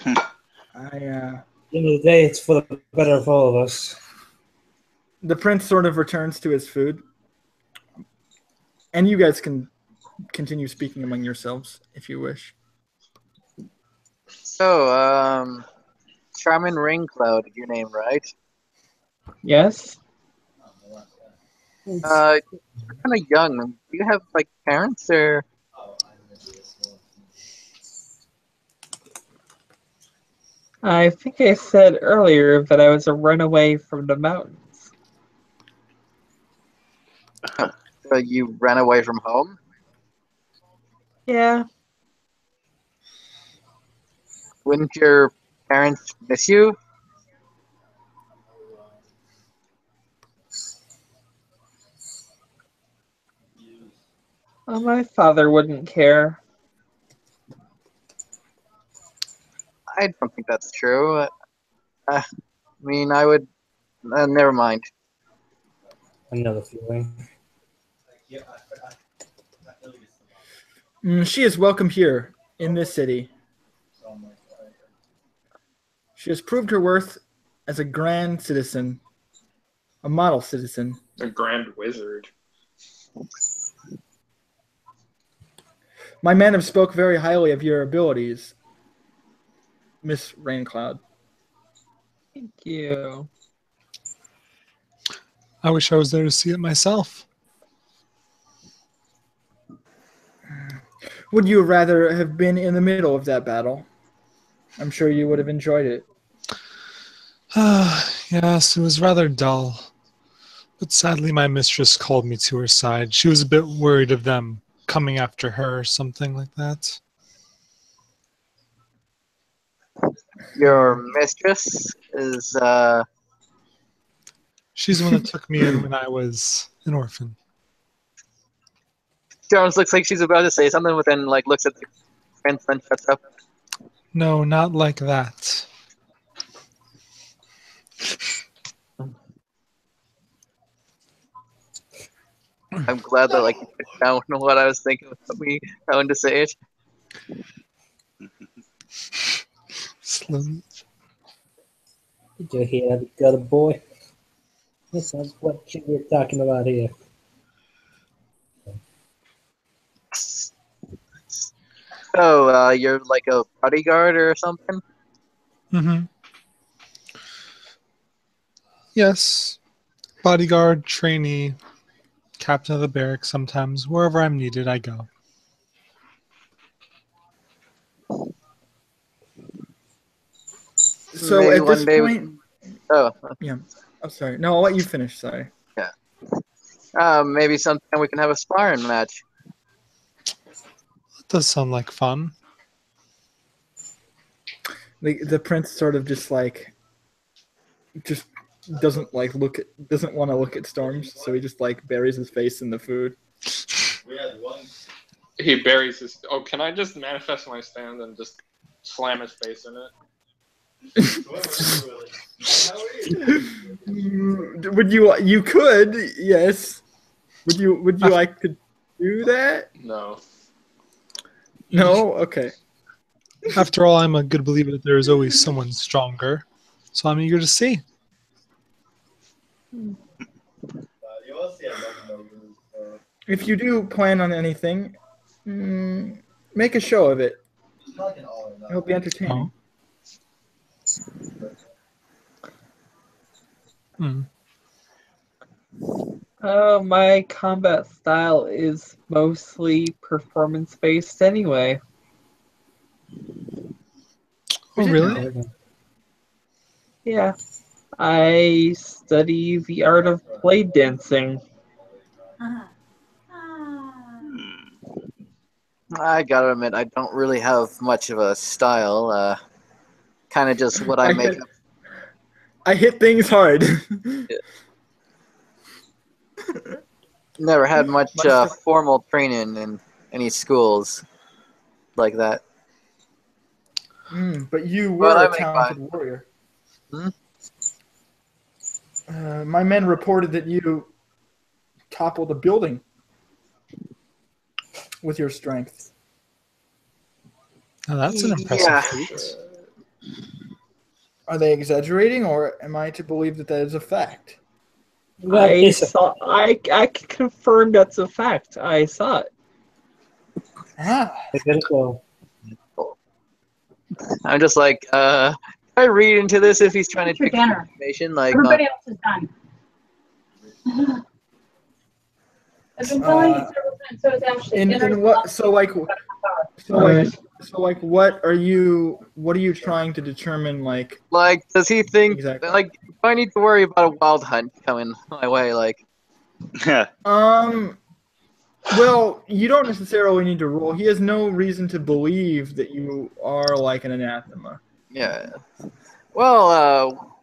the end of the day, it's for the better of all of us. The prince sort of returns to his food, and you guys can continue speaking among yourselves if you wish. So, Charmin Ringcloud, your name, right? Yes. You're kind of young. Do you have like parents or? I think I said earlier that I was a runaway from the mountains. So you ran away from home? Yeah. Wouldn't your parents miss you? Well, my father wouldn't care. I don't think that's true. I mean, I would. Never mind. Another feeling. She is welcome here in this city. She has proved her worth as a grand citizen, a model citizen. A grand wizard. My men have spoke very highly of your abilities, Miss Raincloud. Thank you. I wish I was there to see it myself. Would you rather have been in the middle of that battle? I'm sure you would have enjoyed it. Yes, it was rather dull. But sadly, my mistress called me to her side. She was a bit worried of them coming after her or something like that. Your mistress is, She's the one that took me in when I was an orphan. Jones looks like she's about to say something, but then like looks at the prince then shuts up? No, not like that. I'm glad that like you put down what I was thinking without me having to say it. Slim. Did you hear that, got a boy? This is what we're talking about here. So, you're like a bodyguard or something? Mm-hmm. Yes. Bodyguard, trainee, captain of the barracks sometimes. Wherever I'm needed, I go. So Maybe at this one day point, oh, yeah. I'm sorry. No, I'll let you finish. Sorry. yeah. Maybe sometime we can have a sparring match. That does sound like fun. The prince sort of just doesn't want to look at storms, so he just like buries his face in the food. He buries his. Oh, can I just manifest my stand and just slam his face in it? Would you could, yes. Would you like to do that? No. No? Okay. After all, I'm a good believer that there is always someone stronger. So I'm eager to see. If you do plan on anything, make a show of it. It'll be entertaining. My combat style is mostly performance-based anyway. Oh, really? Yeah. I study the art of blade dancing. I gotta admit, I don't really have much of a style. Kind of just what I make up. I hit things hard. Never had much formal training in any schools like that. But you were I a talented warrior. My men reported that you toppled a building with your strength. Now that's an impressive feat. Are they exaggerating, or am I to believe that is a fact? I can confirm that's a fact. I saw it. I'm just like, can I read into this if he's trying to take information? Like, everybody else is done. I've been telling you several times, so it's Ashley. In what? So what are you trying to determine? Like, does he think like do I need to worry about a wild hunt coming my way? Like, well, you don't necessarily need to roll. He has no reason to believe that you are like an anathema. Yeah. Well,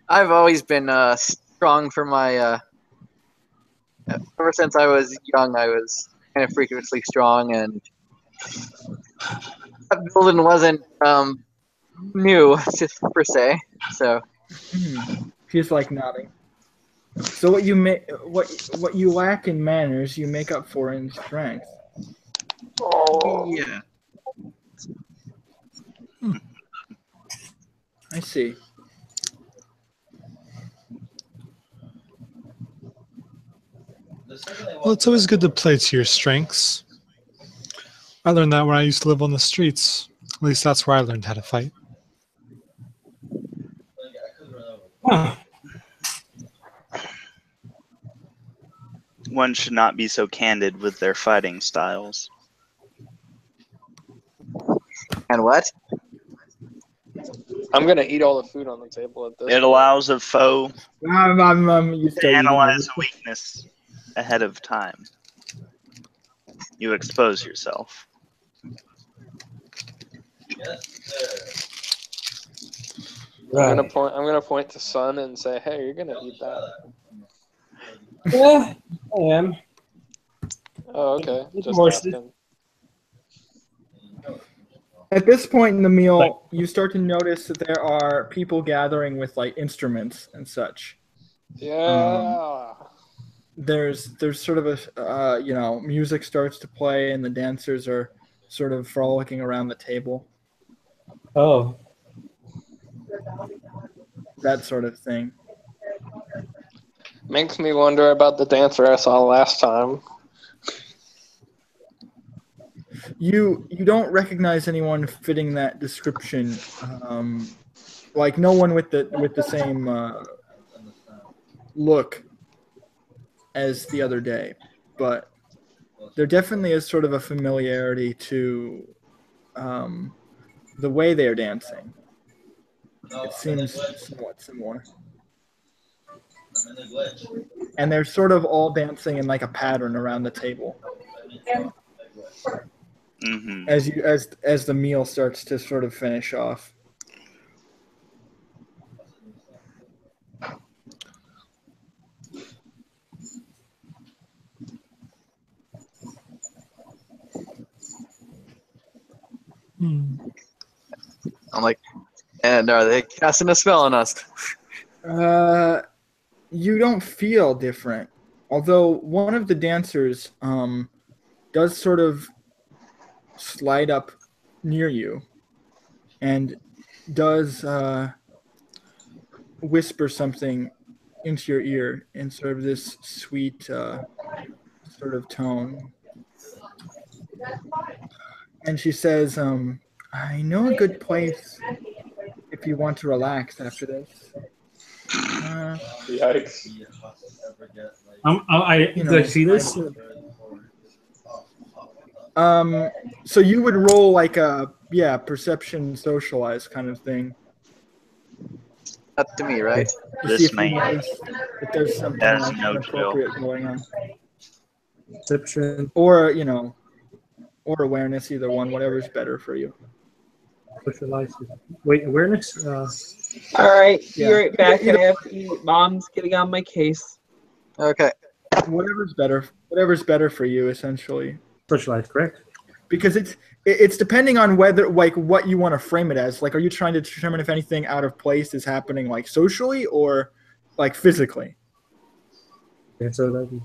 I've always been strong for my. Ever since I was young, I was kind of freakishly strong, and that building wasn't new, just per se. So he's like nodding. So what you lack in manners, you make up for in strength. Oh yeah. I see. Well, it's always good to play to your strengths. I learned that when I used to live on the streets. At least that's where I learned how to fight. One should not be so candid with their fighting styles. And what? I'm gonna eat all the food on the table at this. It allows a foe to analyze a weakness ahead of time. You expose yourself. I'm gonna point to Sun and say, "Hey, you're gonna eat that." Yeah, I am. Oh, okay. Just Horses. asking. At this point in the meal, you start to notice that there are people gathering with like instruments and such. Yeah. There's sort of a music starts to play and the dancers are sort of frolicking around the table. Oh. That sort of thing. Makes me wonder about the dancer I saw last time. You don't recognize anyone fitting that description. Like no one with the same look as the other day, but there definitely is sort of a familiarity to the way they are dancing. It seems somewhat similar. And they're sort of all dancing in like a pattern around the table. Mm-hmm. As the meal starts to sort of finish off. I'm like, and are they casting a spell on us? You don't feel different. Although one of the dancers does sort of slide up near you and does whisper something into your ear in sort of this sweet sort of tone. And she says, I know a good place if you want to relax after this. Yikes. Do I see this? So you would roll like a perception socialize kind of thing. Up to me, right? To see if you notice if there's something like inappropriate going on. Perception. Or or awareness, either one, whatever's better for you. Socialize. Wait, awareness? Alright, be right back. I have to eat. Mom's getting on my case. Okay. Whatever's better for you, essentially. Socialize, correct? Because it's depending on whether like what you want to frame it as. Like, are you trying to determine if anything out of place is happening like socially or like physically? Yeah, so that'd be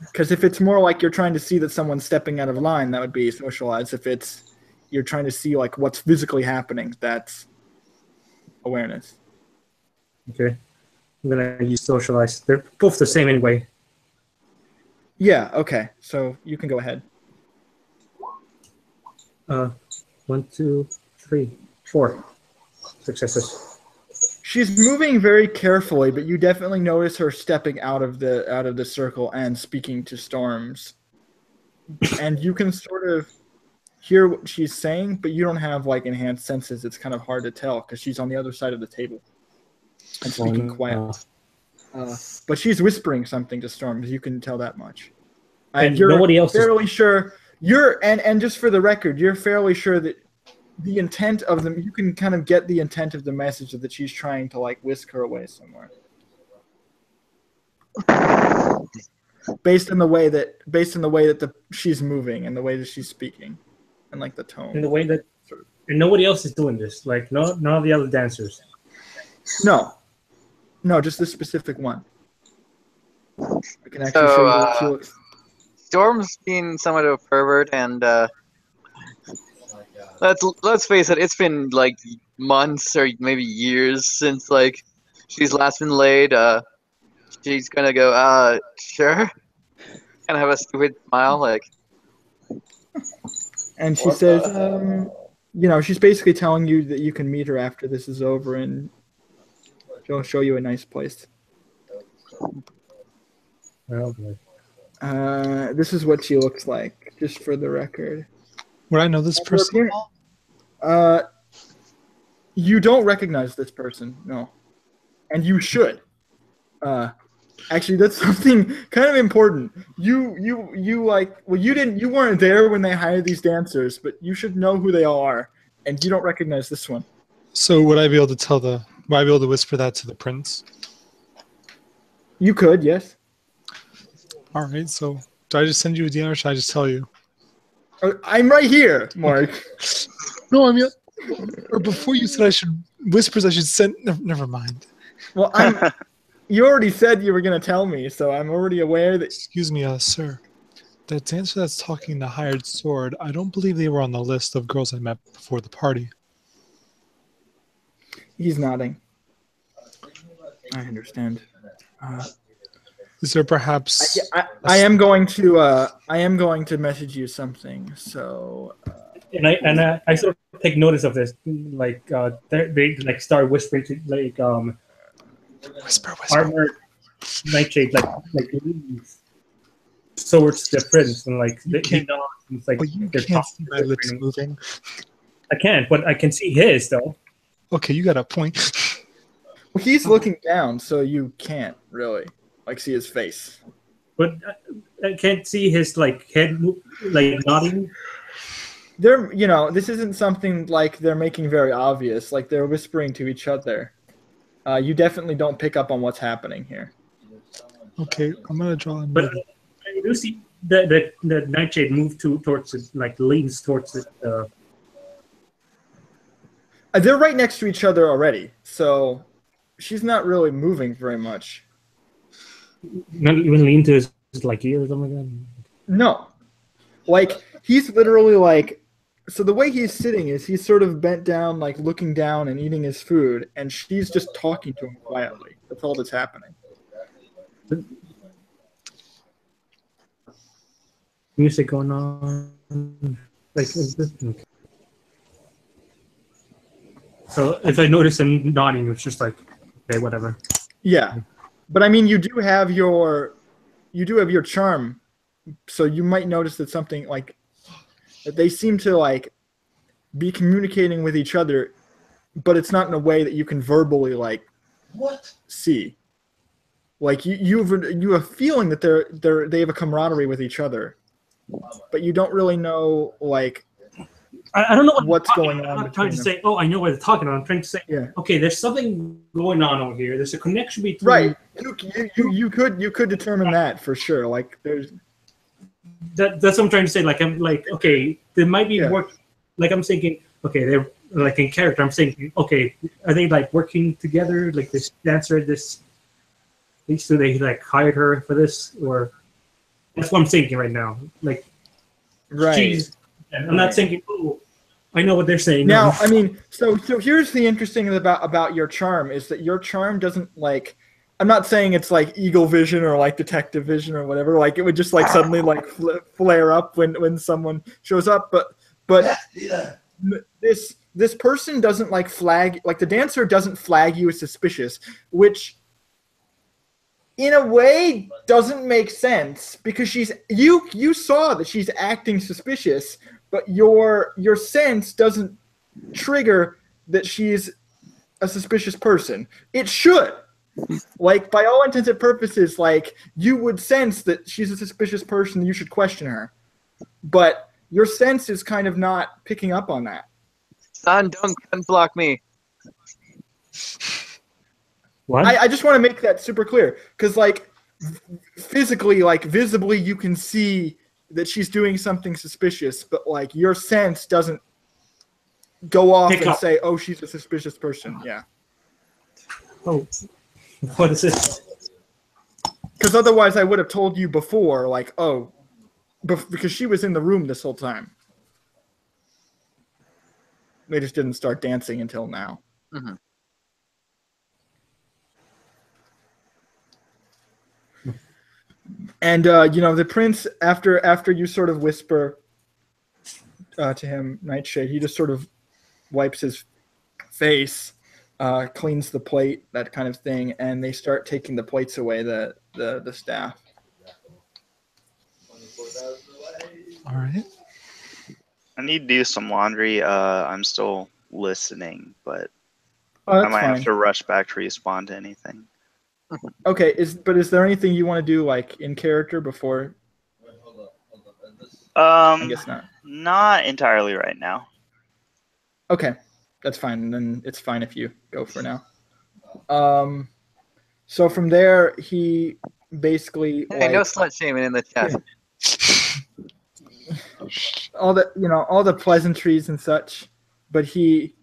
because if it's more like you're trying to see that someone's stepping out of line, that would be socialized. If it's you're trying to see like what's physically happening, that's awareness. Okay. I'm gonna use socialize. They're both the same anyway. Yeah, okay. So you can go ahead. 1, 2, 3, 4 successes. She's moving very carefully, but you definitely notice her stepping out of the circle and speaking to Storms. And you can sort of hear what she's saying, but you don't have like enhanced senses. It's kind of hard to tell because she's on the other side of the table and speaking quietly. But she's whispering something to Storms. You can tell that much. And nobody else fairly sure. And just for the record, you're fairly sure that the intent of them, you can kind of get the intent of the message that she's trying to like whisk her away somewhere. Based on the way that she's moving and the way that she's speaking, and like the tone. And the way that, and nobody else is doing this. Like none of the other dancers. No, just this specific one. I can actually show you what she looks. Storm's being somewhat of a pervert, and let's face it, it's been like months or maybe years since like she's last been laid. She's gonna go, sure. Kind of have a stupid smile, like. And she says, she's basically telling you that you can meet her after this is over, and she'll show you a nice place. Oh boy. This is what she looks like, just for the record. Would I know this person? You don't recognize this person, no. And you should. Actually, that's something kind of important. You weren't there when they hired these dancers, but you should know who they all are, and you don't recognize this one. So would I be able to whisper that to the prince? You could, yes. All right. So do I just send you a DM or should I just tell you? I'm right here, Mark. No, I mean, or before you said I should whispers. I should send. Never mind. Well, you already said you were going to tell me, so I'm already aware that. Excuse me, sir. The dancer that's talking the hired sword. I don't believe they were on the list of girls I met before the party. He's nodding. I understand. Is there perhaps? I am going to message you something. So. And I sort of take notice of this, like they like start whispering to like whisper. Armored Nightshade like leans towards the prince and like he nods. It's like but you can't see my lips moving. I can't, but I can see his though. Okay, you got a point. Well, he's looking down, so you can't really like see his face. But I can't see his like head like nodding. They're, this isn't something like they're making very obvious. Like they're whispering to each other. You definitely don't pick up on what's happening here. Okay, I'm gonna draw. But I do see the Nightshade move towards it, like leans towards it. They're right next to each other already, so she's not really moving very much. Not even lean to his like ear or something like that. No, like he's literally like. So the way he's sitting is he's sort of bent down, like looking down and eating his food, and she's just talking to him quietly. That's all that's happening. Music going on, like is this? Okay. So if I notice him nodding, it's just like, okay, whatever. Yeah, but I mean, you do have your charm, so you might notice that something like. That they seem to like be communicating with each other, but it's not in a way that you can verbally like see. Like you have a feeling that they have a camaraderie with each other, but you don't really know like. I don't know what's going on. I'm not trying to say, oh, I know what they're talking about. I'm trying to say, okay, there's something going on over here. There's a connection between. Right. You could determine that for sure. Like there's. That's what I'm trying to say. Like I'm like, okay, there might be work. Like I'm thinking, okay, they're like in character. I'm thinking, okay, are they like working together? Like this dancer, these two, they like hired her for this, or that's what I'm thinking right now. Like, right. I'm not thinking, oh, I know what they're saying. Now, I mean, so here's the interesting thing about your charm is that your charm doesn't like. I'm not saying it's like eagle vision or like detective vision or whatever. Like it would just like suddenly like flare up when someone shows up. But this person doesn't like flag, like the dancer doesn't flag you as suspicious, which in a way doesn't make sense because you saw that she's acting suspicious, but your sense doesn't trigger that she's a suspicious person. It should. Like, by all intents and purposes, like, you would sense that she's a suspicious person, you should question her. But your sense is kind of not picking up on that. Son, don't unblock me. What? I just want to make that super clear. Because, like, physically, like, visibly, you can see that she's doing something suspicious, but, like, your sense doesn't go off and say, oh, she's a suspicious person. Yeah. Oh. What is it? Because otherwise I would have told you before, like, oh, because she was in the room this whole time. They just didn't start dancing until now. Mm-hmm. And, the prince, after you sort of whisper to him, Nightshade, he just sort of wipes his face. Cleans the plate, that kind of thing, and they start taking the plates away, the staff. All right. I need to do some laundry. I'm still listening, but I might have to rush back to respond to anything. Okay, is there anything you want to do like in character before? I guess not. Not entirely right now. Okay. That's fine. Then it's fine if you go for now. So from there, he basically. Hey, no slut shaming in the chat. all the pleasantries and such, but he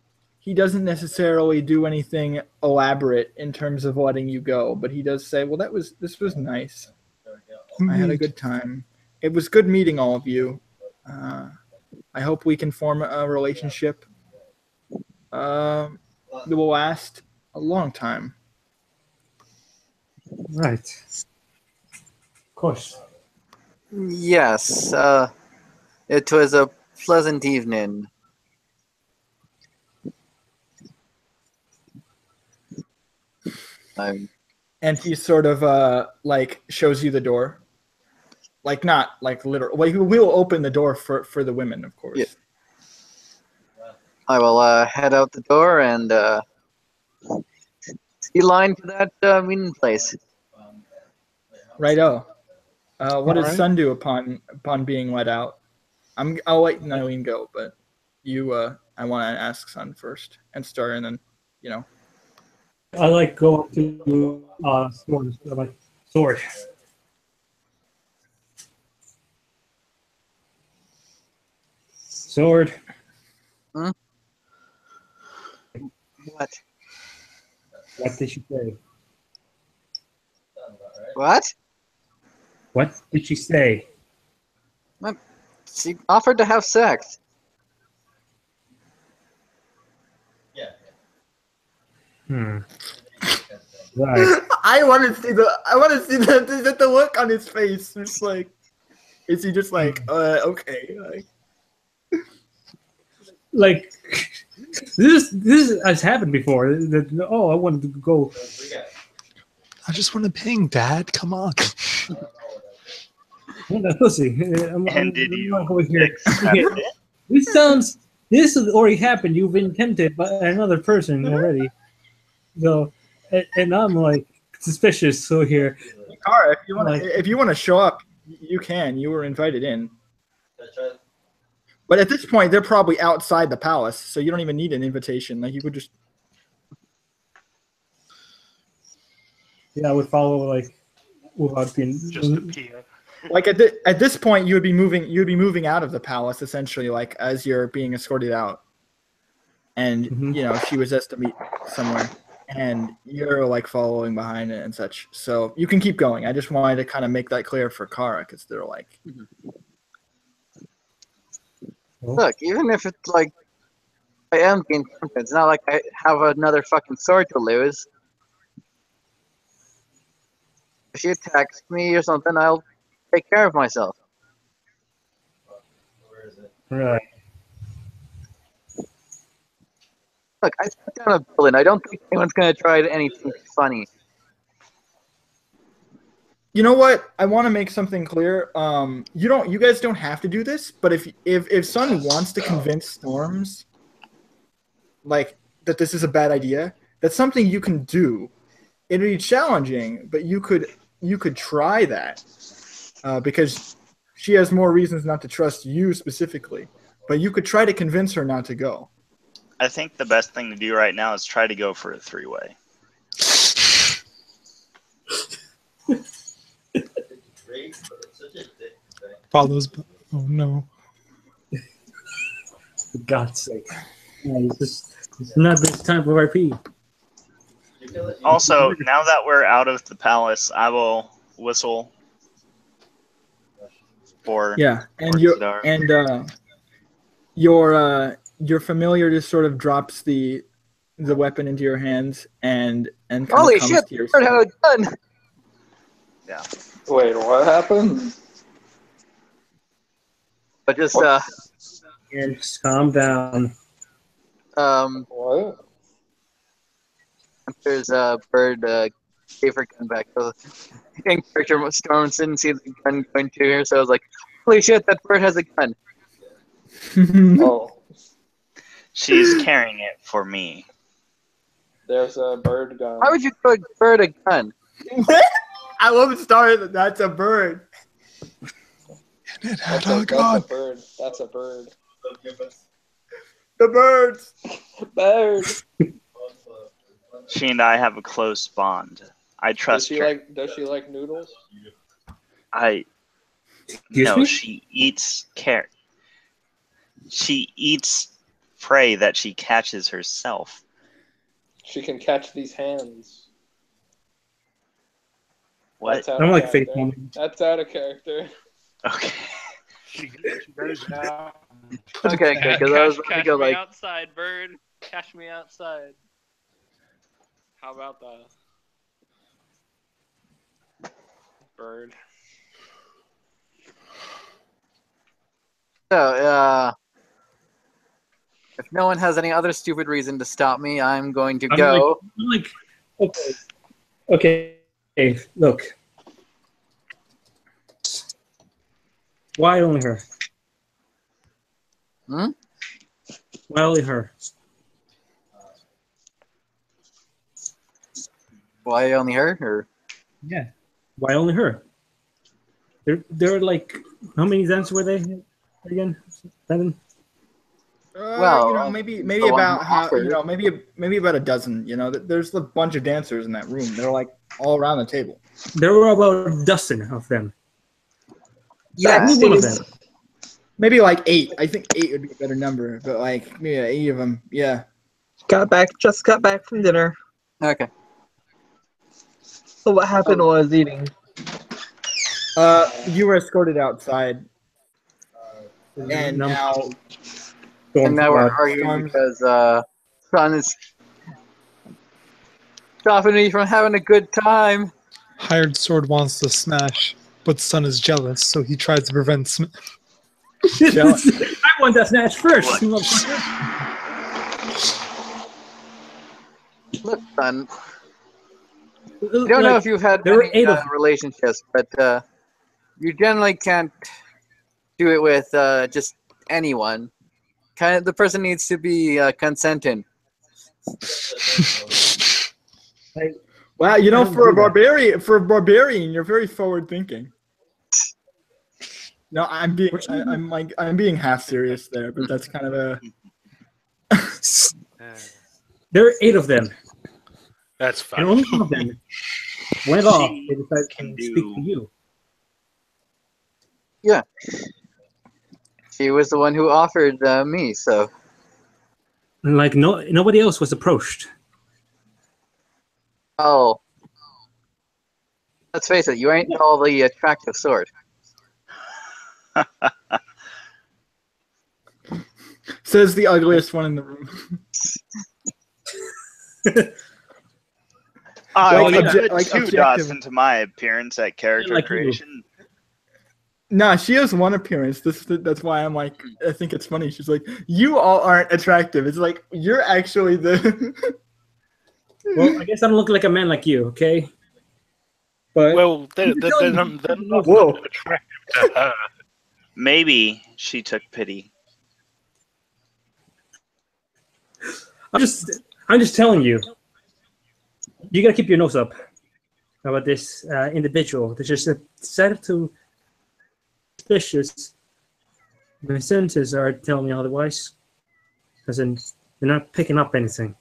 doesn't necessarily do anything elaborate in terms of letting you go. But he does say, "Well, this was nice. I had a good time. It was good meeting all of you. I hope we can form a relationship that will last a long time." Right. Of course. Yes, it was a pleasant evening. And he sort of like shows you the door. Like not like literal. Like we'll open the door for the women, of course. Yeah. I will head out the door and see line to that meeting place. Righto. What does Alright. Sun do upon being let out? I'll let Nylene go, but you I want to ask Sun first and Star, and then I like go up to Sword. I'm like, Sword. Sword. Hmm? What? What did she say? What? What did she say? She offered to have sex. Hmm. Right. I want to see the look on his face. It's like, is he just like, okay, Like this has happened before. I wanted to go. I just want to bang, Dad. Come on. Pussy. And did you over here. accept it? This has already happened. You've been tempted by another person already. So, and I'm like suspicious. So here, Kara, if you want to show up, you can. You were invited in. But at this point, they're probably outside the palace, so you don't even need an invitation. Like you could just. I would follow like without being Just appear. Like at this point, you would be moving out of the palace essentially, like as you're being escorted out, and she was asked to meet somewhere, and you're like following behind it and such. So you can keep going. I just wanted to kind of make that clear for Kara because they're like, Look, even if it's like I am being tempted, it's not like I have another fucking sword to lose. If she attacks me or something, I'll take care of myself. right. Look, I took down a building. I don't think anyone's gonna try anything funny. you know what? I want to make something clear. You guys don't have to do this, but if Sun wants to convince Storms, like that this is a bad idea, that's something you can do. It'd be challenging, but you could try that because she has more reasons not to trust you specifically. But you could try to convince her not to go. I think the best thing to do right now is try to go for a three-way. Follows. Oh no. For God's sake. It's not this time for RP. Also, now that we're out of the palace, I will whistle for your familiar just sort of drops the weapon into your hands and kind Holy of comes shit! to your Heard how it's done. Yeah. Wait, what happened? But just Just calm down. What? there's a bird gave her gun back. So in character Storms didn't see the gun going to her, so I was like, holy shit, that bird has a gun. Oh, She's carrying it for me. there's a bird gun. Why would you throw a bird a gun? I love the story that that's a bird. It had That's a a gun. bird. That's a bird. The birds. Bird. She and I have a close bond. I trust her. Does she like noodles? No, me? she eats carrot. She eats prey that she catches herself. She can catch these hands. What? That's out I'm of like character. faith. That's out of character. Okay. She goes out. Okay, good. Because I was about to Cash go me like, outside, bird. Cash me outside. How about that? Bird. so, if no one has any other stupid reason to stop me, I'm going to I'm go. like, okay, look. Why only her? Hmm? Why only her? Why only her? Or Yeah. Why only her? They're like, how many dancers were they again? 7? Well, maybe the one about who how offered. maybe about a dozen. There's a bunch of dancers in that room. They're like all around the table. There were about a dozen of them. Yes. Only one of them. Maybe like 8. I think 8 would be a better number, but like yeah, 8 of them. Yeah. Just got back from dinner. Okay. So what happened while I was eating? You were escorted outside, and now And now we're arguing Storm's- because Sun is stopping me from having a good time. Hired Sword wants to smash, but Sun is jealous, so he tries to prevent I want that snatch first. Look, Sun. I don't know if you've had there were many 8 of them. relationships, but you generally can't do it with just anyone. The person needs to be consenting. Wow, for a barbarian, you're very forward thinking. No, I'm being half serious there, but that's kind of a. There are 8 of them. That's fine. And only one of them went off. They decided to speak to you. Yeah. She was the one who offered me, so. Like nobody else was approached. Oh. Let's face it, you ain't all the attractive sort. Says the ugliest one in the room. I only put like 2 objective. dots into my appearance at character Like you. creation. Nah, she has one appearance. That's why I'm like, I think it's funny. She's like, you all aren't attractive. It's like, you're actually the. Well, I guess I don't look like a man like you, okay? But Well, they're not Whoa. attractive to her. Maybe she took pity. I'm just telling you. You gotta keep your nose up about this individual. There's just decided to suspicious. My senses are telling me otherwise. As in, they're not picking up anything.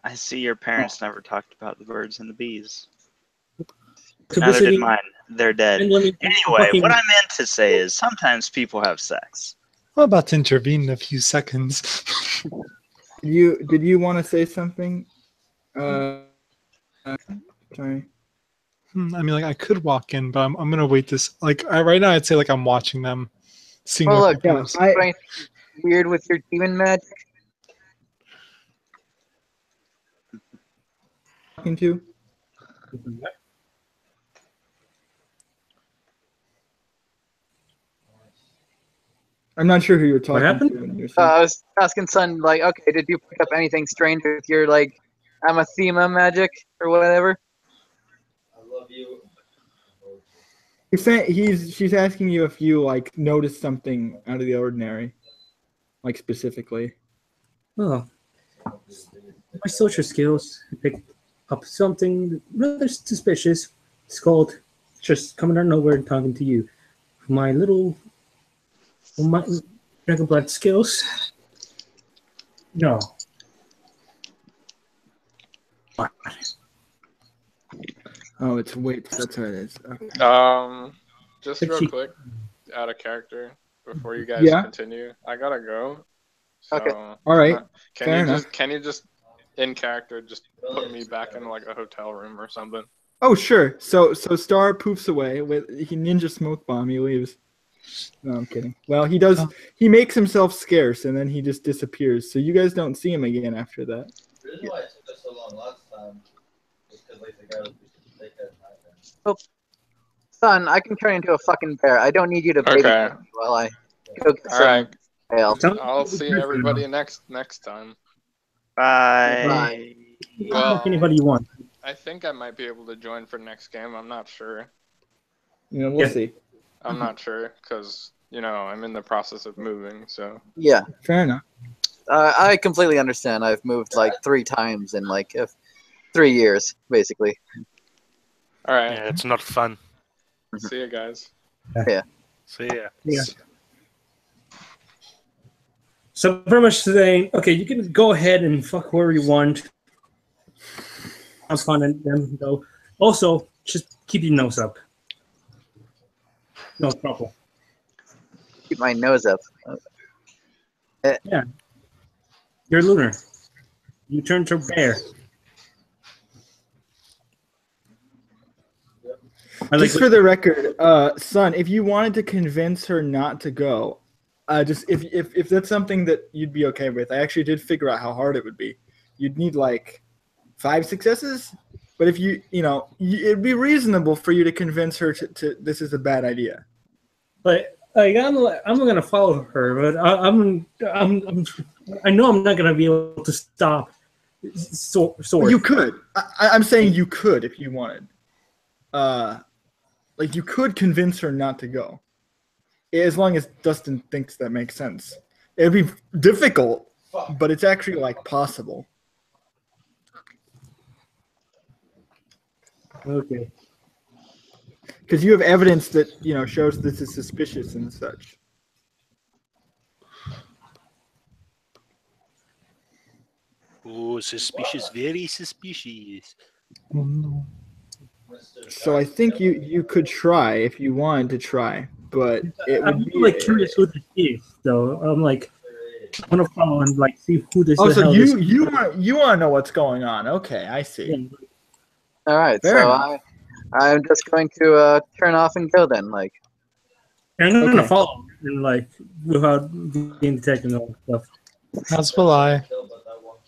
I see your parents never talked about the birds and the bees. Publicity, Neither did mine. They're dead. and let me Anyway, fucking- what I meant to say is sometimes people have sex. I'm about to intervene in a few seconds. Did you want to say something? Sorry. I mean, like I could walk in, but I'm gonna wait this. Like right now, I'd say like I'm watching them, seeing Well, what look, they're doing. anything weird with your demon magic? Talking to? I'm not sure who you're talking happened? to. When you're saying- I was asking Son, like, okay, did you pick up anything strange with your, like, Amathema magic or whatever? She's asking you if you like noticed something out of the ordinary, like specifically. Oh, my social skills picked up something rather suspicious. It's called just coming out of nowhere and talking to you. My dragon blood skills. No. Oh, it's weights. That's what it is. Okay. just real quick, out of character, before you guys Yeah. continue, I gotta go. So, Okay. All right. Can you just in character just put me back in like a hotel room or something? Oh, sure. So Star poofs away with he ninja smoke bomb. He leaves. No, I'm kidding. Well, he does. He makes himself scarce, and then he just disappears. So you guys don't see him again after that. The reason why it took us so long last time was because like the guy was take that time. Oh, son, I can turn into a fucking bear. I don't need you to baby Okay. me while I go get All some right. ale. I'll see everybody next time. Bye. Bye. Well, Anybody you want. I think I might be able to join for next game. I'm not sure. You know, we'll see. I'm not sure because I'm in the process of moving. So Yeah. Fair enough. I completely understand. I've moved like 3 times in like 3 years, basically. all right. Yeah, it's not fun. See you guys. Yeah. See ya. Yeah. So pretty much saying, okay, you can go ahead and fuck whoever you want. Have fun and them go. Also, just keep your nose up. No trouble. Keep my nose up. Yeah. You're lunar. You turn to bear. Just for the record, son, if you wanted to convince her not to go, just if that's something that you'd be okay with, I actually did figure out how hard it would be. You'd need like 5 successes, but if it'd be reasonable for you to convince her to this is a bad idea. But like, I'm gonna follow her, but I know I'm not gonna be able to stop. Sword. You could. I'm saying you could if you wanted. Like you could convince her not to go, as long as Dustin thinks that makes sense. It'd be difficult, but it's actually like possible. Okay. Because you have evidence that shows this is suspicious and such. Oh, suspicious, very suspicious. Oh, no. So I think you could try if you wanted to try, but it would I'm be like curious who this is, though. I'm like, I want to follow and like see who this. Oh, so hell you want to know what's going on? Okay, I see. Yeah. All right, Fair so enough. I'm just going to turn off and go then. Like, And I'm gonna Okay. follow and like without being detected and all that stuff. As will I.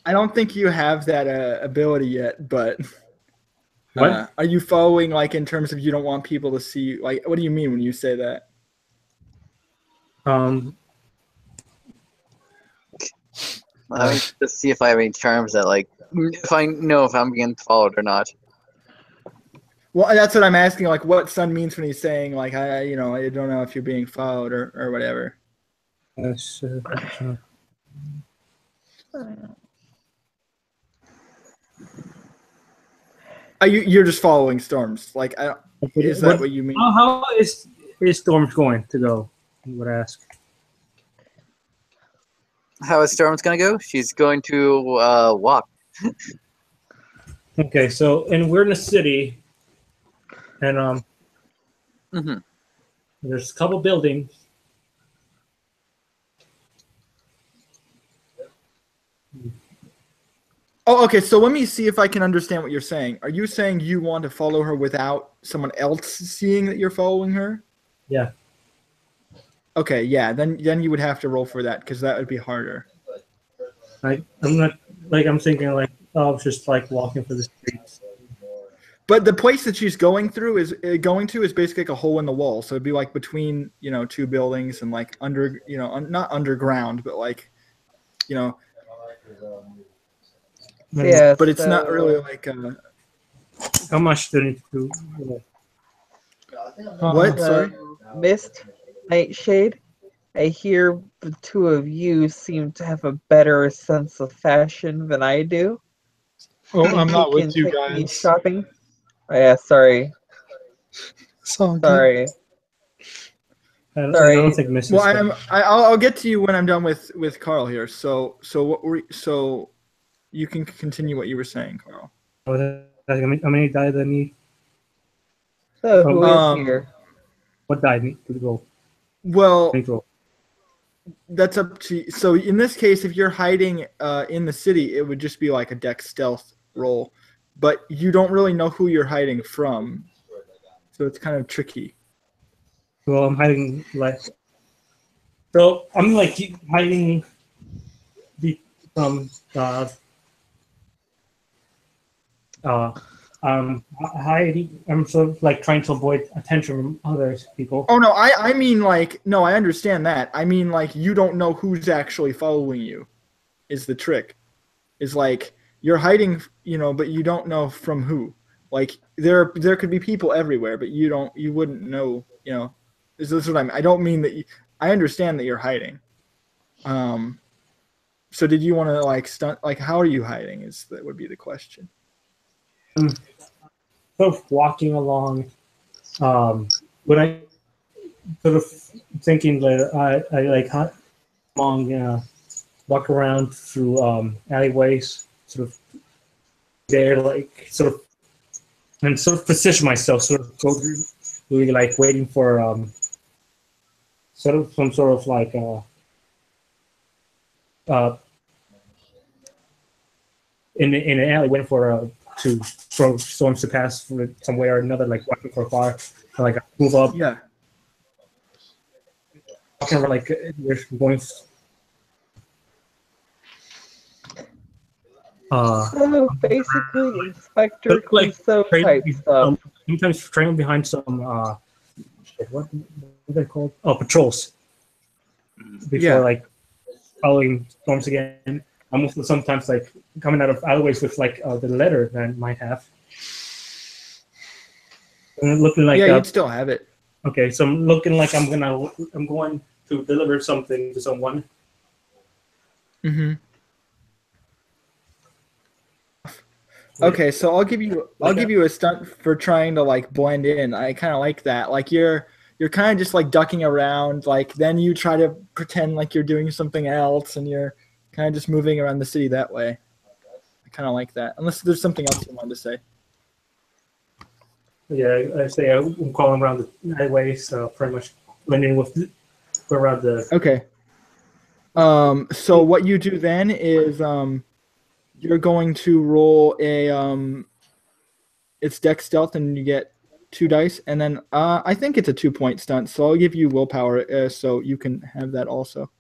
I don't think you have that ability yet, but What? are you following like in terms of you don't want people to see? Like, what do you mean when you say that? let me just see if I have any charms that like, if I know if I'm being followed or not. Well, that's what I'm asking. Like, what Sun means when he's saying like, I don't know if you're being followed or whatever. You're just following storms. Like, is that what you mean? How is Storm's going to go? You would ask. How is Storm's gonna go? She's going to walk. Okay, so and we're in a city, and there's a couple buildings. Oh, okay. So let me see if I can understand what you're saying. Are you saying you want to follow her without someone else seeing that you're following her? Yeah. Okay, yeah. Then you would have to roll for that because that would be harder. Like I'm not like I'm thinking like just like walking for the streets. But the place that she's going to is basically like a hole in the wall. So it'd be like between 2 buildings and like under not underground, but like Yeah, but it's not really like How much do you need to? What? Sorry. Mist, Nightshade. I hear the 2 of you seem to have a better sense of fashion than I do. Oh, Think I'm not you with can you take me guys. shopping? Oh, yeah, sorry. So Sorry. I Sorry. don't think Mrs. Well, I'll get to you when I'm done with Carl here. So you can continue what you were saying, Carl. How many die do I need? So who is Um, here? What die need to roll? Well, Need to roll. that's up to. So in this case, if you're hiding in the city, it would just be like a dex stealth roll, but you don't really know who you're hiding from, so it's kind of tricky. Well, I'm hiding like. So I'm like hiding from hiding. I'm sort of like trying to avoid attention from other people. Oh no, I mean like no, I understand that. I mean like you don't know who's actually following you. Is the trick? Is like you're hiding, but you don't know from who. Like there could be people everywhere, but you wouldn't know. Is this what I mean? I don't mean that. I understand that you're hiding. So did you want to like stunt? Like how are you hiding? That would be the question. Sort of walking along. When I sort of thinking that I like hunt along, walk around through alleyways, sort of there, like sort of, and sort of position myself, sort of go through, really like waiting for sort of some sort of like in an alley, waiting for for storms to pass from some way or another, like watching for a fire, and like move up. Yeah. Walking around like we're going. So basically, Inspector Clouseau type stuff. Sometimes trailing behind some what are they called? Oh, patrols. Before like following storms again. I'm also sometimes like coming out of alleyways with like the letter that I might have. And looking like you'd still have it. Okay, so I'm looking like I'm going to deliver something to someone. Mm-hmm. Okay, so I'll give you a stunt for trying to like blend in. I kind of like that. Like you're kind of just like ducking around. Like then you try to pretend like you're doing something else, and you're kind of just moving around the city that way. I kind of like that. Unless there's something else you wanted to say. Yeah, I say I'm calling around the highway, so pretty much blending around the. Okay. So what you do then is you're going to roll it's dex stealth, and you get 2 dice, and then I think it's a 2-point stunt, so I'll give you willpower so you can have that also.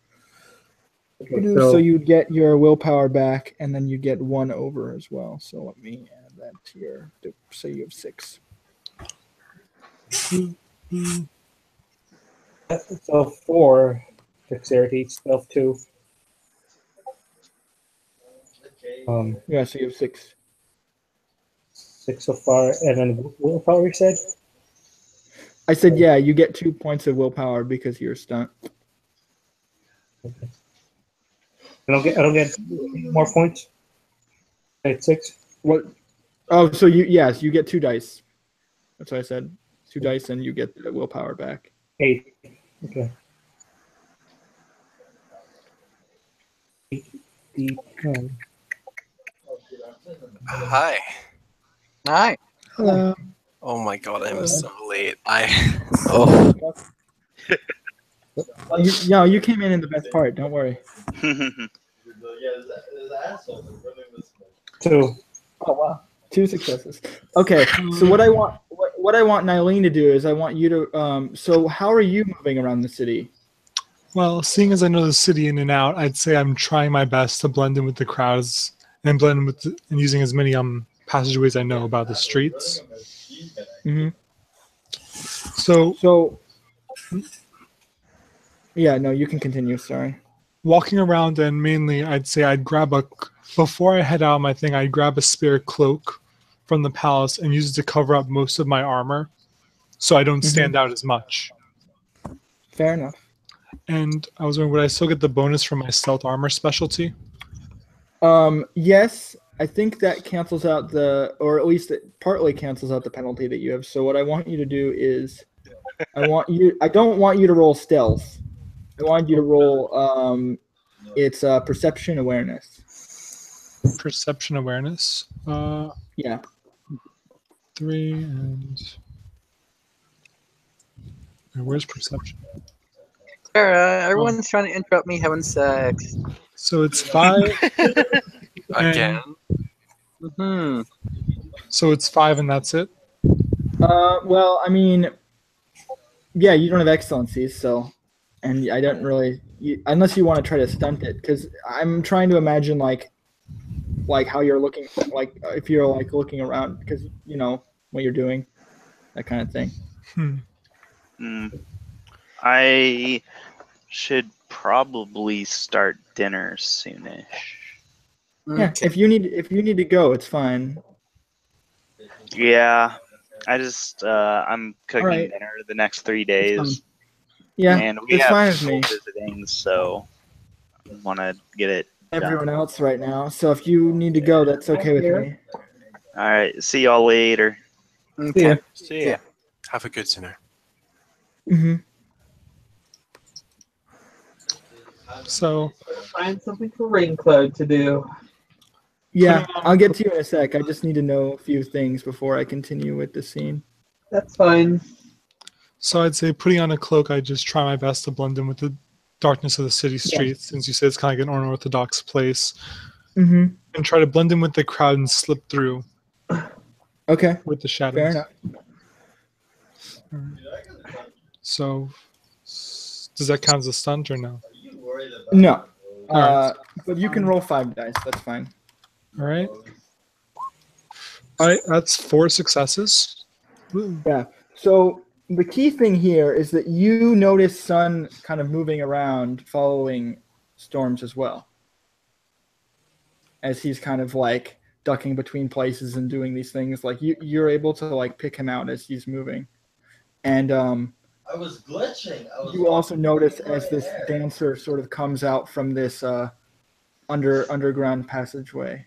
Okay, so you get your willpower back, and then you get 1 over as well. So let me add that to your. So you have 6. So 4 dexterity, stealth 2. Yeah, so you have 6. 6 so far, and then willpower, you said? I said, yeah, you get 2 points of willpower because you're stunt. Okay. I don't get more points. It's 6. What? Oh, so you get 2 dice. That's what I said. 2 dice, and you get the willpower back. 8. Okay. 8, 10. Hi. Hi. Hello. Oh my god, I'm so late. Oh. You came in the best part. Don't worry. 2. Oh wow, 2 successes. Okay, so what I want Nylene to do is I want you to. So how are you moving around the city? Well, seeing as I know the city in and out, I'd say I'm trying my best to blend in with the crowds and blend in with and using as many passageways I know about the streets. Mm-hmm. So yeah, no, you can continue. Sorry. Walking around, and mainly I'd say before I head out on my thing, I'd grab a spare cloak from the palace and use it to cover up most of my armor so I don't stand out as much. Fair enough. And I was wondering, would I still get the bonus from my stealth armor specialty? Yes, I think that cancels out or at least it partly cancels out the penalty that you have. So what I want you to do is, I don't want you to roll stealth. I want you to roll, it's perception awareness. Perception awareness? Yeah. 3 and Where's perception? Sarah, everyone's trying to interrupt me having sex. So it's 5. Again. Hmm. So it's 5 and that's it? Well, I mean, yeah, you don't have excellencies, so, and I don't really, unless you want to try to stunt it, because I'm trying to imagine like how you're looking, like if you're like looking around, because you know what you're doing, that kind of thing. I should probably start dinner soonish. Yeah, if you need to go, it's fine. Yeah, I just I'm cooking right. dinner the next 3 days. Yeah, and we it's have fine with people me. visiting, so I want to get it Everyone done. else right now, so if you need to go, that's okay with me. All right, see y'all later. Okay. See ya. Have a good dinner. Mm-hmm. So find something for Raincloud to do. Yeah, I'll get to you in a sec. I just need to know a few things before I continue with the scene. That's fine. So I'd say putting on a cloak, I just try my best to blend in with the darkness of the city streets, since you said it's kind of like an unorthodox place. Mm-hmm. And try to blend in with the crowd and slip through. Okay. With the shadows. Fair enough. So, does that count as a stunt or no? No. Alright. But you can roll 5 dice. That's fine. All right. All right, that's 4 successes. Woo. Yeah. So the key thing here is that you notice Sun kind of moving around, following Storms as well, as he's kind of like ducking between places and doing these things. Like you're able to like pick him out as he's moving, and I was glitching. you also notice as this dancer sort of comes out from this underground passageway.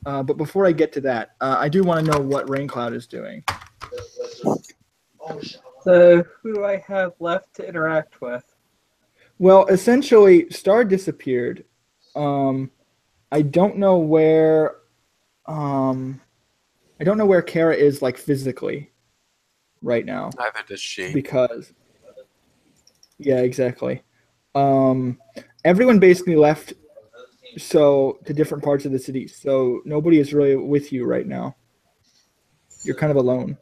But before I get to that, I do want to know what Raincloud is doing. So who do I have left to interact with? Well, essentially, Star disappeared. I don't know where. I don't know where Kara is, like, physically, right now. Neither does she. Because. Yeah, exactly. Everyone basically left. So to different parts of the city. So nobody is really with you right now. You're kind of alone.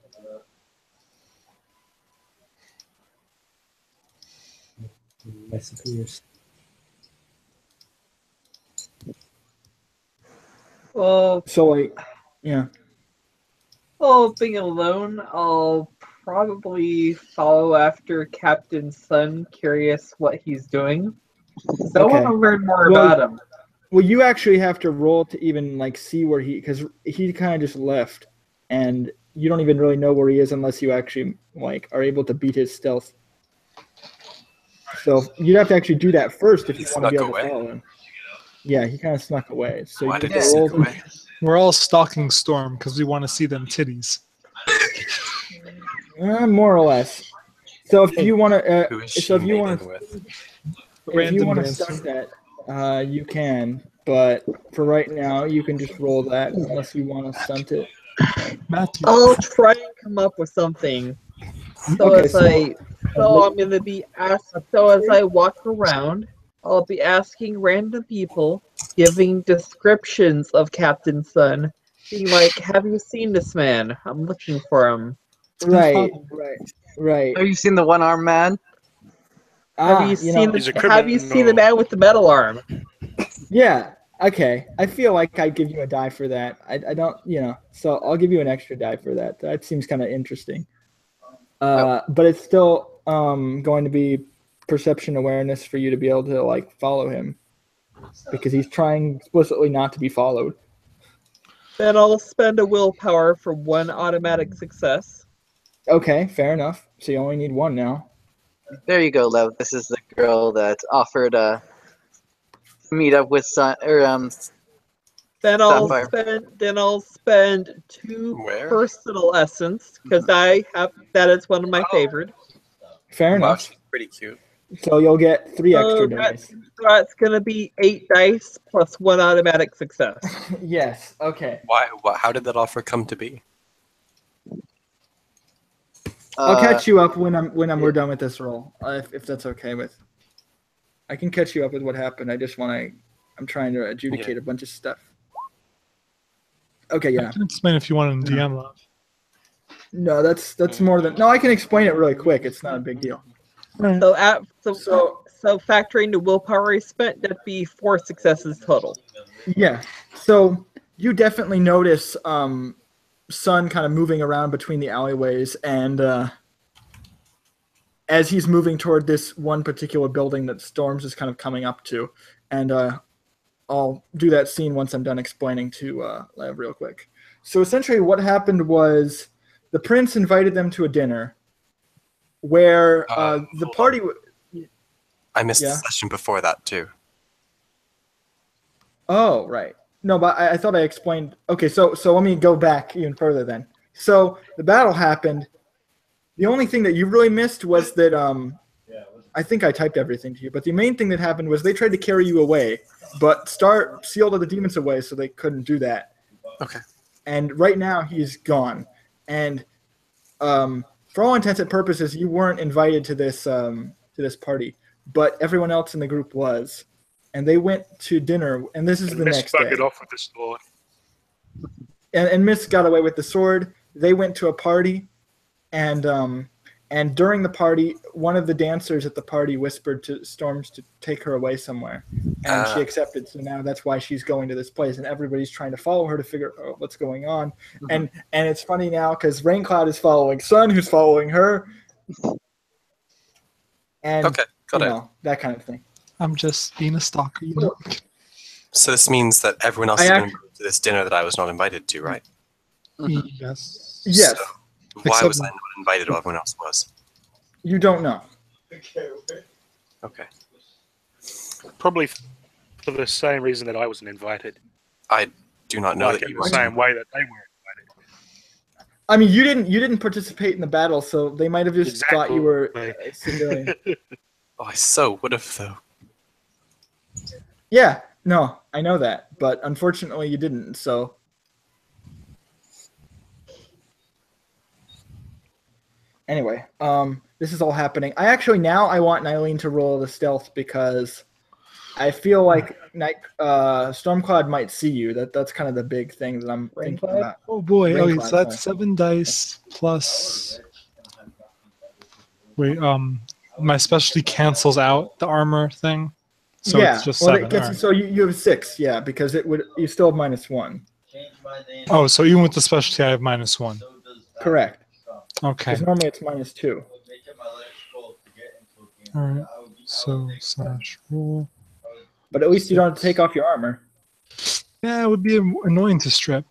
Disappears. Well, so like, yeah. Well, being alone, I'll probably follow after Captain Sun, curious what he's doing. So I want to learn more about him. Well, you actually have to roll to even like see where because he kind of just left, and you don't even really know where he is unless you actually like are able to beat his stealth. So you'd have to actually do that first if you want to be able to follow him. Yeah, he kind of snuck away. So Why you did have he to roll. sneak away? We're all stalking Storm because we want to see them titties. More or less. So if you want to, Who is she so if you want mating with? to stunt that, you can. But for right now, you can just roll that unless you want to stunt it. I'll try and come up with something. So Okay, I'm gonna be asked. So as I walk around, I'll be asking random people, giving descriptions of Captain Sun, being like, "Have you seen this man? I'm looking for him." Right. Have you seen the one-armed man? Have you seen the man with the metal arm? Yeah. Okay. I feel like I'd give you a die for that. I don't, so I'll give you an extra die for that. That seems kind of interesting. But it's still going to be perception awareness for you to be able to like follow him because he's trying explicitly not to be followed. Then I'll spend a willpower for 1 automatic success. Okay, fair enough. So you only need 1 now. There you go, Lev. This is the girl that offered to meet up with Then I'll Sapphire. spend 2 personal essence because that is one of my favorite. Fair Wow, enough. she's pretty cute. So you'll get 3 extra dice. That's gonna be 8 dice plus 1 automatic success. Yes. Okay. Why? How did that offer come to be? I'll catch you up when we're done with this roll, if that's okay with. I can catch you up with what happened. I just want to. I'm trying to adjudicate a bunch of stuff. Okay, yeah. I can explain if you want in DM love. No, that's more than. No, I can explain it really quick. It's not a big deal. So factoring the willpower I spent, that'd be 4 successes total. Yeah. So you definitely notice Sun kind of moving around between the alleyways, and as he's moving toward this one particular building that Storms is kind of coming up to, and I'll do that scene once I'm done explaining to Lev real quick. So essentially what happened was the prince invited them to a dinner where the party... I missed the session before that, too. Oh, right. No, but I thought I explained... Okay, so let me go back even further then. So the battle happened. The only thing that you really missed was that... I think I typed everything to you, but the main thing that happened was they tried to carry you away, but Star sealed all the demons away, so they couldn't do that. Okay. And right now he's gone. And for all intents and purposes, you weren't invited to this party, but everyone else in the group was. And they went to dinner, and this is the next day. Miss off with the sword. And Miss got away with the sword. They went to a party, and during the party, one of the dancers at the party whispered to Storms to take her away somewhere, and she accepted. So now that's why she's going to this place, and everybody's trying to follow her to figure out what's going on. And it's funny now because Raincloud is following Sun, who's following her, and that kind of thing. I'm just being a stalker, you know. So this means that everyone else is going to go to this dinner that I was not invited to, right? Yes. Yes. So why was I not invited while everyone else was? You don't know. Okay. Probably for the same reason that I wasn't invited. I do not know that in you the were. same way that they were invited. I mean, you didn't participate in the battle, so they might have just thought you were a civilian. Oh, I so would have, though. Yeah, no, I know that, but unfortunately you didn't, so... Anyway, this is all happening. I want Nylene to roll the stealth because I feel like Stormcloud might see you. That's kind of the big thing that I'm thinking about. Oh boy, Raincloud, so that's 7 dice plus... Wait, my specialty cancels out the armor thing, so it's just 7. It gets you, so you have 6, because you still have -1. Oh, so even with the specialty, I have -1. Correct. Okay. Because normally it's -2. All right. So /roll. But at least you don't have to take off your armor. Yeah, it would be annoying to strip.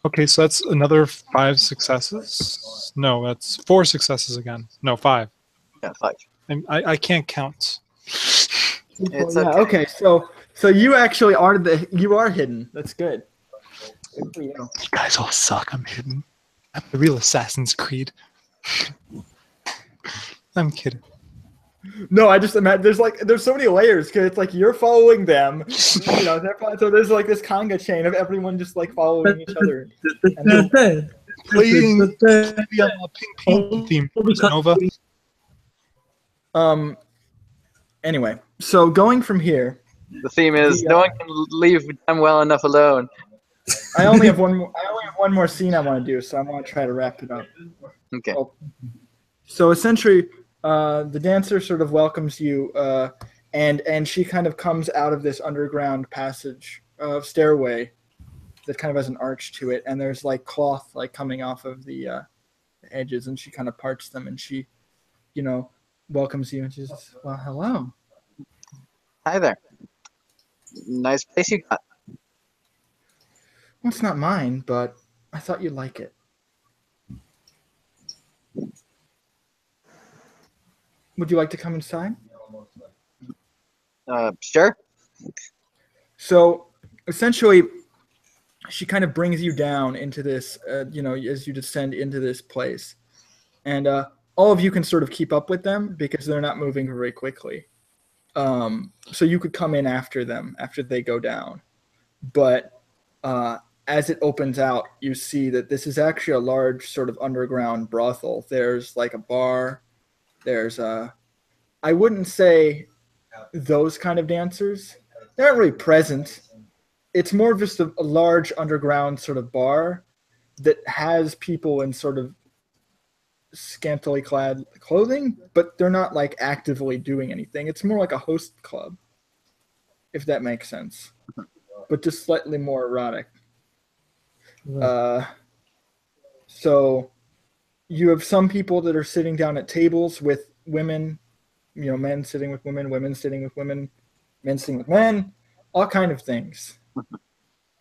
Okay, so that's another 5 successes. No, that's 4 successes again. No, 5. Yeah, 5. I can't count. It's okay. So you actually are hidden. That's good. Good for you. You guys all suck. I'm hidden. I'm the real Assassin's Creed. I'm kidding. No, I just imagine there's so many layers because it's like you're following them, so there's like this conga chain of everyone just like following each other. And playing the ping theme. Nova. Anyway, so going from here, the theme is no one can leave them well enough alone. I only have one more scene I want to do, so I want to try to wrap it up. Okay. So essentially, the dancer sort of welcomes you, and she kind of comes out of this underground passage stairway that kind of has an arch to it, and there's like cloth like coming off of the edges, and she kind of parts them, and she, welcomes you, and she says, "Well, hello." Hi there. Nice place you got. Well, it's not mine, but I thought you'd like it. Would you like to come inside? Sure. So, essentially, she kind of brings you down into this, as you descend into this place. And all of you can sort of keep up with them because they're not moving very quickly. So you could come in after them, after they go down. But as it opens out, you see that this is actually a large sort of underground brothel. There's like a bar. There's I wouldn't say those kind of dancers. They aren't really present. It's more of just a large underground sort of bar that has people in sort of scantily clad clothing, but they're not like actively doing anything. It's more like a host club, if that makes sense, but just slightly more erotic. So you have some people that are sitting down at tables with women, men sitting with women sitting with women, men sitting with men, all kind of things.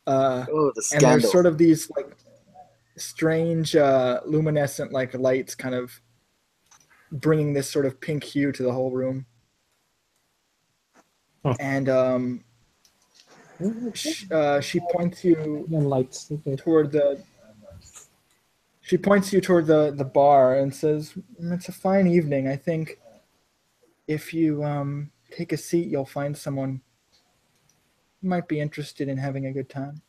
Oh, the And there's scandal. sort of these like strange luminescent like lights kind of bringing this sort of pink hue to the whole room. And she points you toward the bar and says, "It's a fine evening. I think if you take a seat, you'll find someone who might be interested in having a good time.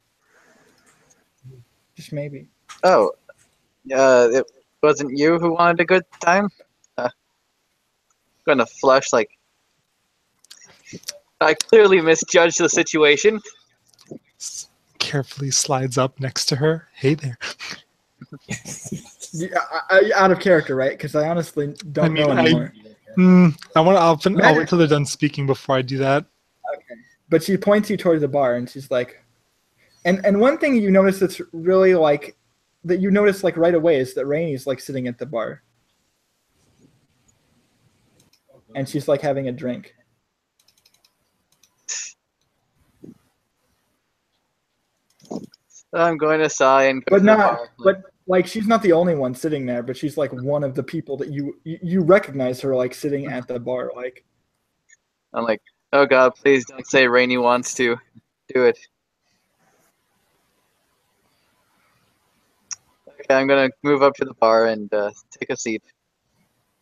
Just maybe." Oh, it wasn't you who wanted a good time? Gonna flush like I clearly misjudged the situation. Carefully slides up next to her. Hey there. Yeah, out of character, right? Because I honestly don't know anymore. I'll wait till they're done speaking before I do that. Okay. But she points you toward the bar, and she's like, and one thing you notice that's really like that you notice like right away is that Rainy's like sitting at the bar, and she's like having a drink. I'm going to sigh and go But to the bar. but like she's not the only one sitting there, but she's like one of the people that you recognize her like sitting at the bar. Like I'm like, oh god, please don't say Rainy wants to do it. Okay, I'm gonna move up to the bar and take a seat.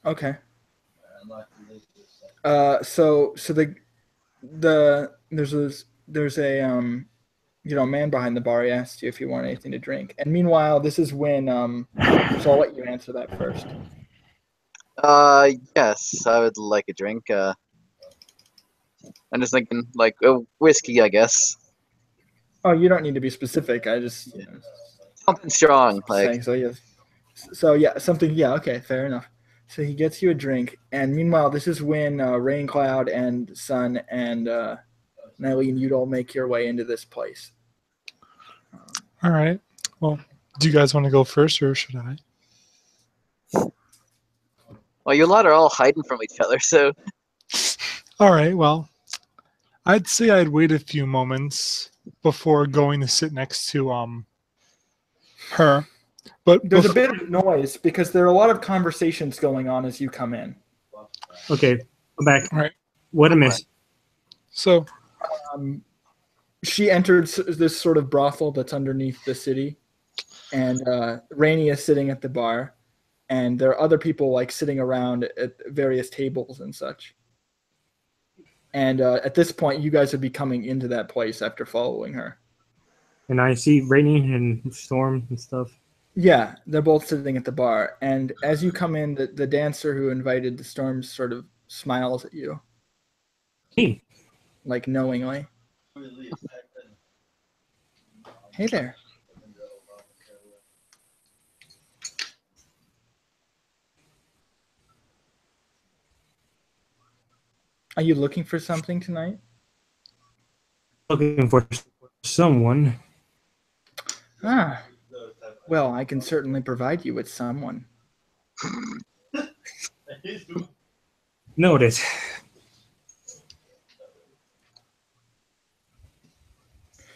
Okay. So there's a man behind the bar. He asked you if you want anything to drink, and meanwhile, this is when so I'll let you answer that first. Yes, I would like a drink. I'm just thinking like whiskey, I guess. Oh, you don't need to be specific. I just something strong, like saying, so yes. So yeah, something. Yeah, okay, fair enough. So he gets you a drink, and meanwhile, this is when Rain Cloud and Sun and Nylene, you'd all make your way into this place. All right. Well, do you guys want to go first, or should I? Well, you lot are all hiding from each other, so. All right. Well, I'd say I'd wait a few moments before going to sit next to her. But there's a bit of noise because there are a lot of conversations going on as you come in. Okay, I'm back. All right. What a miss. So, she entered this sort of brothel that's underneath the city, and Rainy is sitting at the bar, and there are other people like sitting around at various tables and such. And at this point, you guys would be coming into that place after following her. And I see Rainy and Storm and stuff. Yeah, they're both sitting at the bar. And as you come in, the dancer who invited the Storms sort of smiles at you. Hey. Like knowingly. Hey there. Are you looking for something tonight? Looking for someone. Ah. Well, I can certainly provide you with someone. Noted.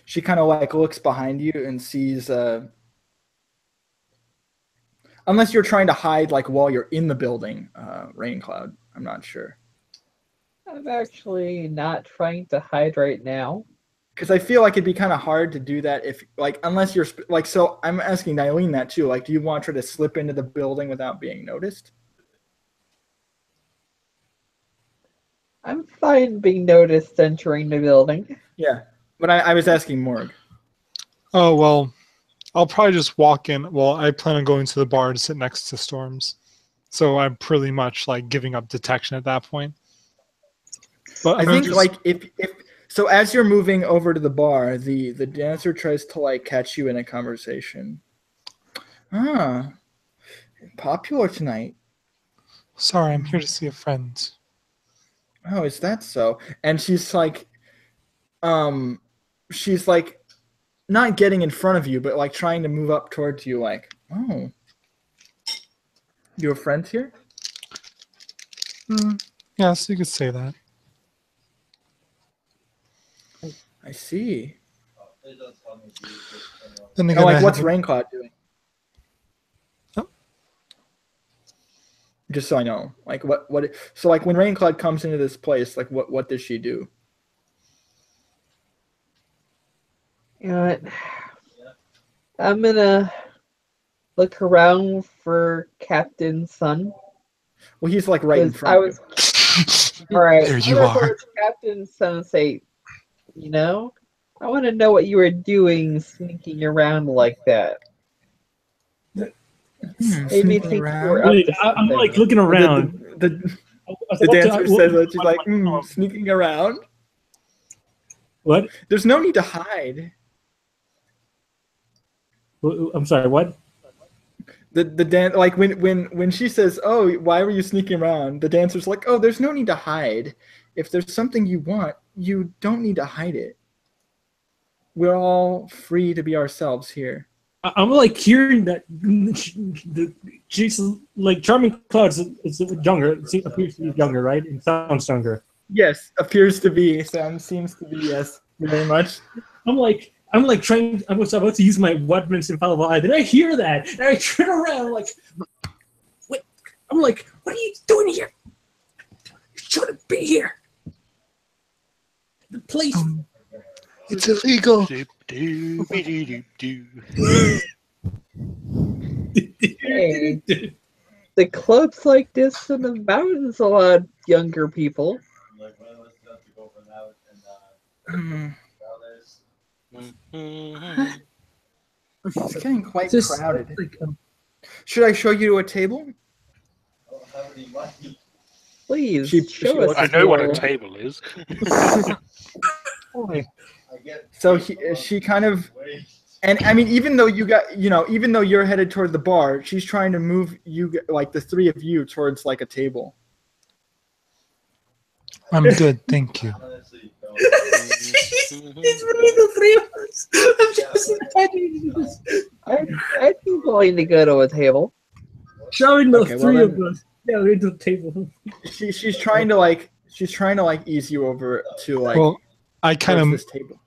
She kind of like looks behind you and sees unless you're trying to hide like while you're in the building, Rain Cloud. I'm not sure. I'm actually not trying to hide right now. Because I feel like it'd be kind of hard to do that if, like, unless you're, like, so I'm asking Nylene that too. Like, do you want her to slip into the building without being noticed? I'm fine being noticed entering the building. Yeah, but I was asking Morg. Oh, well, I'll probably just walk in. Well, I plan on going to the bar to sit next to Storms. So I'm pretty much like giving up detection at that point. But I think like if so as you're moving over to the bar, the dancer tries to like catch you in a conversation. Ah, popular tonight. Sorry, I'm here to see a friend. Oh, is that so? And she's like not getting in front of you, but like trying to move up towards you like, oh. You have friends here? Yes, you could say that. I see. Then again, like, what's Raincloud doing? Oh. Just so I know, like, what? So, like, when Raincloud comes into this place, like, what does she do? You know what? I'm gonna look around for Captain Sun. Well, he's like right in front of you. All right. There you I'm gonna are. go to Captain Sun and say, you know, I want to know what you were doing, sneaking around like that. Made me think you were up to I'm something. like looking around. The dancer says that she's like sneaking around. What? There's no need to hide. I'm sorry. What? The dance, like when she says, "Oh, why were you sneaking around?" The dancer's like, "Oh, there's no need to hide. If there's something you want, you don't need to hide it. We're all free to be ourselves here." I'm like hearing that she's like Charming Cloud is younger. It appears to be younger, right? It sounds younger. Yes, appears to be. Seems to be. Yes, very much. I'm like trying. I was about to use my weapons infallible eye. Then I hear that, and I turn around. I'm like, wait. I'm like, what are you doing here? You shouldn't be here. The place. It's illegal. Hey, the clubs like this in the mountains a lot of younger people. It's getting quite Just crowded. like, Should I show you to a table? Please show us. I know what a table is. So she kind of, and I mean, even though even though you're headed toward the bar, she's trying to move you, like the three of you, towards like a table. I'm good, thank you. He's bringing the three of us. I'm just imagining this. I'd be willing to go to a table. Showing the Okay, well three of then- us. Yeah, we're into the table. She's trying to like ease you over to like Well, I kind towards of. this table.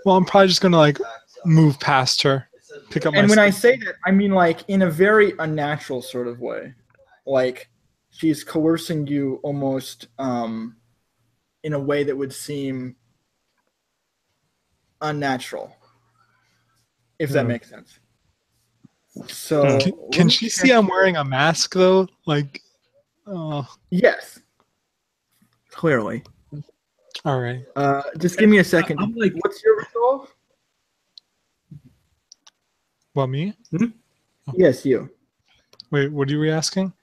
Well, I'm probably just gonna like move past her, pick up my. And when I stick. say that, I mean like in a very unnatural sort of way, like she's coercing you almost in a way that would seem unnatural, if that makes sense. So Can she see I'm wearing a mask though? Like, yes, clearly. All right. Just give me a second. I'm like, what's your resolve? What, me? Yes, you. Wait, what are you asking?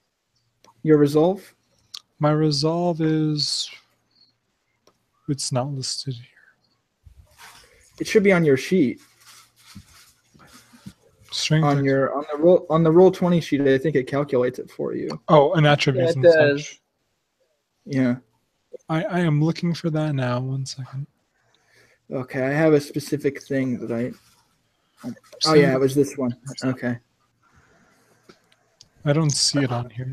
Your resolve? My resolve is. It's not listed here. It should be on your sheet. Strength. On the roll 20 sheet, I think it calculates it for you. Oh, an attributes and such. Yeah. I am looking for that now. 1 second. Okay, I have a specific thing that I. Oh yeah, it was this one. Okay. I don't see it on here.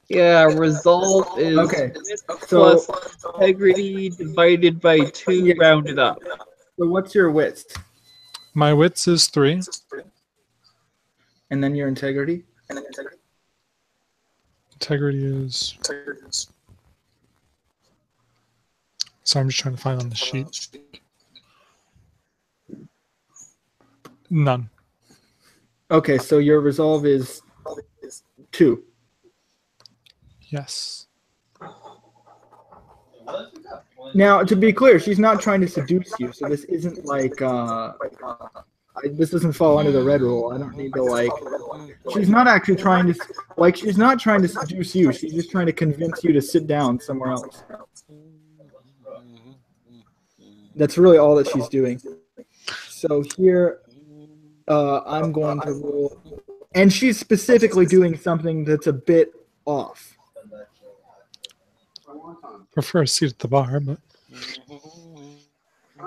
Yeah, result is Okay. plus integrity divided by 2 rounded up. So what's your width? My wits is 3. And then your integrity? Integrity is. So I'm just trying to find on the sheet. None. Okay, so your resolve is 2. Yes. Now, to be clear, she's not trying to seduce you, so this isn't like this doesn't fall under the red rule. I don't need to like. She's not actually trying to like. She's not trying to seduce you. She's just trying to convince you to sit down somewhere else. That's really all that she's doing. So here, I'm going to roll, and she's specifically doing something that's a bit off. Prefer a seat at the bar, but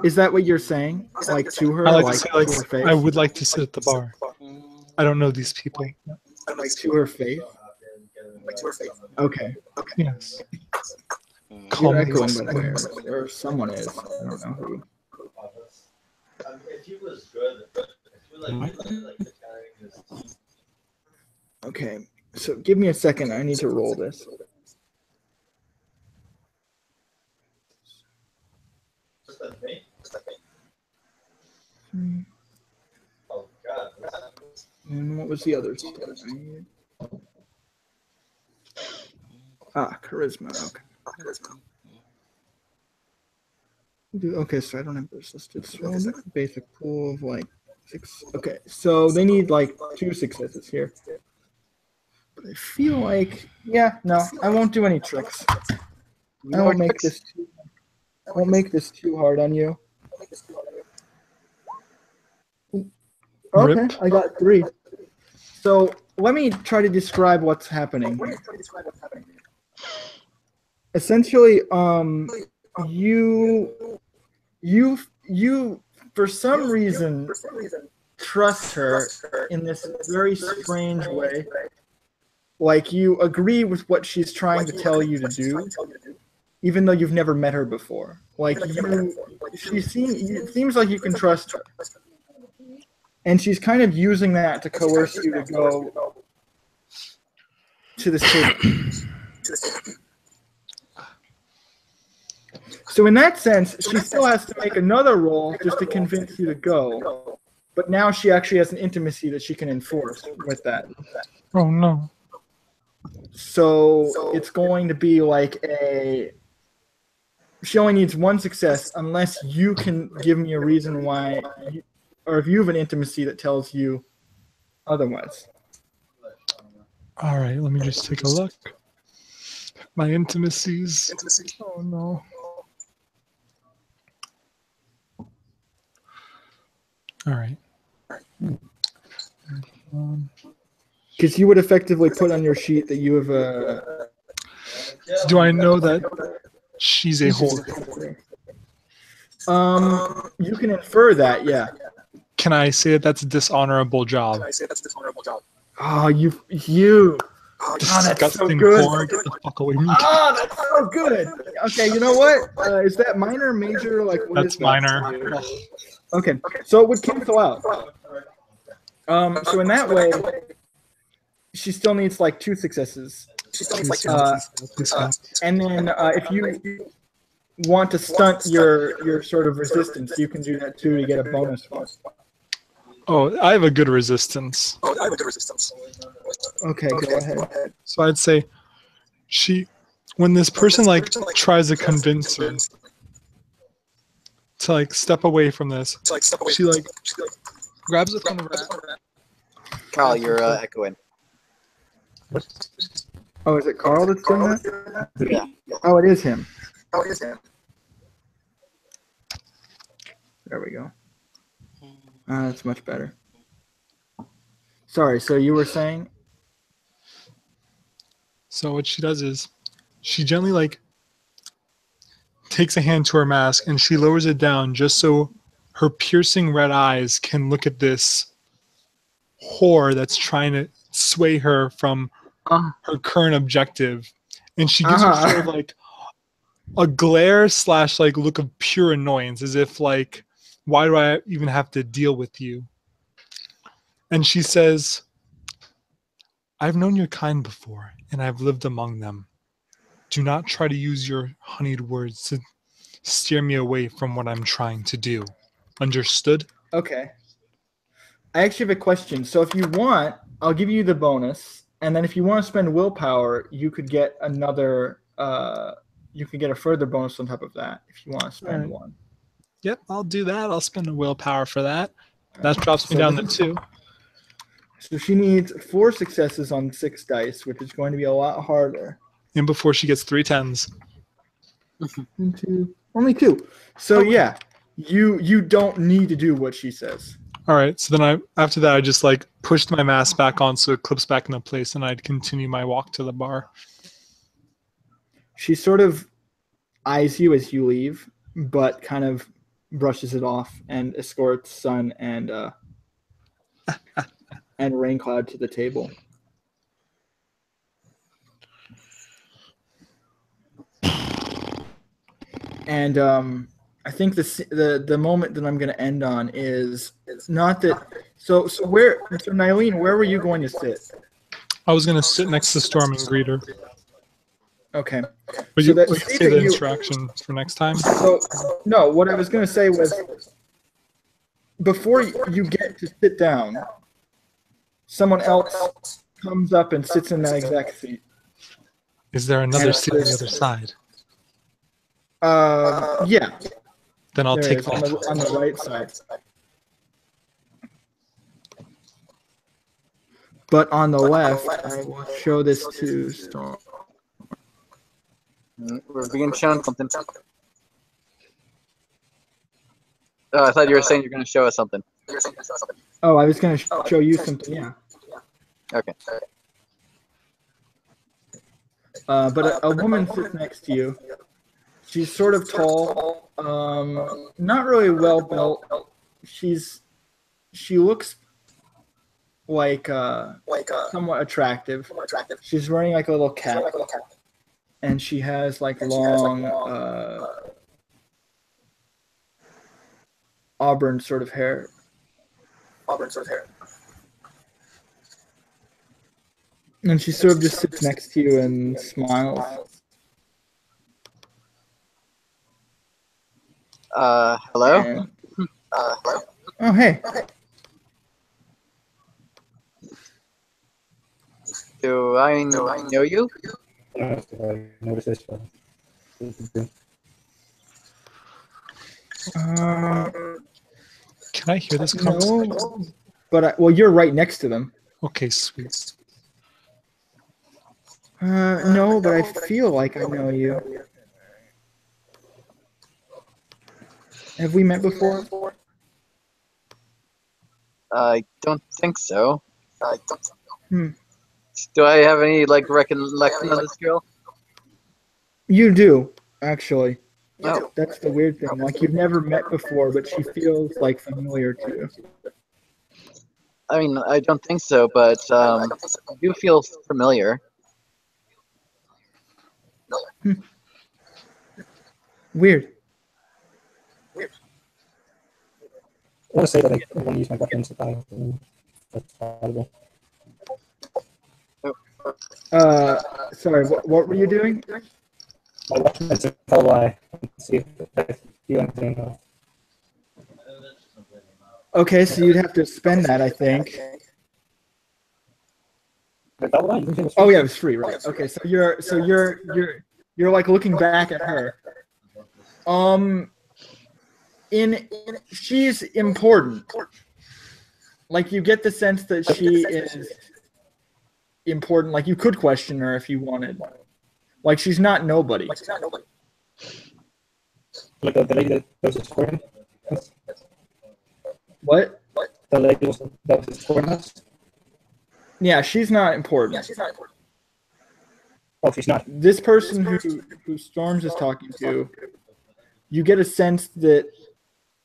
is that what you're saying? Like to her? I like like to say, like, to her face? I would like to sit at the bar. I don't know these people. Like to her face? Okay. Yes. You're echoing, by the way, or someone is. I don't know who. Okay, so give me a second. I need to roll this. And what was the other stuff I needed? Charisma. Okay, so I don't have this listed. So I'll make a basic pool of like 6. Okay, so they need like 2 successes here. But I feel like, yeah, no, I won't do any tricks. I won't make this too hard on you. Okay, Rip. I got 3. So let me try to describe what's happening. Essentially, you for some reason trust her in this very strange way. Like you agree with what she's trying to tell you to do, even though you've never met her before. Like it seems like you can trust her. And she's kind of using that to coerce you to go to the table. So in that sense, she still has to make another roll just to convince you to go. But now she actually has an intimacy that she can enforce with that. Oh, no. So it's going to be like she only needs 1 success unless you can give me a reason why, or if you have an intimacy that tells you otherwise. All right, let me just take a look. My intimacies. Oh, no. All right. Because you would effectively put on your sheet that you have a... Do I know that she's a whore? You can infer that, yeah. Can I say that that's a dishonorable job? Oh, you. Oh, that's so good. Whore, get the fuck away from me. Oh, that's so good. Okay, you know what? Is that minor or major? Like, what that's is that? Minor. Okay, so it would cancel out. So in that way, she still needs like 2 successes. And then if you want to stunt your sort of resistance, you can do that too to get a bonus one. Oh, I have a good resistance. Okay, go ahead. So I'd say when this person like tries to convince her to like step away from this, she like grabs it from the rack. Carl, you're echoing. Oh, is it Carl that's doing that? Yeah. Oh, it is him. There we go. That's much better. Sorry, so you were saying? So what she does is she gently like takes a hand to her mask and she lowers it down just so her piercing red eyes can look at this whore that's trying to sway her from her current objective. And she gives her sort of like a glare / like look of pure annoyance, as if like, why do I even have to deal with you? And she says, I've known your kind before, and I've lived among them. Do not try to use your honeyed words to steer me away from what I'm trying to do. Understood? Okay. I actually have a question. So if you want, I'll give you the bonus, and then if you want to spend willpower, you could get another you can get a further bonus on top of that if you want to spend Alright. one. Yep, I'll do that. I'll spend a willpower for that. That drops me down to 2. So she needs 4 successes on 6 dice, which is going to be a lot harder. And before she gets 3 10s. Only 2. So yeah, you don't need to do what she says. All right, so then after that I just like pushed my mask back on so it clips back into place, and I'd continue my walk to the bar. She sort of eyes you as you leave, but kind of brushes it off and escorts Sun and and Raincloud to the table. And I think the moment that I'm going to end on is not that. So Nylene, where were you going to sit? I was going to sit next to Storm and greet her. Okay. But So you that- can see say that the you- interaction for next time. So no, what I was going to say was before you get to sit down, someone else comes up and sits in that exact seat. Is there another And seat on the it's- other side? Yeah. Then I'll There take it is, on that. the right side. But on the left, I will show this to Storm. We're being shown something. Oh, I thought you were saying you're going to show us something. Oh, I was going to show you something. Yeah. Okay. But a woman sits next to you. She's sort of tall, not really well built. She looks like somewhat attractive. She's wearing like a little cap, and she has like long auburn sort of hair. And she sort of just sits next to you and smiles. Hello? And- Oh, hey. Do I know you? Can I hear this conversation? No, but well, you're right next to them. Okay, sweet. No, but I feel like I know you. Have we met before? I don't think so. Hmm. Do I have any like recollection of this girl? You do, actually. Oh. That's the weird thing. Like you've never met before, but she feels like familiar to you. I mean, I don't think so, but I do feel familiar. Weird. I want to say that I want to use my weapons if I. That's possible. Sorry, what were you doing? My weapons are full eye. See if I do anything. Okay, so you'd have to spend that, I think. Oh yeah, it was free, right? Okay, so you're like looking back at her. She's important. Like you get the sense that she is important. Like you could question her if you wanted. Like she's not nobody. Like the lady that was escorting us? What? The lady that was escorting us? Yeah, she's not important. Oh, she's not. This person who Storms is talking to, you get a sense that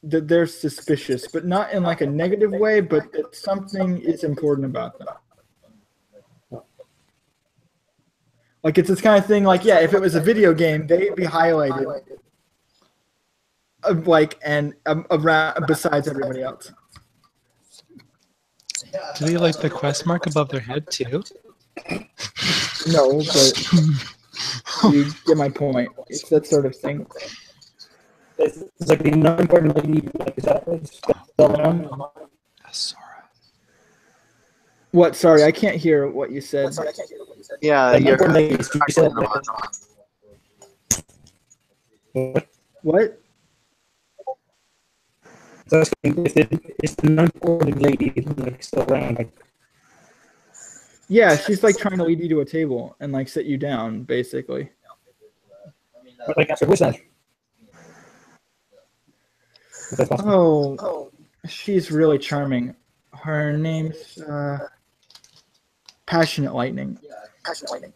they're suspicious, but not in like a negative way, but that something is important about them. Like it's this kind of thing. Like yeah, if it was a video game, they'd be highlighted, around besides everybody else. Do they like the quest mark above their head too? No, but you get my point. It's that sort of thing. It's like the non-important lady. Like, is that What? Sorry, I can't hear what you said. Yeah, the you're. non-important lady. She said, What? So it's the non-coordinated lady like still around. Like, Yeah, she's like trying to lead you to a table and like sit you down, basically. like after who's that? Oh, she's really charming. Her name's Passionate Lightning. Passionate Lightning.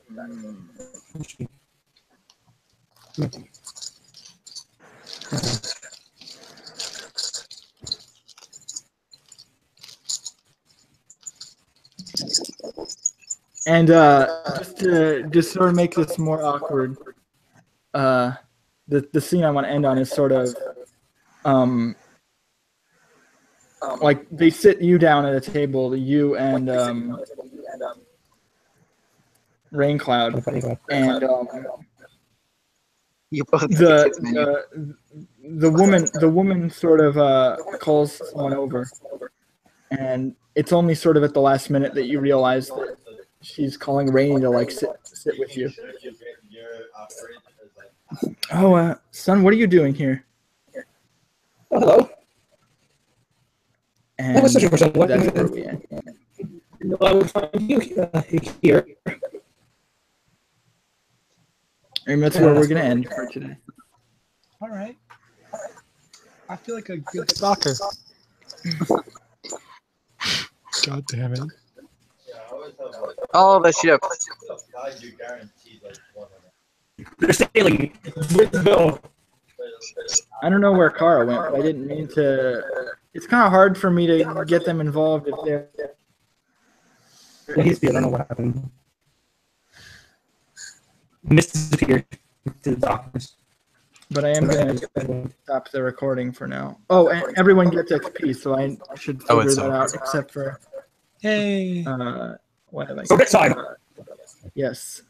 And just sort of make this more awkward, the scene I want to end on is sort of like they sit you down at a table, you and Raincloud, and You both the woman sort of calls someone over, and it's only sort of at the last minute that you realize that she's calling Rainy to like sit with you. Oh, son, what are you doing here? Oh, hello. And I was searching for someone. that's where we end. I would find you here. And that's where we're gonna end for today. All right. I feel like a good stalker. God damn it. All of the ship. They're sailing. I don't know where Kara went, but I didn't mean to. It's kind of hard for me to get them involved if they're. I don't know what happened. Mist disappeared to the doctors. But I am going to stop the recording for now. Oh, and everyone gets XP, so I should figure that out, except for. Hey. What have I So next time. Yes.